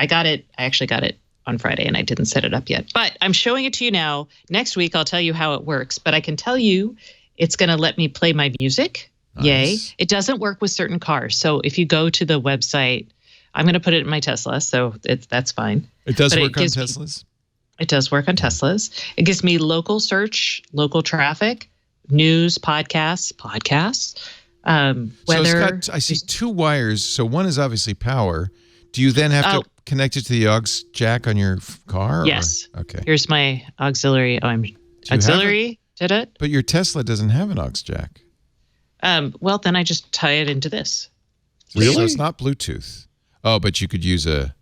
got it. I actually got it on Friday, and I didn't set it up yet. But I'm showing it to you now. Next week, I'll tell you how it works. But I can tell you it's going to let me play my music. Nice. Yay. It doesn't work with certain cars. So if you go to the website... I'm going to put it in my Tesla, so that's fine. It does work on Teslas? It does work on Teslas. It gives me local search, local traffic, news, podcasts, weather. So I see two wires. So one is obviously power. Do you then have to connect it to the aux jack on your car? Yes. Okay. Here's my auxiliary. Auxiliary. Did it? But your Tesla doesn't have an aux jack. Well, then I just tie it into this. Really? So it's not Bluetooth. Oh, but you could use a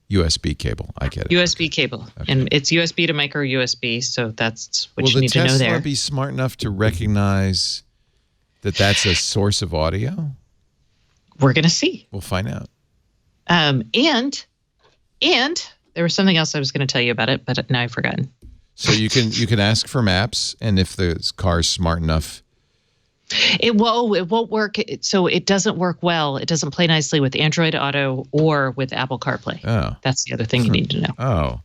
USB cable. I get it. USB cable. Okay. And it's USB to micro USB, so that's what you need Will to know the there. Tesla be smart enough to recognize that that's a source of audio? We're going to see. We'll find out. And there was something else I was going to tell you about it, but now I've forgotten. So you can ask for maps, and if the car's smart enough, It won't work. So it doesn't work well. It doesn't play nicely with Android Auto or with Apple CarPlay. Oh. That's the other thing you need to know. Oh.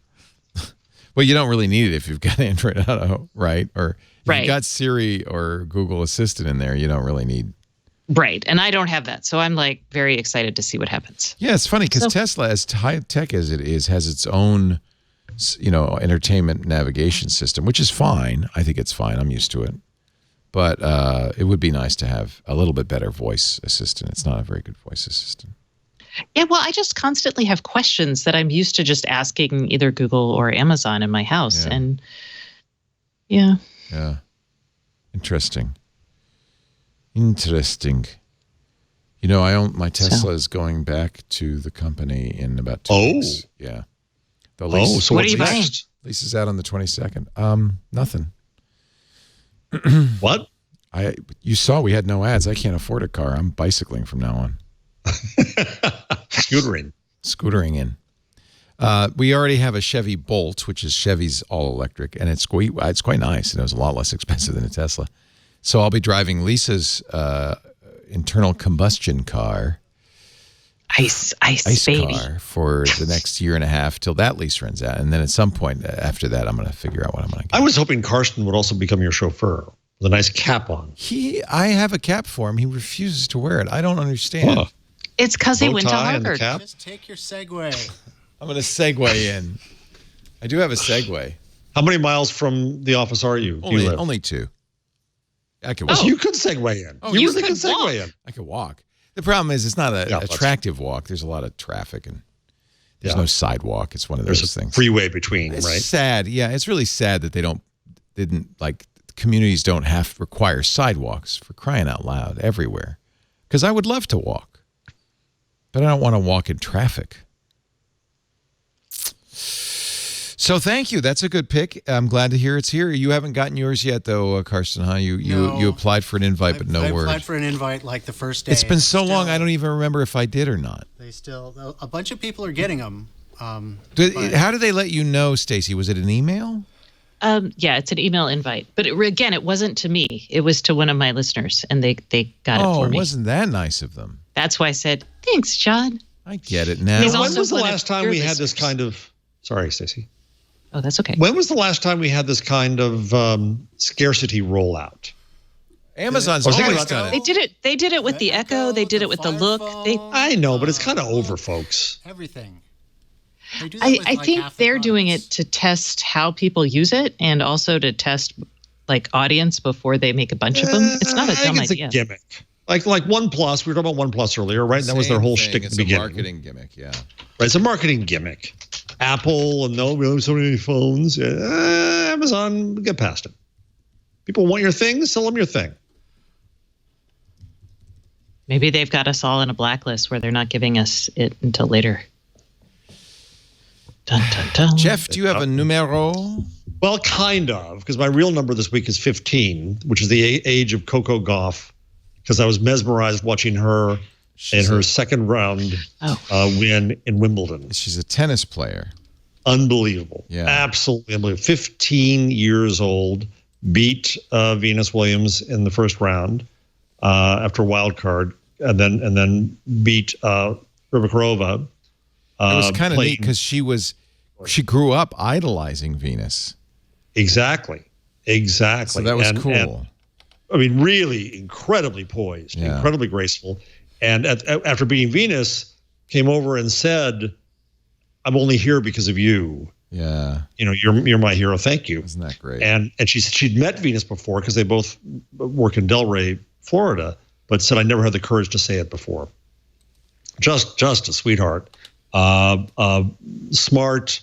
Well, you don't really need it if you've got Android Auto, right? Or if you've got Siri or Google Assistant in there, you don't really need. Right. And I don't have that. So I'm like very excited to see what happens. Yeah, it's funny because Tesla, as high tech as it is, has its own, entertainment navigation system, which is fine. I think it's fine. I'm used to it. But it would be nice to have a little bit better voice assistant. It's not a very good voice assistant. Yeah, well, I just constantly have questions that I'm used to just asking either Google or Amazon in my house. Yeah. And yeah. Yeah. Interesting. Interesting. My Tesla is going back to the company in about 2 weeks. Yeah. The lease, so what are you what's buying? next? lease is out on the 22nd. Nothing. What? You saw we had no ads. I can't afford a car. I'm bicycling from now on. Scootering in. We already have a Chevy Bolt, which is Chevy's all-electric, and it's quite nice, and it was a lot less expensive than a Tesla. So I'll be driving Lisa's internal combustion car, Ice baby. car, for the next year and a half till that lease runs out. And then at some point after that, I'm going to figure out what I'm going to get. I was hoping Karsten would also become your chauffeur with a nice cap on. I have a cap for him. He refuses to wear it. I don't understand. Oh. It's because he Bow went to tie and the Harvard. cap? Just take your Segway. I'm going to segue in. I do have a Segway. How many miles from the office are you? Do you live? Only 2. I could Oh, walk. so you could segue in. Oh, you you really could could segue walk. in. I could walk. The problem is it's not an Yeah, that's- attractive walk. There's a lot of traffic and there's Yeah. no sidewalk. It's one of There's those a things. freeway between, It's right? sad. Yeah, it's really sad that communities don't require sidewalks, for crying out loud, everywhere. Because I would love to walk, but I don't want to walk in traffic. So thank you. That's a good pick. I'm glad to hear it's here. You haven't gotten yours yet, though, Karsten, huh? You applied for an invite, but no I word. applied for an invite like the first day. It's been so long, Still- I don't even remember if I did or not. A bunch of people are getting them. How did they let you know, Stacey? Was it an email? Yeah, it's an email invite. But again, it wasn't to me. It was to one of my listeners, and they got it for me. Wasn't that nice of them? That's why I said, thanks, John. I get it now. He's When also was the one of last time your we had this listeners. kind of... Sorry, Stacey. Oh, that's okay. When was the last time we had this kind of scarcity rollout? Amazon's I was thinking always about done They it. did it with the Echo. They did it with the Look. I know, but it's kind of over, folks. Everything. They do that I with, like, think half the they're doing it products. to test how people use it and also to test like audience before they make a bunch of them. It's not a I dumb think it's idea. a gimmick. Like OnePlus, we were talking about OnePlus earlier, right? That was their whole shtick at It's the a beginning. marketing gimmick, yeah. Right, it's a marketing gimmick. Apple, and no, we don't have so many phones. Amazon, get past it. People want your thing, sell them your thing. Maybe they've got us all in a blacklist where they're not giving us it until later. Dun, dun, dun. Jeff, do you have a numero? Well, kind of, because my real number this week is 15, which is the age of Coco Gauff, because I was mesmerized watching her in her second round win in Wimbledon. She's a tennis player. Unbelievable. Yeah. Absolutely unbelievable. 15 years old, beat Venus Williams in the first round after a wild card, and then beat Rybakina. It was kind of neat because she grew up idolizing Venus. Exactly. So that was cool. And, I mean, really incredibly poised, incredibly graceful. And after beating Venus, came over and said, "I'm only here because of you. Yeah. You know, you're my hero. Thank you." Isn't that great? And she'd met Venus before because they both work in Delray, Florida, but said, "I never had the courage to say it before." Just a sweetheart, smart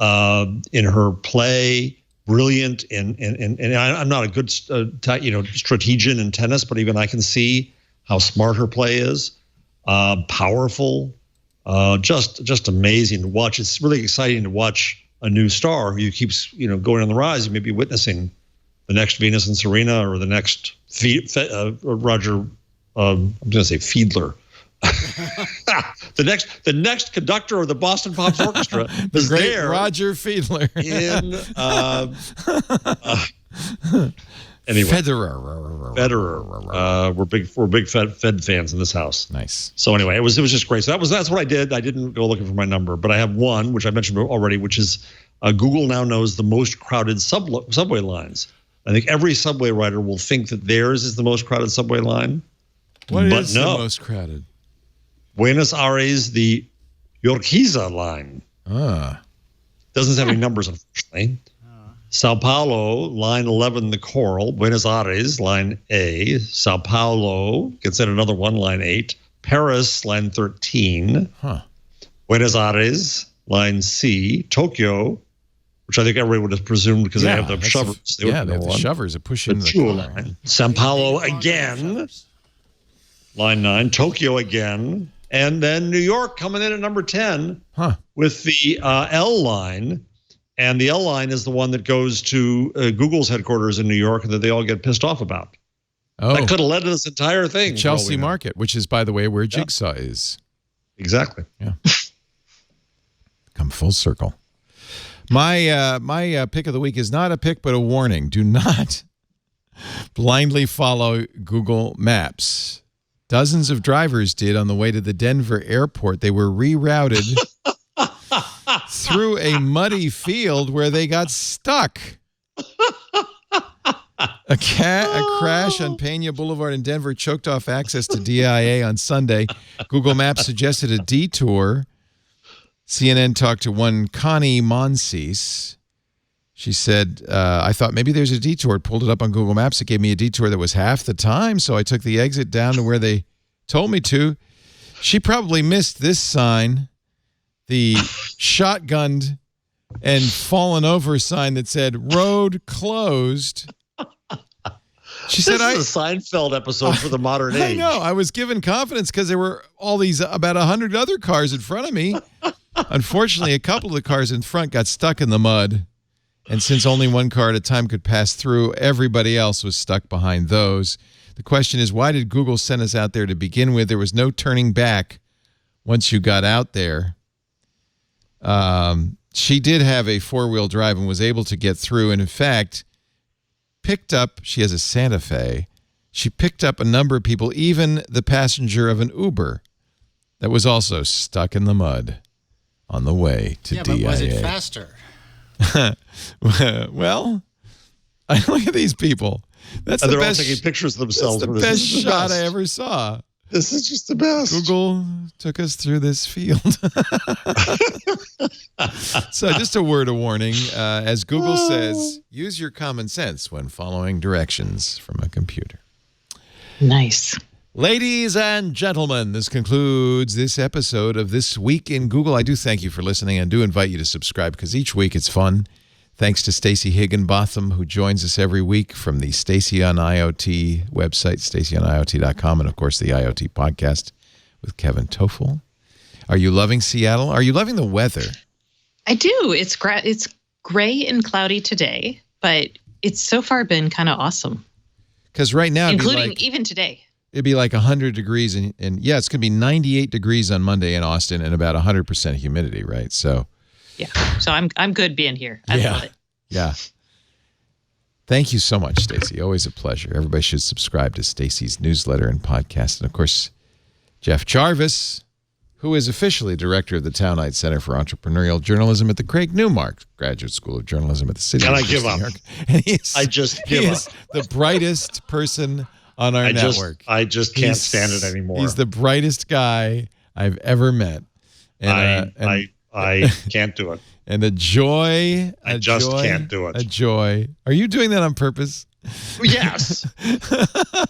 in her play, brilliant and I'm not a good strategian in tennis, but even I can see how smart her play is. powerful, just amazing to watch. It's really exciting to watch a new star who keeps going on the rise. You may be witnessing the next Venus and Serena, or the next Roger. I'm going to say Fiedler. the next conductor of the Boston Pops Orchestra the is great there. Roger Fiedler. Anyway, Federer. We're big Fed fans in this house. Nice. So anyway, it was just great. So that's what I did. I didn't go looking for my number, but I have one which I mentioned already, which is Google now knows the most crowded subway lines. I think every subway rider will think that theirs is the most crowded subway line. What is the most crowded? Buenos Aires, the Urquiza line. Doesn't have any numbers, unfortunately. Sao Paulo, line 11, the Coral. Buenos Aires, line A. Sao Paulo gets in another one, line 8. Paris, line 13. Buenos Aires, line C. Tokyo, which I think everybody would have presumed because they have the shovers. They have the shovers that push in the line. Sao Paulo again, line 9. Tokyo again. And then New York coming in at number 10 with the L line. And the L line is the one that goes to Google's headquarters in New York and that they all get pissed off about. That could have led to this entire thing. The Chelsea Market, which is, by the way, where Jigsaw is. Exactly. Yeah. Come full circle. My pick of the week is not a pick, but a warning. Do not blindly follow Google Maps. Dozens of drivers did on the way to the Denver airport. They were rerouted through a muddy field where they got stuck. A crash on Pena Boulevard in Denver choked off access to DIA on Sunday. Google Maps suggested a detour. CNN talked to one Connie Monsees. She said, I thought maybe there's a detour. Pulled it up on Google Maps. It gave me a detour that was half the time, so I took the exit down to where they told me to. She probably missed this sign, the shotgunned and fallen over sign that said road closed. She said, "This is a Seinfeld episode for the modern age." I know. I was given confidence because there were all these about 100 other cars in front of me. Unfortunately, a couple of the cars in front got stuck in the mud, and since only one car at a time could pass through, everybody else was stuck behind those. The question is, why did Google send us out there to begin with? There was no turning back once you got out there. She did have a four-wheel drive and was able to get through, and in fact, she has a Santa Fe. She picked up a number of people, even the passenger of an Uber that was also stuck in the mud on the way to DIA. But was it faster? Well, I look at these people. They're all taking pictures of themselves. That's the best shot I ever saw. This is just the best. Google took us through this field. So just a word of warning. As Google says, use your common sense when following directions from a computer. Nice. Ladies and gentlemen, this concludes this episode of This Week in Google. I do thank you for listening and do invite you to subscribe because each week it's fun. Thanks to Stacey Higginbotham, who joins us every week from the Stacey on IoT website, staceyoniot.com, and, of course, the IoT podcast with Kevin Toffel. Are you loving Seattle? Are you loving the weather? I do. It's gray and cloudy today, but it's so far been kind of awesome. Because right now, including even today. It'd be like 100 degrees, and yeah, it's going to be 98 degrees on Monday in Austin and about 100% humidity, right? So... yeah. So I'm good being here. I love it. Yeah. Thank you so much, Stacey. Always a pleasure. Everybody should subscribe to Stacey's newsletter and podcast. And, of course, Jeff Jarvis, who is officially director of the Townite Center for Entrepreneurial Journalism at the Craig Newmark Graduate School of Journalism at the City. And of I give up. And I just give up. He is the brightest person on our network. I just can't stand it anymore. He's the brightest guy I've ever met. And, I can't do it. And a joy. I just can't do it. A joy. Are you doing that on purpose? Yes.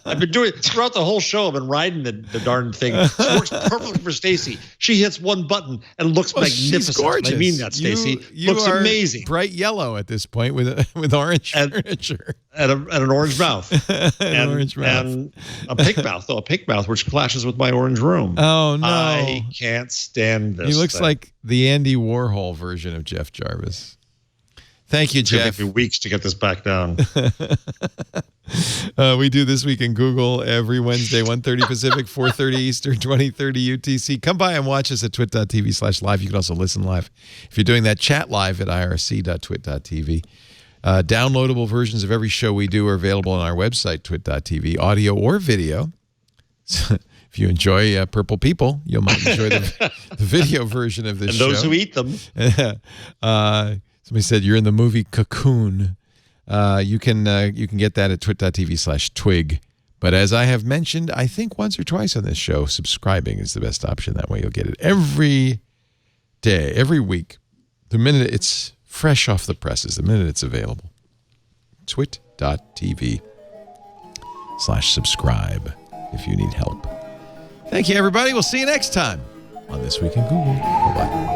I've been doing it throughout the whole show. I've been riding the darn thing. It works perfectly for Stacy. She hits one button and looks magnificent. She's gorgeous. I mean that, Stacy. You looks are amazing. Bright yellow at this point with orange furniture. And an orange mouth. An orange mouth. And a pink mouth, though. A pink mouth, which clashes with my orange room. Oh, no. I can't stand this. He looks thing. like the Andy Warhol version of Jeff Jarvis. Thank you, Jeff. It's going to take me weeks to get this back down. We do This Week in Google every Wednesday, 1:30 Pacific, 4:30 Eastern, 20:30 UTC. Come by and watch us at twit.tv/live. You can also listen live. If you're doing that, chat live at irc.twit.tv. Downloadable versions of every show we do are available on our website, twit.tv, audio or video. So if you enjoy Purple People, you might enjoy the video version of this show. And those who eat them. Somebody said you're in the movie Cocoon. You can get that at twit.tv/twig. But as I have mentioned, I think once or twice on this show, subscribing is the best option. That way you'll get it every day, every week. The minute it's fresh off the presses, the minute it's available. twit.tv/subscribe if you need help. Thank you, everybody. We'll see you next time on This Week in Google. Bye-bye.